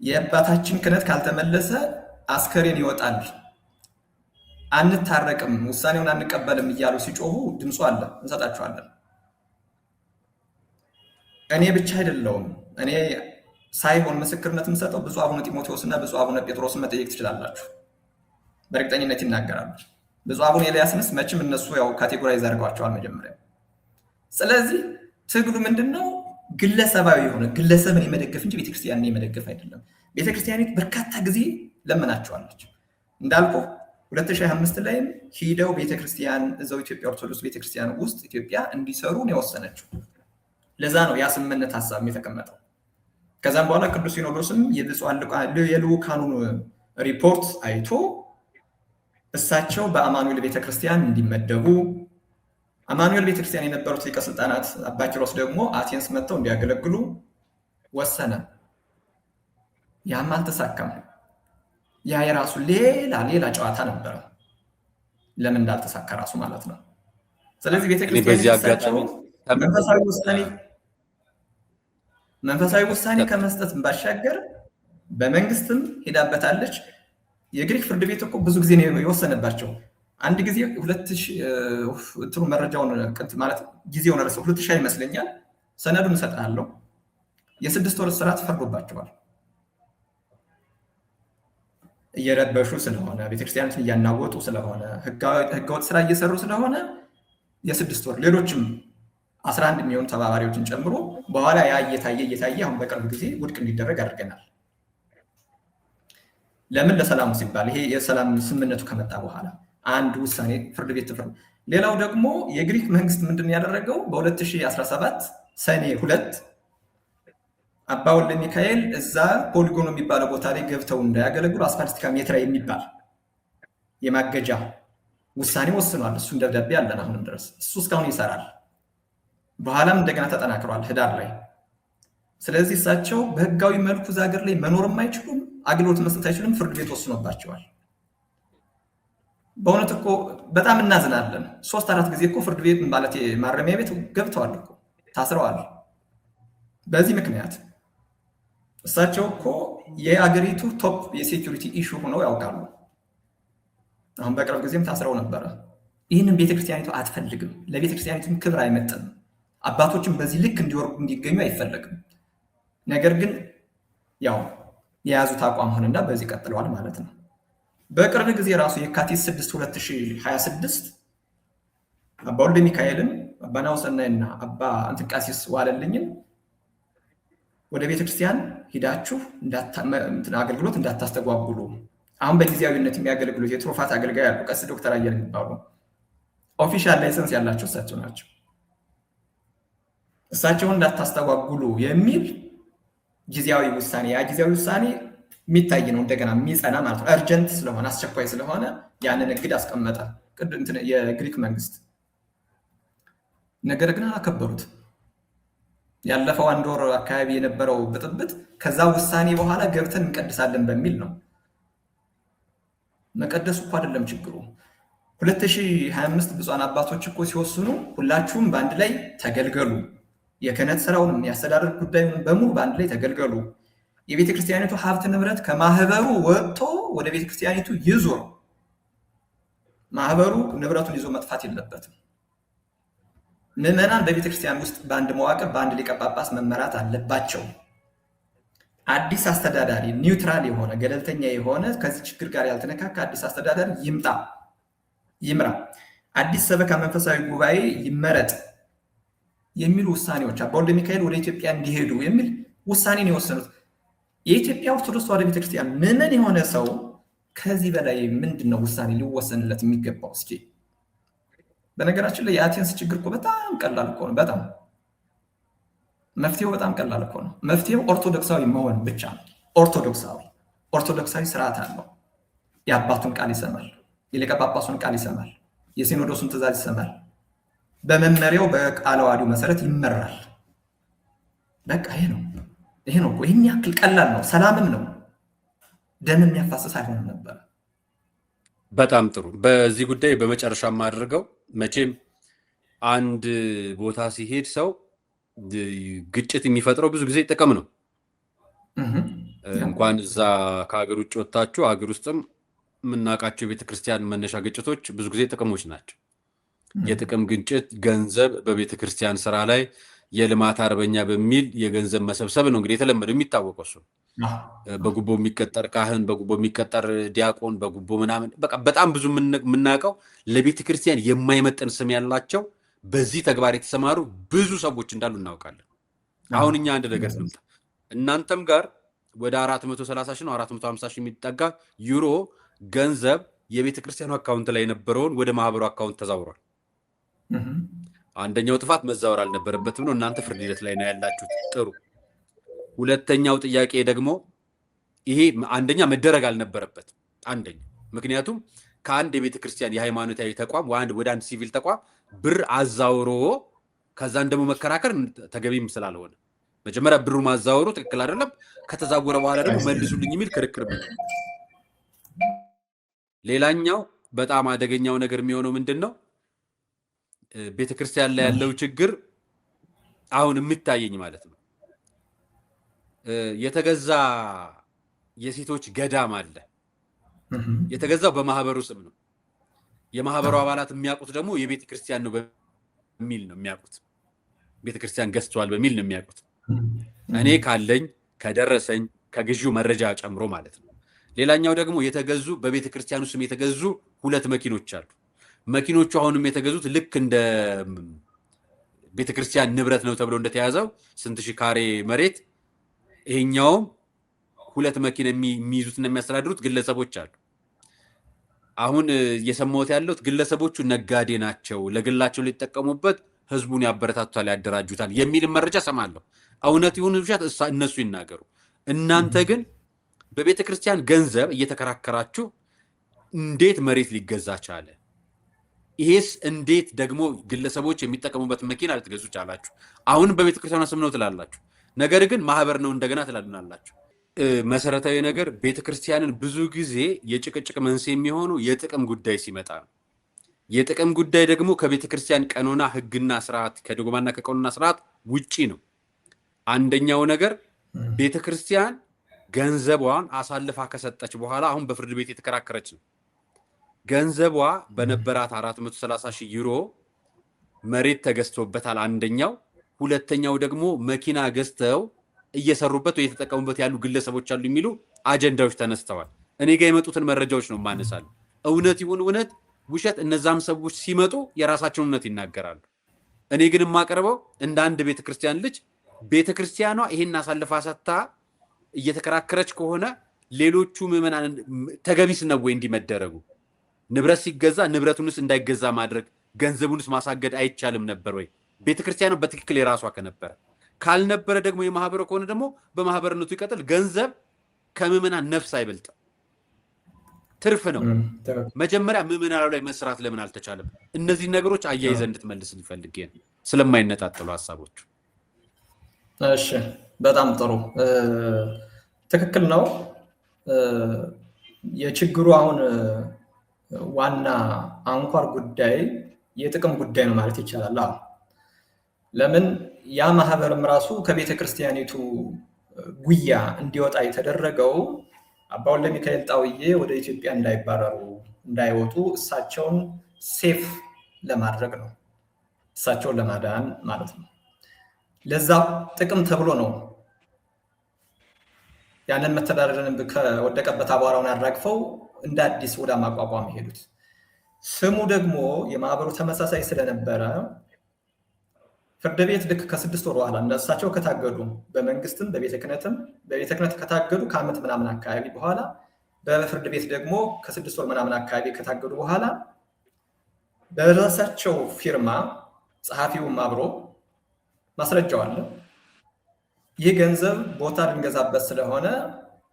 የአባታችን ክህነት ካልተመለሰ አስከሬን ይወጣል፣ አንታረቅም፣ ውሳኔውን አንቀበልም እያሉ ሲጮሁ ድምፁ አለ፣ እንሰጣቸዋለን። እኔ ብቻ አይደለውም፣ እኔ ሳይሆን ምስክርነት የምሰጠው ብፁዕ አቡነ ጢሞቴዎስ እና ብፁዕ አቡነ ጴጥሮስን መጠየቅ ትችላላችሁ፣ በእርግጠኝነት ይናገራሉ። ብፁዕ አቡነ ኤልያስንስ መቼም እነሱ ያው ካቴጎራይዝ አድርገዋቸዋል መጀመሪያ። ስለዚህ ትግሉ ምንድነው? ግለሰባዊ የሆነ ግለሰብን የመደገፍ እንጂ ቤተክርስቲያንን የመደገፍ አይደለም። ቤተክርስቲያኒት በርካታ ጊዜ ለምናቸዋለች። እንዳልኩ 2025 ላይም ሂደው ቤተክርስቲያን እዛው ኢትዮጵያ ኦርቶዶክስ ቤተክርስቲያን ውስጥ ኢትዮጵያ እንዲሰሩ ነው የወሰነችው። ለዛ ነው ያ ስምምነት ሀሳብ የተቀመጠው። ከዛም በኋላ ቅዱስ ሲኖዶስም የልዑካኑን ሪፖርት አይቶ እሳቸው በአማኑኤል ቤተክርስቲያን እንዲመደቡ፣ አማኑኤል ቤተክርስቲያን የነበሩት ሊቀ ስልጣናት አባ ኪሮስ ደግሞ አቴንስ መጥተው እንዲያገለግሉ ወሰነ። ያም አልተሳካም። ያ የራሱ ሌላ ጨዋታ ነበረ፣ ለምን እንዳልተሳካ ራሱ ማለት ነው። ስለዚህ ቤተክርስቲያን መንፈሳዊ ውሳኔ ከመስጠት ባሻገር በመንግስትም ሄዳበታለች። የግሪክ ፍርድ ቤት እኮ ብዙ ጊዜ ነው የወሰነባቸው። አንድ ጊዜ 2000 መረጃውን ማለት ጊዜውን ረሰው 2000 ይመስለኛል። ሰነዱን እሰጥሃለሁ። የ6 ወር እስራት ፈርዶባቸዋል። እየረበሹ ስለሆነ ቤተክርስቲያናትን እያናወጡ ስለሆነ ህገወጥ ስራ እየሰሩ ስለሆነ የ6 ወር ሌሎችም 11 የሚሆኑ ተባባሪዎችን ጨምሮ በኋላ ያ እየታየ አሁን በቅርብ ጊዜ ውድቅ እንዲደረግ አድርገናል። ለምን? ለሰላሙ ሲባል። ይሄ የሰላም ስምምነቱ ከመጣ በኋላ አንድ ውሳኔ ፍርድ ቤት ተፈርዶ፣ ሌላው ደግሞ የግሪክ መንግስት ምንድን ያደረገው በ2017 ሰኔ 2 አባ ወልደ ሚካኤል እዛ ፖሊጎን የሚባለው ቦታ ላይ ገብተው እንዳያገለግሉ አስፋልቲካ ሜትራ የሚባል የማገጃ ውሳኔ ወስኗል። እሱን ደብዳቤ አለን አሁንም ድረስ፣ እሱ እስካሁን ይሰራል። በኋላም እንደገና ተጠናክሯል ህዳር ላይ። ስለዚህ እሳቸው በህጋዊ መልኩ እዛ ሀገር ላይ መኖርም አይችሉም፣ አገልግሎት መስጠት አይችሉም። ፍርድ ቤት ወስኖባቸዋል። በእውነት እኮ በጣም እናዝናለን። 3-4 ጊዜ እኮ ፍርድ ቤት ማለት ማረሚያ ቤት ገብተዋል እኮ ታስረዋል። በዚህ ምክንያት እሳቸው እኮ የአገሪቱ ቶፕ የሴኩሪቲ ኢሹ ሆነው ያውቃሉ። አሁን በቅርብ ጊዜም ታስረው ነበረ። ይህንን ቤተክርስቲያኒቱ አትፈልግም። ለቤተክርስቲያኒቱም ክብር አይመጥንም። አባቶችም በዚህ ልክ እንዲወርዱ እንዲገኙ አይፈለግም። ነገር ግን ያው የያዙት አቋም ሆነና በዚህ ቀጥለዋል ማለት ነው። በቅርብ ጊዜ ራሱ የካቲት 6 2026 አባ ወልደ ሚካኤልን አባ ናሁሰናይና አባ ቀሲስ ዋለልኝን ወደ ቤተክርስቲያን ሂዳችሁ አገልግሎት እንዳታስተጓጉሉ፣ አሁን በጊዜያዊነት የሚያገለግሉት የትሩፋት አገልጋይ ያሉ ቀሲስ ዶክተር አየለ የሚባሉ ኦፊሻል ላይሰንስ ያላቸው እሳቸው ናቸው። እሳቸውን እንዳታስተጓጉሉ የሚል ጊዜያዊ ውሳኔ፣ ያ ጊዜያዊ ውሳኔ የሚታይ ነው፣ እንደገና የሚጸና ማለት ነው። እርጀንት ስለሆነ አስቸኳይ ስለሆነ ያንን እግድ አስቀመጠ የግሪክ መንግስት። ነገር ግን አላከበሩት። ያለፈው 1 ወር አካባቢ የነበረው ብጥብጥ ከዛ ውሳኔ በኋላ ገብተን እንቀድሳለን በሚል ነው። መቀደሱ እኮ አይደለም ችግሩ። 2025 ብፁዓን አባቶች እኮ ሲወስኑ ሁላችሁም በአንድ ላይ ተገልገሉ፣ የክህነት ስራውንም የአስተዳደር ጉዳዩን በሙሉ በአንድ ላይ ተገልገሉ፣ የቤተክርስቲያኒቱ ሀብት ንብረት ከማህበሩ ወጥቶ ወደ ቤተክርስቲያኒቱ ይዞር፣ ማህበሩ ንብረቱን ይዞ መጥፋት የለበትም። ምዕመናን በቤተክርስቲያን ውስጥ በአንድ መዋቅር በአንድ ሊቀ ጳጳስ መመራት አለባቸው። አዲስ አስተዳዳሪ ኒውትራል የሆነ ገለልተኛ የሆነ ከዚህ ችግር ጋር ያልተነካካ አዲስ አስተዳዳሪ ይምራ፣ አዲስ ሰበካ መንፈሳዊ ጉባኤ ይመረጥ የሚሉ ውሳኔዎች አባ ወልደ ሚካኤል ወደ ኢትዮጵያ እንዲሄዱ የሚል ውሳኔን የወሰኑት የኢትዮጵያ ኦርቶዶክስ ተዋሕዶ ቤተክርስቲያን ምዕመን የሆነ ሰው ከዚህ በላይ ምንድን ነው ውሳኔ ሊወሰንለት የሚገባው? እስኪ በነገራችን ላይ የአቴንስ ችግር እኮ በጣም ቀላል እኮ ነው። በጣም መፍትሄው በጣም ቀላል እኮ ነው። መፍትሄው ኦርቶዶክሳዊ መሆን ብቻ ነው። ኦርቶዶክሳዊ ስርዓት አለው። የአባቱን ቃል ይሰማል፣ የሊቀ ጳጳሱን ቃል ይሰማል፣ የሲኖዶሱን ትእዛዝ ይሰማል። በመመሪያው በቃለ ዓዋዲው መሰረት ይመራል። በቃ ይሄ ነው። ይህን ያክል ቀላል ነው። ሰላምም ነው። ደም የሚያፋስስ አይሆንም ነበር። በጣም ጥሩ። በዚህ ጉዳይ በመጨረሻ የማደርገው መቼም አንድ ቦታ ሲሄድ ሰው ግጭት የሚፈጥረው ብዙ ጊዜ ጥቅም ነው። እንኳን እዛ ከሀገር ውጭ ወጥታችሁ ሀገር ውስጥም የምናውቃቸው የቤተክርስቲያን መነሻ ግጭቶች ብዙ ጊዜ ጥቅሞች ናቸው። የጥቅም ግጭት፣ ገንዘብ በቤተክርስቲያን ስራ ላይ የልማት አርበኛ በሚል የገንዘብ መሰብሰብ ነው እንግዲህ የተለመደው የሚታወቀው እሱ። በጉቦ የሚቀጠር ካህን፣ በጉቦ የሚቀጠር ዲያቆን፣ በጉቦ ምናምን በቃ በጣም ብዙ የምናውቀው ለቤተክርስቲያን የማይመጠን ስም ያላቸው በዚህ ተግባር የተሰማሩ ብዙ ሰዎች እንዳሉ እናውቃለን። አሁን እኛ አንድ ነገር ልምጣ። እናንተም ጋር ወደ 430 ሺህ ነው 450 ሺህ የሚጠጋ ዩሮ ገንዘብ የቤተክርስቲያኑ አካውንት ላይ የነበረውን ወደ ማህበሩ አካውንት ተዛውሯል። አንደኛው ጥፋት መዛወር አልነበረበትም ነው። እናንተ ፍርድ ሂደት ላይ ነው ያላችሁት። ጥሩ። ሁለተኛው ጥያቄ ደግሞ ይሄ አንደኛ መደረግ አልነበረበትም። አንደኛ ምክንያቱም ከአንድ የቤተ ክርስቲያን የሃይማኖታዊ ተቋም ወደ አንድ ሲቪል ተቋም ብር አዛውሮ ከዛን ደግሞ መከራከር ተገቢም ስላልሆነ መጀመሪያ ብሩ ማዛወሩ ትክክል አይደለም። ከተዛወረ በኋላ ደግሞ መልሱልኝ የሚል ክርክር ነው። ሌላኛው በጣም አደገኛው ነገር የሚሆነው ምንድን ነው? ቤተክርስቲያን ላይ ያለው ችግር አሁን የሚታየኝ ማለት ነው። የተገዛ የሴቶች ገዳም አለ። የተገዛው በማህበሩ ስም ነው። የማህበሩ አባላት የሚያውቁት ደግሞ የቤተክርስቲያን ነው በሚል ነው የሚያውቁት። ቤተክርስቲያን ገዝቷል በሚል ነው የሚያውቁት። እኔ ካለኝ ከደረሰኝ ከግዢው መረጃ ጨምሮ ማለት ነው። ሌላኛው ደግሞ የተገዙ በቤተክርስቲያኑ ስም የተገዙ 2 መኪኖች አሉ። መኪኖቹ አሁንም የተገዙት ልክ እንደ ቤተክርስቲያን ንብረት ነው ተብሎ እንደተያዘው ስንት ሺህ ካሬ መሬት፣ ይሄኛውም 2 መኪና የሚይዙትና የሚያስተዳድሩት ግለሰቦች አሉ። አሁን እየሰማሁት ያለሁት ግለሰቦቹ ነጋዴ ናቸው፣ ለግላቸው ሊጠቀሙበት ህዝቡን ያበረታቱታል፣ ያደራጁታል የሚል መረጃ ሰማለሁ። እውነት ይሁን ውሸት እነሱ ይናገሩ። እናንተ ግን በቤተክርስቲያን ገንዘብ እየተከራከራችሁ እንዴት መሬት ሊገዛ ቻለ? ይሄስ እንዴት ደግሞ ግለሰቦች የሚጠቀሙበት መኪና ልትገዙ ቻላችሁ? አሁንም በቤተክርስቲያኗ ስም ነው ትላላችሁ፣ ነገር ግን ማህበር ነው እንደገና ትላሉናላችሁ። መሰረታዊ ነገር ቤተክርስቲያንን ብዙ ጊዜ የጭቅጭቅ መንስኤ የሚሆነው የጥቅም ጉዳይ ሲመጣ ነው። የጥቅም ጉዳይ ደግሞ ከቤተክርስቲያን ቀኖና ህግና ስርዓት ከዶግማና ከቀኖና ስርዓት ውጪ ነው። አንደኛው ነገር ቤተክርስቲያን ገንዘቧን አሳልፋ ከሰጠች በኋላ አሁን በፍርድ ቤት የተከራከረች ነው። ገንዘቧ በነበራት 430 ሺህ ዩሮ መሬት ተገዝቶበታል አንደኛው። ሁለተኛው ደግሞ መኪና ገዝተው እየሰሩበት ወይ የተጠቀሙበት ያሉ ግለሰቦች አሉ የሚሉ አጀንዳዎች ተነስተዋል። እኔ ጋር የመጡትን መረጃዎች ነው ማነሳለሁ። እውነት ይሁን እውነት ውሸት፣ እነዛም ሰዎች ሲመጡ የራሳቸውን እውነት ይናገራሉ። እኔ ግን የማቀርበው እንደ አንድ ቤተክርስቲያን ልጅ ቤተክርስቲያኗ ይሄን አሳልፋ ሰጥታ እየተከራከረች ከሆነ ሌሎቹ ምዕመናን ተገቢስ ነው ወይ እንዲመደረጉ? ንብረት ሲገዛ ንብረቱንስ እንዳይገዛ ማድረግ ገንዘቡንስ ማሳገድ አይቻልም ነበር ወይ? ቤተክርስቲያኗ በትክክል የራሷ ከነበረ ካልነበረ ደግሞ የማህበሩ ከሆነ ደግሞ በማህበርነቱ ይቀጥል። ገንዘብ ከምዕመናን ነፍስ አይበልጥም፣ ትርፍ ነው። መጀመሪያ ምዕመናን ላይ መስራት ለምን አልተቻለም? እነዚህ ነገሮች አያይዘ እንድትመልስ ሊፈልግ ስለማይነጣጥሉ ሀሳቦች። እሺ፣ በጣም ጥሩ፣ ትክክል ነው። የችግሩ አሁን ዋና አንኳር ጉዳይ የጥቅም ጉዳይ ነው ማለት ይቻላል። ለምን ያ ማህበርም ራሱ ከቤተ ክርስቲያኒቱ ጉያ እንዲወጣ የተደረገው አባ ወልደ ሚካኤል ጣውዬ ወደ ኢትዮጵያ እንዳይባረሩ እንዳይወጡ እሳቸውን ሴፍ ለማድረግ ነው፣ እሳቸውን ለማዳን ማለት ነው። ለዛ ጥቅም ተብሎ ነው ያንን መተዳደርን ከወደቀበት አቧራውን አራግፈው እንደ አዲስ ወደ ማቋቋም የሄዱት። ስሙ ደግሞ የማህበሩ ተመሳሳይ ስለነበረ ፍርድ ቤት ልክ ከ6 ወር በኋላ እሳቸው ከታገዱ በመንግስትም በቤተ ክህነት ከታገዱ ከዓመት ምናምን አካባቢ በኋላ በፍርድ ቤት ደግሞ ከ6 ወር ምናምን አካባቢ ከታገዱ በኋላ በራሳቸው ፊርማ ጸሐፊውም አብሮ ማስረጃው አለ። ይህ ገንዘብ ቦታ ልንገዛበት ስለሆነ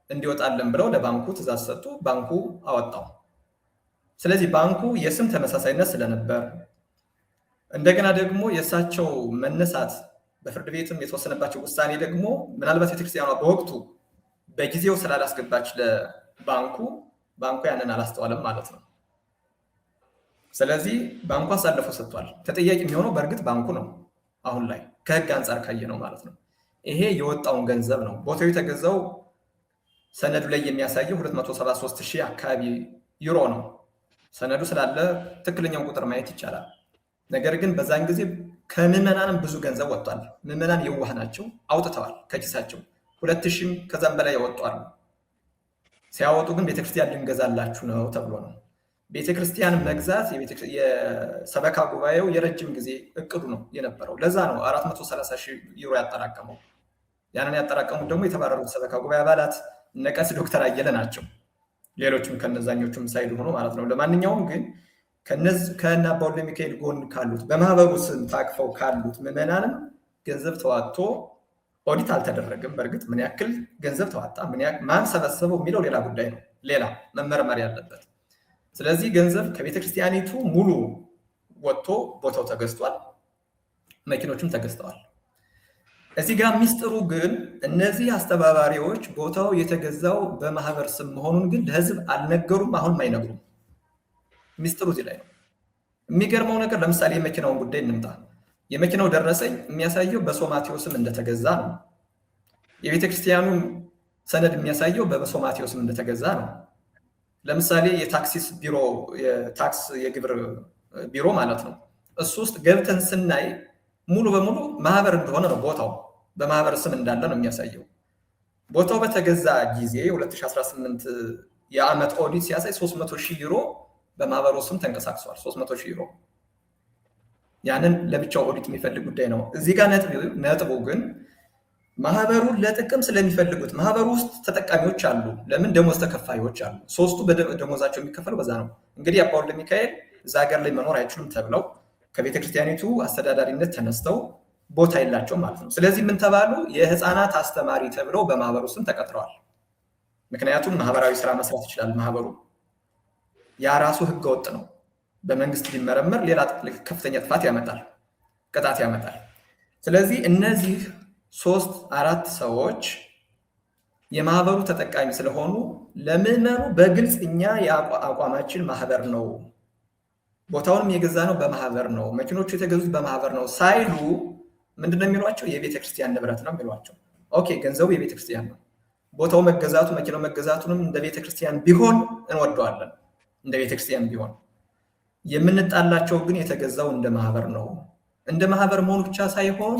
እንዲወጣልን ብለው ለባንኩ ትእዛዝ ሰጡ። ባንኩ አወጣው። ስለዚህ ባንኩ የስም ተመሳሳይነት ስለነበር እንደገና ደግሞ የእሳቸው መነሳት በፍርድ ቤትም የተወሰነባቸው ውሳኔ ደግሞ ምናልባት ቤተክርስቲያኗ በወቅቱ በጊዜው ስላላስገባች ለባንኩ ያንን አላስተዋለም ማለት ነው። ስለዚህ ባንኩ አሳልፎ ሰጥቷል። ተጠያቂ የሚሆነው በእርግጥ ባንኩ ነው። አሁን ላይ ከህግ አንጻር ካየ ነው ማለት ነው። ይሄ የወጣውን ገንዘብ ነው። ቦታው የተገዛው ሰነዱ ላይ የሚያሳየው 273,000 አካባቢ ዩሮ ነው። ሰነዱ ስላለ ትክክለኛውን ቁጥር ማየት ይቻላል። ነገር ግን በዛን ጊዜ ከምዕመናንም ብዙ ገንዘብ ወጥቷል። ምዕመናን የዋህ ናቸው፣ አውጥተዋል ከኪሳቸው 2,000 ከዛም በላይ ያወጧል። ሲያወጡ ግን ቤተክርስቲያን ልንገዛላችሁ ነው ተብሎ ነው። ቤተክርስቲያን መግዛት የሰበካ ጉባኤው የረጅም ጊዜ እቅዱ ነው የነበረው። ለዛ ነው 430,000 ዩሮ ያጠራቀመው። ያንን ያጠራቀሙት ደግሞ የተባረሩት ሰበካ ጉባኤ አባላት እነ ቀሲስ ዶክተር አየለ ናቸው። ሌሎችም ከነዛኞቹም ሳይሉ ሆኖ ማለት ነው። ለማንኛውም ግን ከእነ አባ ወልደ ሚካኤል ጎን ካሉት በማህበሩ ስም ታቅፈው ካሉት ምዕመናንም ገንዘብ ተዋጥቶ ኦዲት አልተደረገም። በእርግጥ ምን ያክል ገንዘብ ተዋጣ፣ ማን ሰበሰበው የሚለው ሌላ ጉዳይ ነው፣ ሌላ መመርመር ያለበት። ስለዚህ ገንዘብ ከቤተክርስቲያኒቱ ሙሉ ወጥቶ ቦታው ተገዝቷል፣ መኪኖችም ተገዝተዋል። እዚህ ጋር ሚስጥሩ ግን እነዚህ አስተባባሪዎች ቦታው የተገዛው በማህበር ስም መሆኑን ግን ለህዝብ አልነገሩም፣ አሁንም አይነግሩም። ሚስጥሩ እዚህ ላይ ነው። የሚገርመው ነገር ለምሳሌ የመኪናውን ጉዳይ እንምጣ። የመኪናው ደረሰኝ የሚያሳየው በሶማቴዎ ስም እንደተገዛ ነው። የቤተክርስቲያኑ ሰነድ የሚያሳየው በሶማቴዎ ስም እንደተገዛ ነው። ለምሳሌ የታክሲስ ቢሮ የታክስ የግብር ቢሮ ማለት ነው። እሱ ውስጥ ገብተን ስናይ ሙሉ በሙሉ ማህበር እንደሆነ ነው። ቦታው በማህበር ስም እንዳለ ነው የሚያሳየው። ቦታው በተገዛ ጊዜ 2018 የዓመት ኦዲት ሲያሳይ 300,000 ዩሮ በማህበሩ ስም ተንቀሳቅሷል። 300,000 ዩሮ ያንን ለብቻው ኦዲት የሚፈልግ ጉዳይ ነው። እዚህ ጋር ነጥቡ ግን ማህበሩን ለጥቅም ስለሚፈልጉት ማህበሩ ውስጥ ተጠቃሚዎች አሉ። ለምን ደሞዝ ተከፋዮች አሉ። ሶስቱ በደሞዛቸው የሚከፈሉ በዛ ነው። እንግዲህ አባ ወልደ ሚካኤል እዛ ሀገር ላይ መኖር አይችሉም ተብለው ከቤተክርስቲያኒቱ አስተዳዳሪነት ተነስተው ቦታ የላቸው ማለት ነው። ስለዚህ ምን ተባሉ? የህፃናት አስተማሪ ተብለው በማህበሩ ስም ተቀጥረዋል። ምክንያቱም ማህበራዊ ስራ መስራት ይችላል ማህበሩ። ያ ራሱ ህገወጥ ነው። በመንግስት ሊመረመር ሌላ ከፍተኛ ጥፋት ያመጣል፣ ቅጣት ያመጣል። ስለዚህ እነዚህ 3-4 ሰዎች የማህበሩ ተጠቃሚ ስለሆኑ ለምዕመኑ በግልጽ እኛ የአቋማችን ማህበር ነው፣ ቦታውንም የገዛ ነው በማህበር ነው፣ መኪኖቹ የተገዙት በማህበር ነው ሳይሉ ምንድነው የሚሏቸው? የቤተክርስቲያን ንብረት ነው የሚሏቸው። ኦኬ፣ ገንዘቡ የቤተክርስቲያን ነው። ቦታው መገዛቱ መኪናው መገዛቱንም እንደ ቤተክርስቲያን ቢሆን እንወደዋለን። እንደ ቤተክርስቲያን ቢሆን የምንጣላቸው ግን የተገዛው እንደ ማህበር ነው። እንደ ማህበር መሆኑ ብቻ ሳይሆን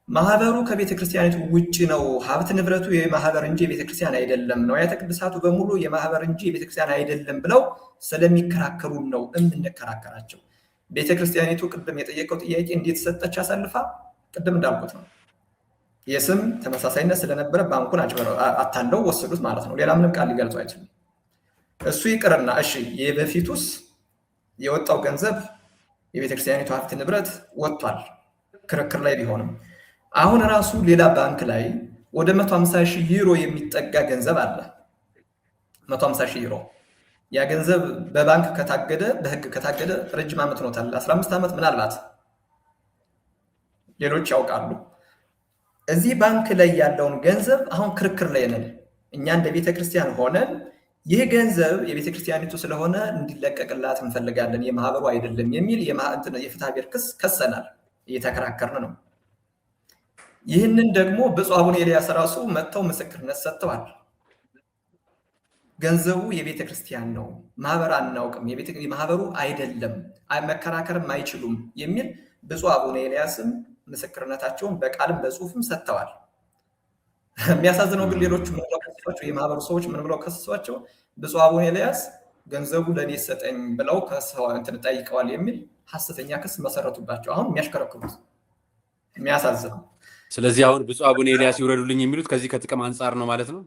ማህበሩ ከቤተክርስቲያኒቱ ውጭ ነው። ሀብት ንብረቱ የማህበር እንጂ የቤተክርስቲያን አይደለም ነው። ንዋያተ ቅድሳቱ በሙሉ የማህበር እንጂ የቤተክርስቲያን አይደለም ብለው ስለሚከራከሩን ነው የምንከራከራቸው። ቤተክርስቲያኒቱ ቅድም የጠየቀው ጥያቄ እንዴት ሰጠች አሳልፋ? ቅድም እንዳልኩት ነው። የስም ተመሳሳይነት ስለነበረ ባንኩን አታለው ወሰዱት ማለት ነው። ሌላ ምንም ቃል ሊገልጹ አይችልም። እሱ ይቅርና እሺ፣ የበፊቱስ የወጣው ገንዘብ የቤተክርስቲያኒቱ ሀብት ንብረት ወጥቷል፣ ክርክር ላይ ቢሆንም አሁን ራሱ ሌላ ባንክ ላይ ወደ 150,000 ዩሮ የሚጠጋ ገንዘብ አለ። 150,000 ዩሮ ያ ገንዘብ በባንክ ከታገደ በህግ ከታገደ ረጅም ዓመት ሆኖታል። 15 ዓመት ምናልባት ሌሎች ያውቃሉ። እዚህ ባንክ ላይ ያለውን ገንዘብ አሁን ክርክር ላይ ነን። እኛ እንደ ቤተክርስቲያን ሆነን ይህ ገንዘብ የቤተክርስቲያኒቱ ስለሆነ እንዲለቀቅላት እንፈልጋለን፣ የማህበሩ አይደለም የሚል የፍትሐ ብሔር ክስ ከሰናል፣ እየተከራከርን ነው። ይህንን ደግሞ ብፁዕ አቡነ ኤልያስ ራሱ መጥተው ምስክርነት ሰጥተዋል። ገንዘቡ የቤተክርስቲያን ነው፣ ማህበር አናውቅም፣ የማህበሩ አይደለም፣ መከራከርም አይችሉም የሚል ብፁዕ አቡነ ኤልያስም ምስክርነታቸውን በቃልም በጽሁፍም ሰጥተዋል። የሚያሳዝነው ግን ሌሎቹ የማህበሩ ሰዎች ምን ብለው ከሰሷቸው? ብፁዕ አቡነ ኤልያስ ገንዘቡ ለእኔ ሰጠኝ ብለው ጠይቀዋል የሚል ሐሰተኛ ክስ መሰረቱባቸው። አሁን የሚያሽከረክሩት የሚያሳዝነው። ስለዚህ አሁን ብፁዕ አቡነ ኤልያስ ይውረዱልኝ የሚሉት ከዚህ ከጥቅም አንጻር ነው ማለት ነው።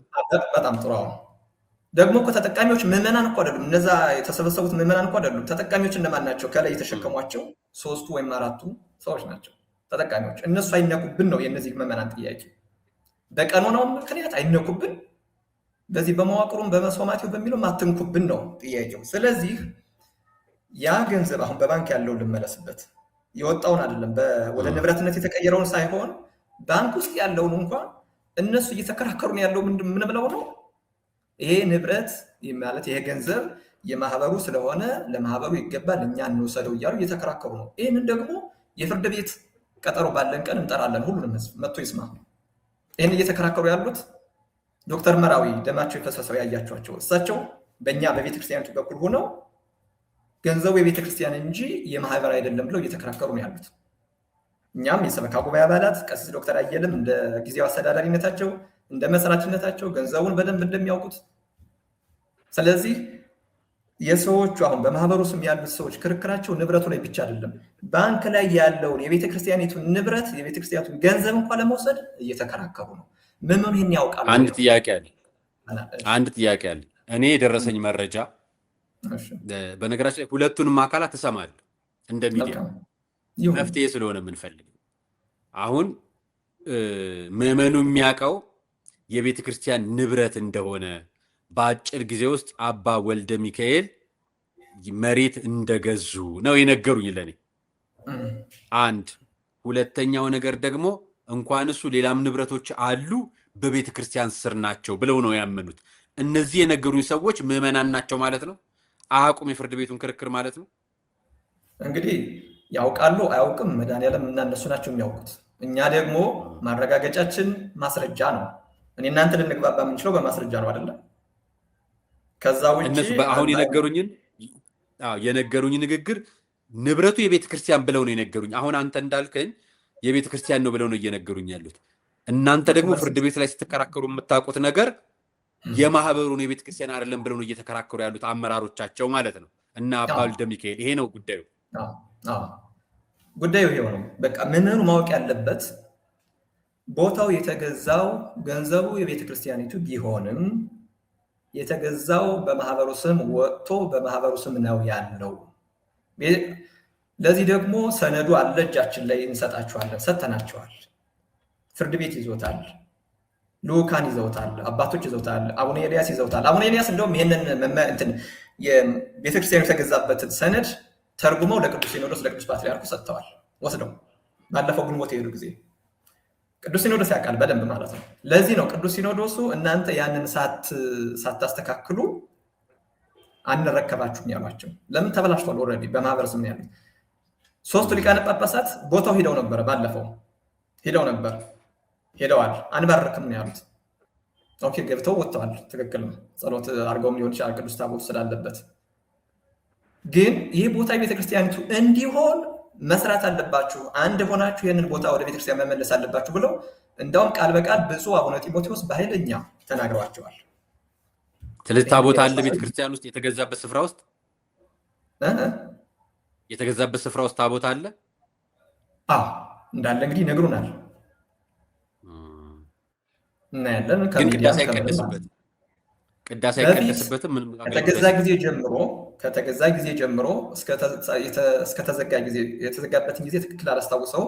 በጣም ጥሩ። አሁን ደግሞ ተጠቃሚዎች ምዕመናን እኮ አይደሉም። እነዛ የተሰበሰቡት ምዕመናን እኮ አይደሉም። ተጠቃሚዎች እነማን ናቸው? ከላይ የተሸከሟቸው 3 ወይም 4 ሰዎች ናቸው ተጠቃሚዎች። እነሱ አይነኩብን ነው የእነዚህ ምዕመናን ጥያቄ። በቀኖናው ምክንያት አይነኩብን፣ በዚህ በመዋቅሩም በመሶማቴው በሚለው አትንኩብን ነው ጥያቄው። ስለዚህ ያ ገንዘብ አሁን በባንክ ያለው ልመለስበት፣ የወጣውን አይደለም ወደ ንብረትነት የተቀየረውን ሳይሆን ባንክ ውስጥ ያለውን እንኳን እነሱ እየተከራከሩ ያለው ምን ብለው ነው? ይሄ ንብረት ማለት ይሄ ገንዘብ የማህበሩ ስለሆነ ለማህበሩ ይገባል፣ እኛ እንወሰደው እያሉ እየተከራከሩ ነው። ይህንን ደግሞ የፍርድ ቤት ቀጠሮ ባለን ቀን እንጠራለን፣ ሁሉንም ህዝብ መጥቶ ይስማ። ይህን እየተከራከሩ ያሉት ዶክተር መራዊ ደማቸው የፈሰሰው ያያቸዋቸው እሳቸው በእኛ በቤተክርስቲያኒቱ በኩል ሆነው ገንዘቡ የቤተክርስቲያን እንጂ የማህበር አይደለም ብለው እየተከራከሩ ነው ያሉት። እኛም የሰበካ ጉባኤ አባላት ቀሲስ ዶክተር አየለም እንደ ጊዜው አስተዳዳሪነታቸው እንደ መስራችነታቸው ገንዘቡን በደንብ እንደሚያውቁት፣ ስለዚህ የሰዎቹ አሁን በማህበሩ ስም ያሉት ሰዎች ክርክራቸው ንብረቱ ላይ ብቻ አይደለም፣ ባንክ ላይ ያለውን የቤተክርስቲያኒቱን ንብረት የቤተክርስቲያኒቱን ገንዘብ እንኳን ለመውሰድ እየተከራከሩ ነው። ምኑን ይህን ያውቃሉ? አንድ ጥያቄ አለ። እኔ የደረሰኝ መረጃ በነገራችን ላይ ሁለቱንም አካላት እሰማለሁ እንደ ሚዲያ መፍትሄ ስለሆነ የምንፈልግ። አሁን ምዕመኑ የሚያውቀው የቤተ ክርስቲያን ንብረት እንደሆነ በአጭር ጊዜ ውስጥ አባ ወልደ ሚካኤል መሬት እንደገዙ ነው የነገሩኝ ለኔ። አንድ ሁለተኛው ነገር ደግሞ እንኳን እሱ ሌላም ንብረቶች አሉ በቤተ ክርስቲያን ስር ናቸው ብለው ነው ያመኑት። እነዚህ የነገሩኝ ሰዎች ምዕመናን ናቸው ማለት ነው? አያውቁም የፍርድ ቤቱን ክርክር ማለት ነው? እንግዲህ ያውቃሉ አያውቅም መድኃኒዓለም እና እነሱ ናቸው የሚያውቁት። እኛ ደግሞ ማረጋገጫችን ማስረጃ ነው። እኔ እናንተ ልንግባባ የምንችለው በማስረጃ ነው አይደለም? ከዛ ውጪ እነሱ አሁን የነገሩኝ ንግግር ንብረቱ የቤተ ክርስቲያን ብለው ነው የነገሩኝ። አሁን አንተ እንዳልከኝ የቤተ ክርስቲያን ነው ብለው ነው እየነገሩኝ ያሉት። እናንተ ደግሞ ፍርድ ቤት ላይ ስትከራከሩ የምታውቁት ነገር የማህበሩን የቤተ ክርስቲያን አይደለም ብለው ነው እየተከራከሩ ያሉት አመራሮቻቸው ማለት ነው። እና አባ ወልደ ሚካኤል ይሄ ነው ጉዳዩ። ጉዳዩ ይሄው ነው። በቃ ምዕመኑ ማወቅ ያለበት ቦታው የተገዛው ገንዘቡ የቤተ ክርስቲያኒቱ ቢሆንም የተገዛው በማህበሩ ስም ወጥቶ በማህበሩ ስም ነው ያለው። ለዚህ ደግሞ ሰነዱ አለ እጃችን ላይ እንሰጣቸዋለን። ሰተናቸዋል። ፍርድ ቤት ይዞታል፣ ልኡካን ይዘውታል፣ አባቶች ይዘውታል፣ አቡነ ኤልያስ ይዘውታል። አቡነ ኤልያስ እንደውም ይህንን ቤተክርስቲያኑ የተገዛበትን ሰነድ ተርጉመው ለቅዱስ ሲኖዶስ ለቅዱስ ፓትርያርኩ ሰጥተዋል ወስደው። ባለፈው ግንቦት የሄዱ ጊዜ ቅዱስ ሲኖዶስ ያውቃል በደንብ ማለት ነው። ለዚህ ነው ቅዱስ ሲኖዶሱ እናንተ ያንን ሳታስተካክሉ አንረከባችሁም ያሏቸው። ለምን? ተበላሽቷል። ኦልሬዲ በማህበር ስም ያሉት ሶስቱ ሊቃነ ጳጳሳት ቦታው ሄደው ነበረ። ባለፈው ሄደዋል። አንባረክም ነው ያሉት። ኦኬ ገብተው ወጥተዋል። ትክክል ነው። ጸሎት አድርገውም ሊሆን ይችላል ቅዱስ ታቦት ስላለበት። ግን ይህ ቦታ የቤተክርስቲያኒቱ እንዲሆን መስራት አለባችሁ፣ አንድ ሆናችሁ ይህንን ቦታ ወደ ቤተክርስቲያን መመለስ አለባችሁ ብለው እንዳውም ቃል በቃል ብፁዕ አቡነ ጢሞቴዎስ በኃይለኛ ተናግረዋቸዋል። ስለዚህ ታቦት አለ ቤተክርስቲያን ውስጥ የተገዛበት ስፍራ ውስጥ ታቦት አለ እንዳለ እንግዲህ ይነግሩናል። እናያለን። ቅዳሴ አይቀደስበትም። ከተገዛ ጊዜ ጀምሮ የተዘጋበትን ጊዜ ትክክል አላስታውሰው።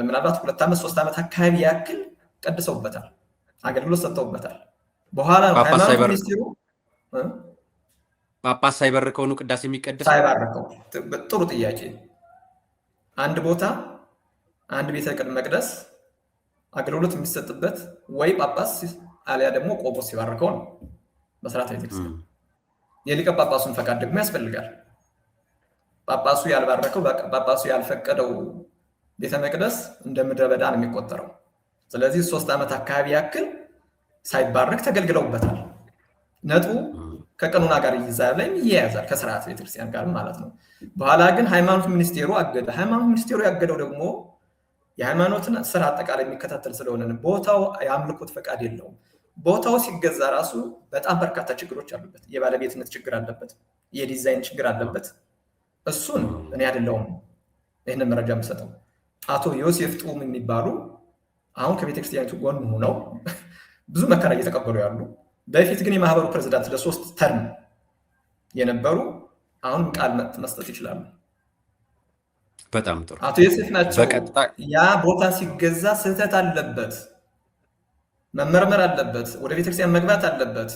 ምናልባት 2 ዓመት 3 ዓመት አካባቢ ያክል ቀድሰውበታል፣ አገልግሎት ሰጥተውበታል። በኋላ ሃይማኖት ሚኒስትሩ ጳጳስ ሳይባርከው ነው ቅዳሴ የሚቀደስ? ሳይባርከው። ጥሩ ጥያቄ። አንድ ቦታ አንድ ቤተ መቅደስ አገልግሎት የሚሰጥበት ወይ ጳጳስ አሊያ ደግሞ ቆሞስ ሲባርከው ነው በስርዓተ ቤተክርስቲያን። የሊቀ ጳጳሱን ፈቃድ ደግሞ ያስፈልጋል። ጳጳሱ ያልባረከው ጳጳሱ ያልፈቀደው ቤተ መቅደስ እንደ ምድረ በዳ ነው የሚቆጠረው። ስለዚህ 3 ዓመት አካባቢ ያክል ሳይባረክ ተገልግለውበታል። ነጥቡ ከቀኖና ጋር ይያያዛል ከስርዓተ ቤተክርስቲያን ጋር ማለት ነው። በኋላ ግን ሃይማኖት ሚኒስቴሩ አገደ። ሃይማኖት ሚኒስቴሩ ያገደው ደግሞ የሃይማኖትን ስራ አጠቃላይ የሚከታተል ስለሆነ ቦታው የአምልኮት ፈቃድ የለውም። ቦታው ሲገዛ ራሱ በጣም በርካታ ችግሮች አሉበት። የባለቤትነት ችግር አለበት፣ የዲዛይን ችግር አለበት። እሱን እኔ አይደለሁም ይህንን መረጃ የምሰጠው። አቶ ዮሴፍ ጡም የሚባሉ አሁን ከቤተክርስቲያኒቱ ጎን ሆነው ብዙ መከራ እየተቀበሉ ያሉ፣ በፊት ግን የማህበሩ ፕሬዚዳንት ለ3 ተርም የነበሩ አሁን ቃል መስጠት ይችላሉ። በጣም ጥሩ። አቶ ዮሴፍ ናቸው። ያ ቦታ ሲገዛ ስህተት አለበት፣ መመርመር አለበት፣ ወደ ቤተክርስቲያን መግባት አለበት።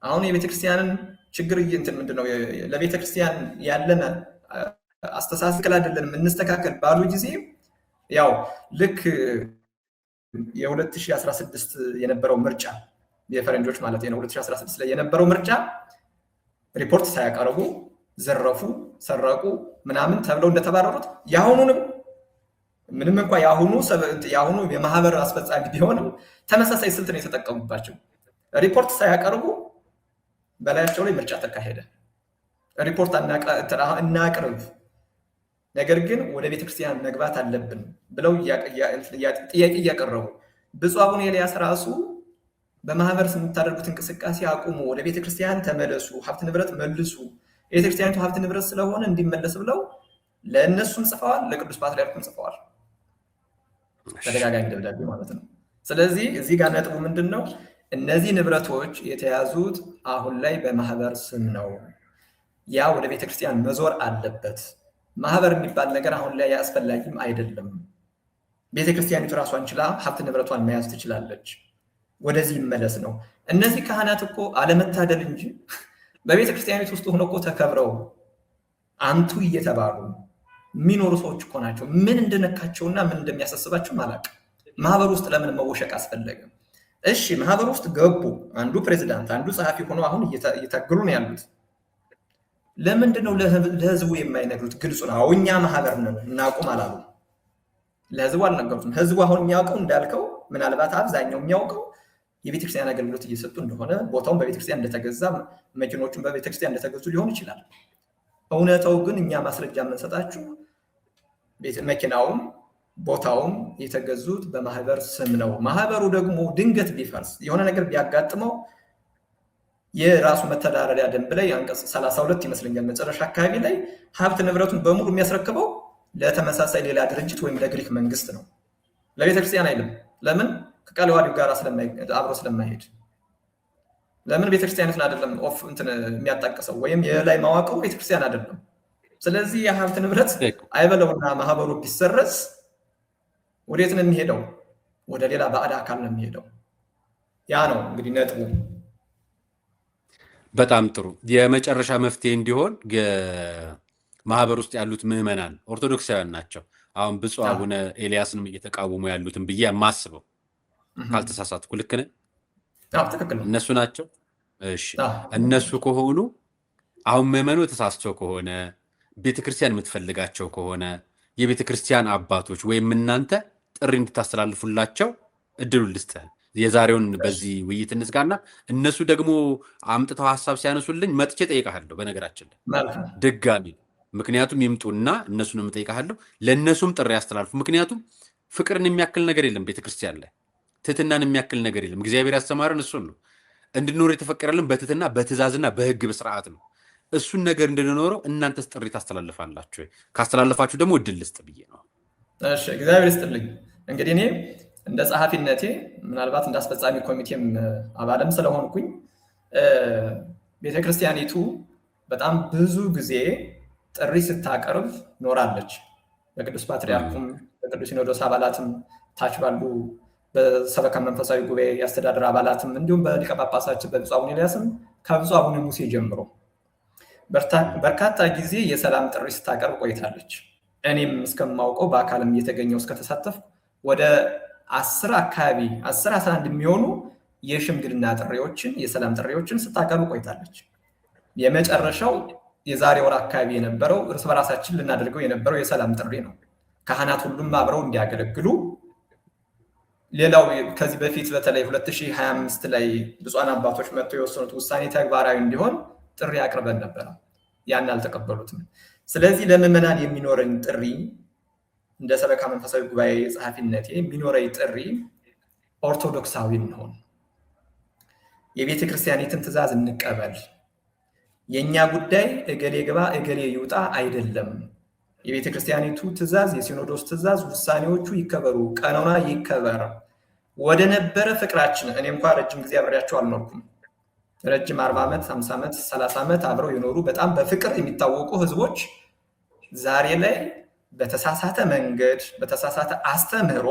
አሁን የቤተክርስቲያንን ችግር ምንድነው ለቤተክርስቲያን ያለን አስተሳሰብ አይደለም እንስተካከል ባሉ ጊዜ ያው ልክ የ2016 የነበረው ምርጫ የፈረንጆች ማለት ነው 2016 ላይ የነበረው ምርጫ ሪፖርት ሳያቀርቡ ዘረፉ፣ ሰረቁ ምናምን ተብለው እንደተባረሩት ያሁኑንም ምንም እንኳን ያሁኑ የማህበር አስፈጻሚ ቢሆንም ተመሳሳይ ስልት ነው የተጠቀሙባቸው። ሪፖርት ሳያቀርቡ በላያቸው ላይ ምርጫ ተካሄደ። ሪፖርት እናቅርብ፣ ነገር ግን ወደ ቤተክርስቲያን መግባት አለብን ብለው ጥያቄ እያቀረቡ ብፁዕ አቡነ ኤልያስ ራሱ በማህበር የምታደርጉት እንቅስቃሴ አቁሙ፣ ወደ ቤተክርስቲያን ተመለሱ፣ ሀብት ንብረት መልሱ፣ የቤተክርስቲያኒቱ ሀብት ንብረት ስለሆነ እንዲመለስ ብለው ለእነሱም ጽፈዋል፣ ለቅዱስ ፓትርያርኩም ጽፈዋል። ተደጋጋሚ ደብዳቤ ማለት ነው። ስለዚህ እዚህ ጋር ነጥቡ ምንድን ነው? እነዚህ ንብረቶች የተያዙት አሁን ላይ በማህበር ስም ነው። ያ ወደ ቤተክርስቲያን መዞር አለበት። ማህበር የሚባል ነገር አሁን ላይ አስፈላጊም አይደለም። ቤተክርስቲያኒቱ ራሷን ችላ ሀብት ንብረቷን መያዝ ትችላለች። ወደዚህ ይመለስ ነው። እነዚህ ካህናት እኮ አለመታደል እንጂ በቤተክርስቲያኒቱ ውስጥ ሆነው እኮ ተከብረው አንቱ እየተባሉ የሚኖሩ ሰዎች እኮ ናቸው። ምን እንደነካቸውና ምን እንደሚያሳስባቸው አላውቅም። ማህበር ውስጥ ለምን መወሸቅ አስፈለገ? እሺ ማህበር ውስጥ ገቡ። አንዱ ፕሬዚዳንት፣ አንዱ ጸሐፊ ሆኖ አሁን እየታገሉ ነው ያሉት። ለምንድን ነው ለህዝቡ የማይነግሩት? ግልጹ ነው። እኛ ማህበር ነን እናቁም አላሉ። ለህዝቡ አልነገሩትም። ህዝቡ አሁን የሚያውቀው እንዳልከው ምናልባት አብዛኛው የሚያውቀው የቤተክርስቲያን አገልግሎት እየሰጡ እንደሆነ፣ ቦታውን በቤተክርስቲያን እንደተገዛ፣ መኪኖቹን በቤተክርስቲያን እንደተገዙ ሊሆን ይችላል። እውነታው ግን እኛ ማስረጃ የምንሰጣችሁ መኪናውም ቦታውም የተገዙት በማህበር ስም ነው። ማህበሩ ደግሞ ድንገት ቢፈርስ የሆነ ነገር ቢያጋጥመው የራሱ መተዳደሪያ ደንብ ላይ አንቀጽ 32 ይመስለኛል መጨረሻ አካባቢ ላይ ሀብት ንብረቱን በሙሉ የሚያስረክበው ለተመሳሳይ ሌላ ድርጅት ወይም ለግሪክ መንግስት ነው፣ ለቤተክርስቲያን አይልም። ለምን? ከቃለ ዓዋዲው ጋር አብሮ ስለማይሄድ። ለምን? ቤተክርስቲያኒቱን አይደለም የሚያጣቅሰው ወይም የላይ ማዋቀሩ ቤተክርስቲያን አይደለም። ስለዚህ የሀብት ንብረት አይበለውና ማህበሩ ቢሰረዝ ወዴት ነው የሚሄደው? ወደ ሌላ ባዕድ አካል ነው የሚሄደው። ያ ነው እንግዲህ ነጥቡ። በጣም ጥሩ። የመጨረሻ መፍትሄ እንዲሆን ማህበር ውስጥ ያሉት ምዕመናን ኦርቶዶክሳውያን ናቸው። አሁን ብፁዕ አቡነ ኤልያስንም እየተቃወሙ ያሉትን ብዬ የማስበው ካልተሳሳትኩ ልክ ነህ? ትክክል። እነሱ ናቸው። እሺ እነሱ ከሆኑ አሁን ምዕመኑ ተሳስቸው ከሆነ ቤተክርስቲያን የምትፈልጋቸው ከሆነ የቤተክርስቲያን አባቶች ወይም እናንተ ጥሪ እንድታስተላልፉላቸው እድሉን ልስጥህ። የዛሬውን በዚህ ውይይት እንዝጋና እነሱ ደግሞ አምጥተው ሀሳብ ሲያነሱልኝ መጥቼ ጠይቃለሁ። በነገራችን ላይ ድጋሚ ምክንያቱም ይምጡና እነሱንም ጠይቃለሁ። ለእነሱም ጥሪ ያስተላልፉ። ምክንያቱም ፍቅርን የሚያክል ነገር የለም ቤተክርስቲያን ላይ፣ ትህትናን የሚያክል ነገር የለም። እግዚአብሔር ያስተማረን እሱን ነው። እንድንኖር የተፈቀደልን በትህትና በትእዛዝና በህግ በስርዓት ነው። እሱን ነገር እንድንኖረው እናንተስ ጥሪ ታስተላልፋላችሁ? ካስተላለፋችሁ ደግሞ እድል ልስጥ ብዬ ነው። እሺ እግዚአብሔር ይስጥልኝ። እንግዲህ እኔ እንደ ጸሐፊነቴ ምናልባት እንደ አስፈጻሚ ኮሚቴም አባልም ስለሆንኩኝ ቤተክርስቲያኒቱ በጣም ብዙ ጊዜ ጥሪ ስታቀርብ ኖራለች። በቅዱስ ፓትርያርኩም በቅዱስ ሲኖዶስ አባላትም ታች ባሉ በሰበካ መንፈሳዊ ጉባኤ የአስተዳደር አባላትም እንዲሁም በሊቀ ጳጳሳችን በብፁዕ አቡነ ኤልያስም ከብፁዕ አቡነ ሙሴ ጀምሮ በርካታ ጊዜ የሰላም ጥሪ ስታቀርብ ቆይታለች። እኔም እስከማውቀው በአካልም እየተገኘው እስከተሳተፍኩ ወደ 10-11 የሚሆኑ የሽምግልና ጥሪዎችን የሰላም ጥሪዎችን ስታቀርብ ቆይታለች። የመጨረሻው የዛሬ ወር አካባቢ የነበረው እርስ በራሳችን ልናደርገው የነበረው የሰላም ጥሪ ነው። ካህናት ሁሉም አብረው እንዲያገለግሉ። ሌላው ከዚህ በፊት በተለይ 2025 ላይ ብፁዓን አባቶች መጥተው የወሰኑት ውሳኔ ተግባራዊ እንዲሆን ጥሪ አቅርበን ነበር። ያን አልተቀበሉትም። ስለዚህ ለምዕመናን የሚኖረኝ ጥሪ እንደ ሰበካ መንፈሳዊ ጉባኤ ጸሐፊነቴ የሚኖረኝ ጥሪ ኦርቶዶክሳዊ እንሆን፣ የቤተ ክርስቲያኒትን ትእዛዝ እንቀበል። የእኛ ጉዳይ እገሌ ግባ እገሌ ይውጣ አይደለም። የቤተ ክርስቲያኒቱ ትእዛዝ፣ የሲኖዶስ ትእዛዝ፣ ውሳኔዎቹ ይከበሩ፣ ቀኖና ይከበር። ወደ ነበረ ፍቅራችን እኔ እንኳ ረጅም ጊዜ አብሬያቸው አልኖርኩም። ረጅም 40 ዓመት 50 ዓመት 30 ዓመት አብረው የኖሩ በጣም በፍቅር የሚታወቁ ህዝቦች ዛሬ ላይ በተሳሳተ መንገድ በተሳሳተ አስተምህሮ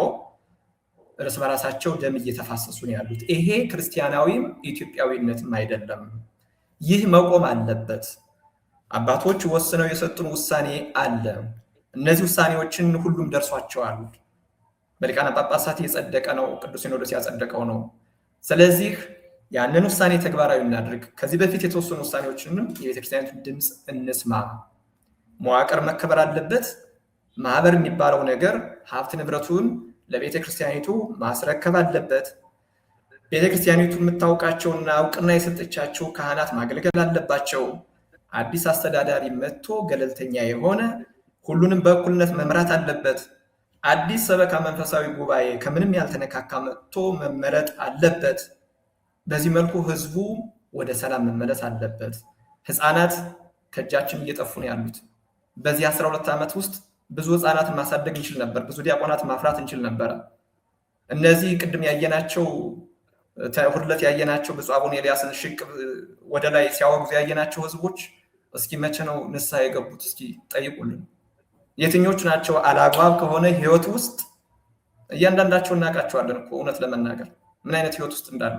እርስ በራሳቸው ደም እየተፋሰሱ ነው ያሉት። ይሄ ክርስቲያናዊም ኢትዮጵያዊነትም አይደለም። ይህ መቆም አለበት። አባቶች ወስነው የሰጡን ውሳኔ አለ። እነዚህ ውሳኔዎችን ሁሉም ደርሷቸዋል። በሊቃነ ጳጳሳት የጸደቀ ነው። ቅዱስ ሲኖዶስ ያጸደቀው ነው። ስለዚህ ያንን ውሳኔ ተግባራዊ እናድርግ። ከዚህ በፊት የተወሰኑ ውሳኔዎችንም የቤተክርስቲያኒቱን ድምፅ እንስማ። መዋቅር መከበር አለበት። ማህበር የሚባለው ነገር ሀብት ንብረቱን ለቤተክርስቲያኒቱ ማስረከብ አለበት። ቤተክርስቲያኒቱ የምታውቃቸውና እውቅና የሰጠቻቸው ካህናት ማገልገል አለባቸው። አዲስ አስተዳዳሪ መጥቶ ገለልተኛ የሆነ ሁሉንም በእኩልነት መምራት አለበት። አዲስ ሰበካ መንፈሳዊ ጉባኤ ከምንም ያልተነካካ መጥቶ መመረጥ አለበት። በዚህ መልኩ ህዝቡ ወደ ሰላም መመለስ አለበት። ህፃናት ከእጃችን እየጠፉ ነው ያሉት። በዚህ 12 ዓመት ውስጥ ብዙ ህፃናትን ማሳደግ እንችል ነበር። ብዙ ዲያቆናት ማፍራት እንችል ነበረ። እነዚህ ቅድም ያየናቸው ሁለት ያየናቸው ብፁዕ አቡነ ኤልያስን ሽቅ ወደ ላይ ሲያወግዙ ያየናቸው ህዝቦች እስኪ መቼ ነው ንስሐ የገቡት? እስኪ ጠይቁልን። የትኞቹ ናቸው አላግባብ ከሆነ ህይወት ውስጥ እያንዳንዳቸው እናውቃቸዋለን እኮ እውነት ለመናገር ምን አይነት ህይወት ውስጥ እንዳሉ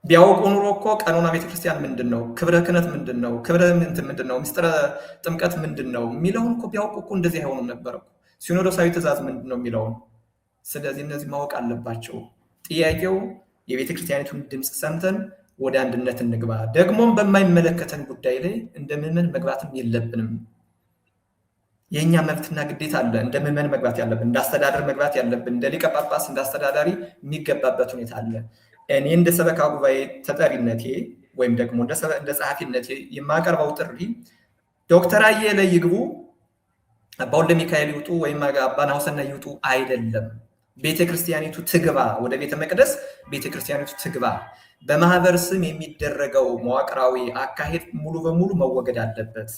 ቢያውቁ ኑሮ እኮ ቀኖና ቤተክርስቲያን ምንድን ነው፣ ክብረ ክህነት ምንድን ነው፣ ክብረ ምንድን ነው፣ ምስጢረ ጥምቀት ምንድን ነው የሚለውን እኮ ቢያውቁ እኮ እንደዚህ አይሆኑም ነበር እኮ። ሲኖዶሳዊ ትእዛዝ ምንድን ነው የሚለውን። ስለዚህ እነዚህ ማወቅ አለባቸው። ጥያቄው የቤተክርስቲያኒቱን ድምፅ ሰምተን ወደ አንድነት እንግባ። ደግሞም በማይመለከተን ጉዳይ ላይ እንደ ምዕመን መግባትም የለብንም። የእኛ መብትና ግዴታ አለ። እንደ ምዕመን መግባት ያለብን፣ እንደ አስተዳደር መግባት ያለብን፣ እንደ ሊቀ ጳጳስ እንደ አስተዳዳሪ የሚገባበት ሁኔታ አለ። እኔ እንደ ሰበካ ጉባኤ ተጠሪነቴ ወይም ደግሞ እንደ ጸሐፊነቴ የማቀርበው ጥሪ ዶክተር አየለ ይግቡ፣ አባ ወልደ ሚካኤል ይውጡ ወይም አባ ናሁሰና ይውጡ አይደለም። ቤተክርስቲያኒቱ ትግባ፣ ወደ ቤተ መቅደስ ቤተክርስቲያኒቱ ትግባ። በማህበር ስም የሚደረገው መዋቅራዊ አካሄድ ሙሉ በሙሉ መወገድ አለበት።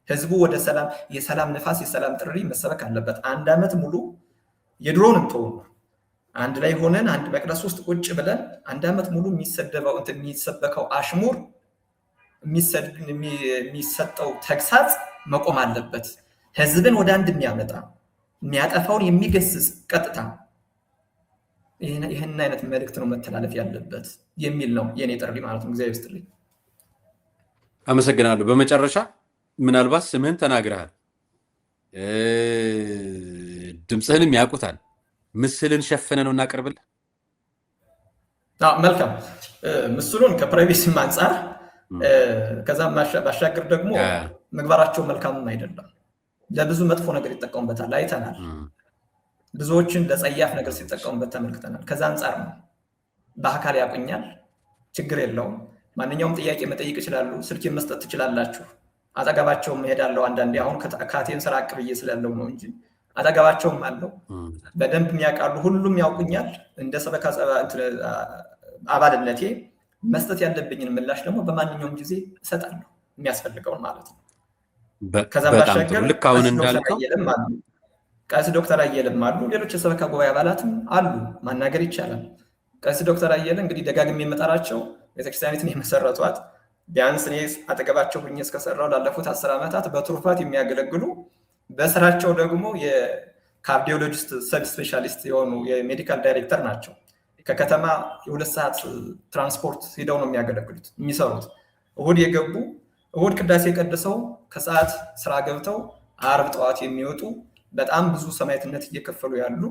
ህዝቡ ወደ ሰላም፣ የሰላም ነፋስ፣ የሰላም ጥሪ መሰበክ አለበት። አንድ ዓመት ሙሉ የድሮውን ተው አንድ ላይ ሆነን አንድ መቅደስ ውስጥ ቁጭ ብለን አንድ ዓመት ሙሉ የሚሰበከው አሽሙር፣ የሚሰጠው ተግሳጽ መቆም አለበት። ህዝብን ወደ አንድ የሚያመጣ የሚያጠፋውን የሚገስጽ ቀጥታ ይህን አይነት መልእክት ነው መተላለፍ ያለበት የሚል ነው የኔ ጥሪ ማለት ነው። እግዚአብሔር ይስጥልኝ። አመሰግናለሁ። በመጨረሻ ምናልባት ስምህን ተናግረሃል፣ ድምፅህንም ያውቁታል። ምስልን ሸፍነ ነው እናቀርብልህ። መልካም። ምስሉን ከፕራይቬሲም አንጻር ከዛም ባሻገር ደግሞ ምግባራቸው መልካምም አይደለም። ለብዙ መጥፎ ነገር ይጠቀሙበታል፣ አይተናል። ብዙዎችን ለጸያፍ ነገር ሲጠቀሙበት ተመልክተናል። ከዛ አንጻር ነው። በአካል ያቆኛል፣ ችግር የለውም። ማንኛውም ጥያቄ መጠየቅ ይችላሉ። ስልክ መስጠት ትችላላችሁ። አጠገባቸውም እሄዳለሁ አንዳንዴ። አሁን ከአቴን ስራ አቅብዬ ስላለው ነው እንጂ አጠገባቸውም አለው። በደንብ የሚያውቃሉ። ሁሉም ያውቁኛል። እንደ ሰበካ አባልነቴ መስጠት ያለብኝን ምላሽ ደግሞ በማንኛውም ጊዜ እሰጣለሁ፣ የሚያስፈልገውን ማለት ነው። ከዛ ባሻገር ልክ አሁን እንዳልከው ቀሲስ ዶክተር አየለም አሉ፣ ሌሎች የሰበካ ጉባኤ አባላትም አሉ። ማናገር ይቻላል። ቀሲስ ዶክተር አየለ እንግዲህ ደጋግሜ የምጠራቸው ቤተክርስቲያኒትን የመሰረቷት ቢያንስ እኔ አጠገባቸው ሁኜ እስከሰራው ላለፉት 10 ዓመታት በትሩፋት የሚያገለግሉ በስራቸው ደግሞ የካርዲዮሎጂስት ሰብ ስፔሻሊስት የሆኑ የሜዲካል ዳይሬክተር ናቸው። ከከተማ የ2 ሰዓት ትራንስፖርት ሄደው ነው የሚያገለግሉት የሚሰሩት። እሁድ የገቡ እሁድ ቅዳሴ ቀድሰው ከሰዓት ስራ ገብተው አርብ ጠዋት የሚወጡ በጣም ብዙ ሰማዕትነት እየከፈሉ ያሉ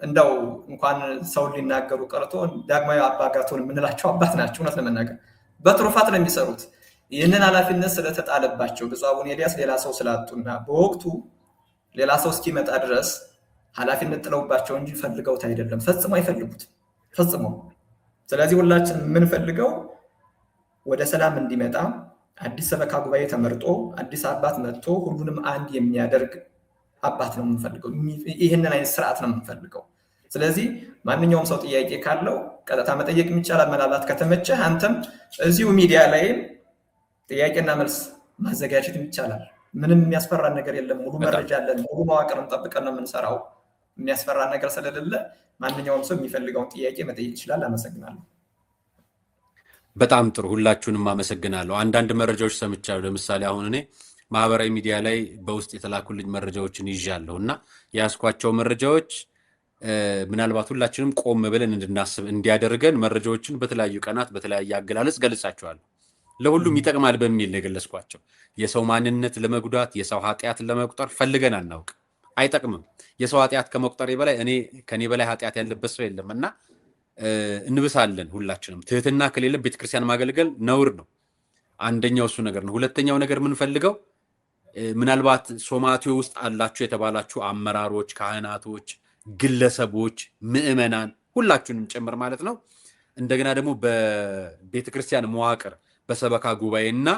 እንደው እንኳን ሰው ሊናገሩ ቀርቶ ዳግማዊ አባ ጋቶን የምንላቸው አባት ናቸው። እውነት ለመናገር በትሩፋት ነው የሚሰሩት። ይህንን ኃላፊነት ስለተጣለባቸው ብፁዕ አቡነ ኤልያስ ሌላ ሰው ስላጡና በወቅቱ ሌላ ሰው እስኪመጣ ድረስ ኃላፊነት ጥለውባቸው እንጂ ፈልገውት አይደለም። ፈጽሞ አይፈልጉት ፈጽሞ። ስለዚህ ሁላችን የምንፈልገው ወደ ሰላም እንዲመጣ አዲስ ሰበካ ጉባኤ ተመርጦ አዲስ አባት መጥቶ ሁሉንም አንድ የሚያደርግ አባት ነው የምንፈልገው። ይህንን አይነት ስርዓት ነው የምንፈልገው። ስለዚህ ማንኛውም ሰው ጥያቄ ካለው ቀጥታ መጠየቅ የሚቻላል። ምናልባት ከተመቸህ አንተም እዚሁ ሚዲያ ላይ ጥያቄና መልስ ማዘጋጀት ይቻላል። ምንም የሚያስፈራ ነገር የለም። ሙሉ መረጃ አለን። ሙሉ መዋቅርን ጠብቀን ነው የምንሰራው። የሚያስፈራ ነገር ስለሌለ ማንኛውም ሰው የሚፈልገውን ጥያቄ መጠየቅ ይችላል። አመሰግናለሁ። በጣም ጥሩ። ሁላችሁንም አመሰግናለሁ። አንዳንድ መረጃዎች ሰምቻለሁ። ለምሳሌ አሁን እኔ ማህበራዊ ሚዲያ ላይ በውስጥ የተላኩልኝ መረጃዎችን ይዣለሁ እና ያስኳቸው መረጃዎች ምናልባት ሁላችንም ቆም ብለን እንድናስብ እንዲያደርገን መረጃዎችን በተለያዩ ቀናት በተለያየ አገላለጽ ገልጻቸዋለሁ። ለሁሉም ይጠቅማል በሚል ነው የገለጽኳቸው። የሰው ማንነት ለመጉዳት የሰው ኃጢአት ለመቁጠር ፈልገን አናውቅ። አይጠቅምም። የሰው ኃጢአት ከመቁጠሬ በላይ ከኔ በላይ ኃጢአት ያለበት ሰው የለምና እንብሳለን ሁላችንም። ትህትና ከሌለ ቤተክርስቲያን ማገልገል ነውር ነው። አንደኛው እሱ ነገር ነው። ሁለተኛው ነገር የምንፈልገው ምናልባት ሶማቴ ውስጥ አላችሁ የተባላችሁ አመራሮች፣ ካህናቶች፣ ግለሰቦች፣ ምዕመናን ሁላችሁንም ጭምር ማለት ነው። እንደገና ደግሞ በቤተክርስቲያን መዋቅር በሰበካ ጉባኤና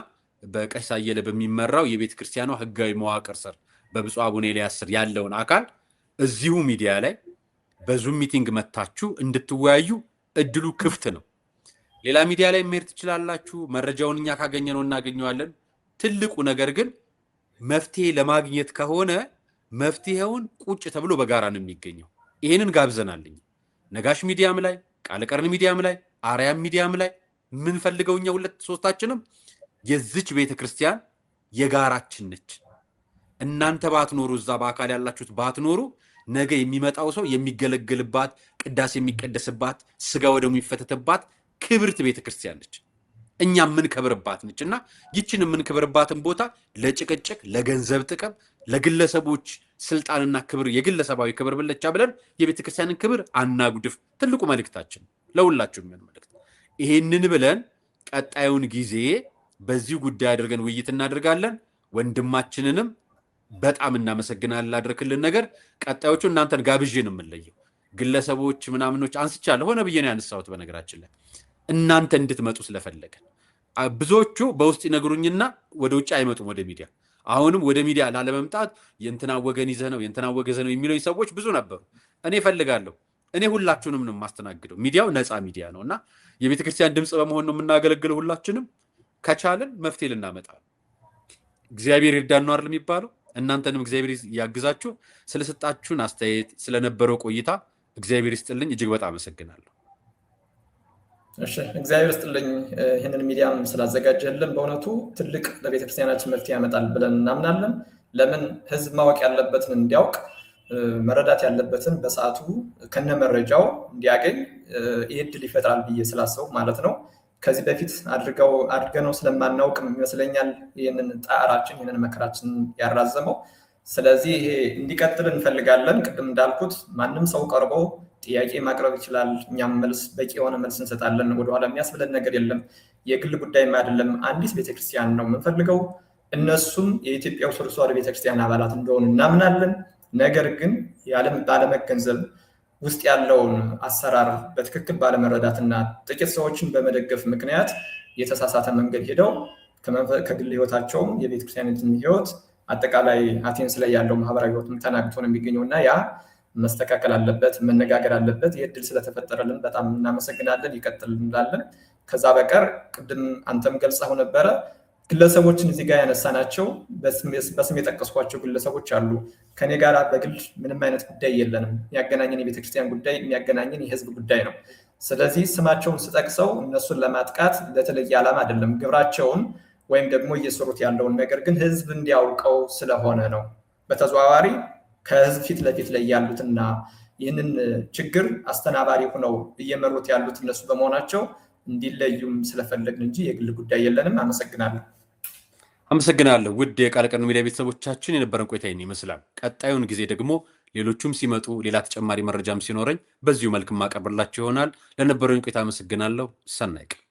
በቀሲስ አየለ በሚመራው የቤተክርስቲያኗ ህጋዊ መዋቅር ስር በብፁዕ አቡነ ኤልያስ ስር ያለውን አካል እዚሁ ሚዲያ ላይ በዙም ሚቲንግ መታችሁ እንድትወያዩ እድሉ ክፍት ነው። ሌላ ሚዲያ ላይ መሄድ ትችላላችሁ። መረጃውን እኛ ካገኘነው እናገኘዋለን። ትልቁ ነገር ግን መፍትሄ ለማግኘት ከሆነ መፍትሄውን ቁጭ ተብሎ በጋራ ነው የሚገኘው። ይሄንን ጋብዘናልኝ ነጋሽ ሚዲያም ላይ ቃለ ቀርን ሚዲያም ላይ አርያም ሚዲያም ላይ ምን ፈልገው እኛ ሁለት ሶስታችንም የዚች ቤተክርስቲያን የጋራችን ነች። እናንተ ባትኖሩ እዛ በአካል ያላችሁት ባትኖሩ ነገ የሚመጣው ሰው የሚገለገልባት ቅዳሴ የሚቀደስባት ስጋ ወደሙ የሚፈተተባት ክብርት ቤተክርስቲያን ነች። እኛ ምን ከብርባት ነችና ይችን ምን ከብርባትን ቦታ ለጭቅጭቅ ለገንዘብ ጥቅም ለግለሰቦች ስልጣንና ክብር የግለሰባዊ ክብር ብለቻ ብለን የቤተክርስቲያንን ክብር አናጉድፍ። ትልቁ መልእክታችን ለሁላችሁም ምን መልእክት ይሄንን ብለን ቀጣዩን ጊዜ በዚህ ጉዳይ አድርገን ውይይት እናደርጋለን። ወንድማችንንም በጣም እናመሰግናለን ላደረክልን ነገር። ቀጣዮቹ እናንተን ጋብዤ ነው የምንለየው። ግለሰቦች ምናምኖች አንስቻለሁ ሆነ ብዬ ነው ያነሳሁት። በነገራችን ላይ እናንተ እንድትመጡ ስለፈለገን ብዙዎቹ በውስጥ ይነግሩኝና ወደ ውጭ አይመጡም ወደ ሚዲያ። አሁንም ወደ ሚዲያ ላለመምጣት የእንትና ወገን ይዘህ ነው የእንትና ወገን ነው የሚሉኝ ሰዎች ብዙ ነበሩ። እኔ እፈልጋለሁ። እኔ ሁላችሁንም ነው የማስተናግደው። ሚዲያው ነፃ ሚዲያ ነው እና የቤተክርስቲያን ድምፅ በመሆን ነው የምናገለግለው። ሁላችንም ከቻለን መፍትሄ ልናመጣ እግዚአብሔር ይርዳን ነው አይደል የሚባለው። እናንተንም እግዚአብሔር ያግዛችሁ። ስለሰጣችሁን አስተያየት ስለነበረው ቆይታ እግዚአብሔር ይስጥልኝ። እጅግ በጣም አመሰግናለሁ። እሺ እግዚአብሔር ይስጥልኝ። ይህንን ሚዲያም ስላዘጋጀልን በእውነቱ ትልቅ ለቤተክርስቲያናችን መፍትሄ ያመጣል ብለን እናምናለን። ለምን ህዝብ ማወቅ ያለበትን እንዲያውቅ መረዳት ያለበትን በሰዓቱ ከነመረጃው እንዲያገኝ ይህ ዕድል ይፈጥራል ብዬ ስላሰቡ ማለት ነው። ከዚህ በፊት አድርገነው ስለማናውቅ ይመስለኛል ይህንን ጣራችን ይህንን መከራችን ያራዘመው። ስለዚህ ይሄ እንዲቀጥል እንፈልጋለን። ቅድም እንዳልኩት ማንም ሰው ቀርቦ ጥያቄ ማቅረብ ይችላል። እኛም በቂ የሆነ መልስ እንሰጣለን። ወደኋላ የሚያስብለን ነገር የለም። የግል ጉዳይም አይደለም። አንዲት ቤተክርስቲያን ነው የምንፈልገው። እነሱም የኢትዮጵያ ኦርቶዶክስ ተዋሕዶ ቤተክርስቲያን አባላት እንደሆኑ እናምናለን። ነገር ግን ባለመገንዘብ ውስጥ ያለውን አሰራር በትክክል ባለመረዳትና ጥቂት ሰዎችን በመደገፍ ምክንያት የተሳሳተ መንገድ ሄደው ከግል ህይወታቸውም የቤተክርስቲያኒትን ህይወት አጠቃላይ አቴንስ ላይ ያለው ማህበራዊ ህይወትም ተናግቶ ነው የሚገኘው እና ያ መስተካከል አለበት፣ መነጋገር አለበት። የዕድል ስለተፈጠረልን በጣም እናመሰግናለን። ይቀጥል እንላለን። ከዛ በቀር ቅድም አንተም ገልጸው ነበረ ግለሰቦችን እዚህ ጋር ያነሳናቸው በስም የጠቀስኳቸው ግለሰቦች አሉ። ከኔ ጋር በግል ምንም አይነት ጉዳይ የለንም። የሚያገናኘን የቤተክርስቲያን ጉዳይ የሚያገናኘን የህዝብ ጉዳይ ነው። ስለዚህ ስማቸውን ስጠቅሰው እነሱን ለማጥቃት ለተለየ ዓላማ አይደለም። ግብራቸውን ወይም ደግሞ እየሰሩት ያለውን ነገር ግን ህዝብ እንዲያውቀው ስለሆነ ነው። በተዘዋዋሪ ከህዝብ ፊት ለፊት ላይ ያሉትና ይህንን ችግር አስተናባሪ ሆነው እየመሩት ያሉት እነሱ በመሆናቸው እንዲለዩም ስለፈለግን እንጂ የግል ጉዳይ የለንም። አመሰግናለሁ። ውድ የቃል ቀን ሚዲያ ቤተሰቦቻችን የነበረን ቆይታ ይህን ይመስላል። ቀጣዩን ጊዜ ደግሞ ሌሎቹም ሲመጡ ሌላ ተጨማሪ መረጃም ሲኖረኝ በዚሁ መልክ ማቀርብላችሁ ይሆናል። ለነበረን ቆይታ አመሰግናለሁ። ሰናይ ቀን።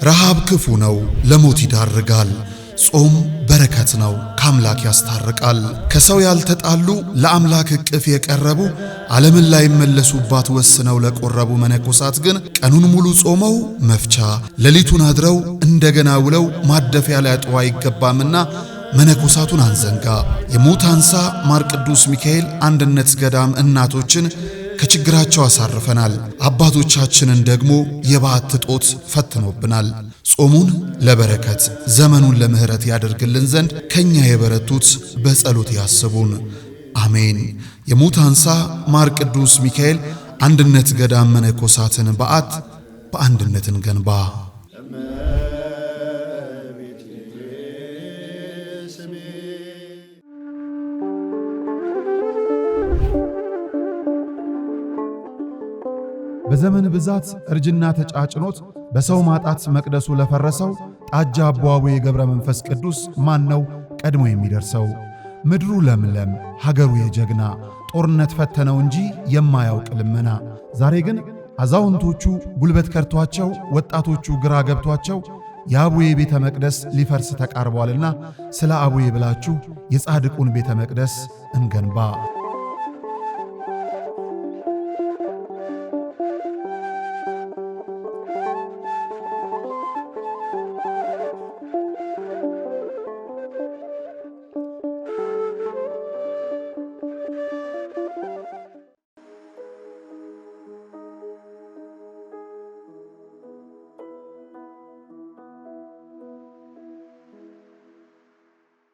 ረሃብ ክፉ ነው፣ ለሞት ይዳርጋል። ጾም በረከት ነው፣ ከአምላክ ያስታርቃል። ከሰው ያልተጣሉ ለአምላክ እቅፍ የቀረቡ ዓለምን ላይመለሱባት ወስነው ለቆረቡ መነኮሳት ግን ቀኑን ሙሉ ጾመው መፍቻ ሌሊቱን አድረው እንደገና ውለው ማደፊያ ሊያጡ አይገባምና መነኮሳቱን አንዘንጋ። የሙታንሳ ማር ቅዱስ ሚካኤል አንድነት ገዳም እናቶችን ከችግራቸው አሳርፈናል። አባቶቻችንን ደግሞ የበዓት እጦት ፈትኖብናል። ጾሙን ለበረከት ዘመኑን ለምሕረት ያደርግልን ዘንድ ከኛ የበረቱት በጸሎት ያስቡን። አሜን። የሙታንሳ ማር ቅዱስ ሚካኤል አንድነት ገዳም መነኮሳትን በዓት በአንድነት እንገንባ። በዘመን ብዛት እርጅና ተጫጭኖት በሰው ማጣት መቅደሱ ለፈረሰው ጣጃ አቦአቡ የገብረ መንፈስ ቅዱስ ማን ነው ቀድሞ የሚደርሰው? ምድሩ ለምለም ሀገሩ የጀግና ጦርነት ፈተነው እንጂ የማያውቅ ልመና። ዛሬ ግን አዛውንቶቹ ጉልበት ከርቷቸው ወጣቶቹ ግራ ገብቷቸው የአቡዬ ቤተ መቅደስ ሊፈርስ ተቃርቧልና ስለ አቡዬ ብላችሁ የጻድቁን ቤተ መቅደስ እንገንባ።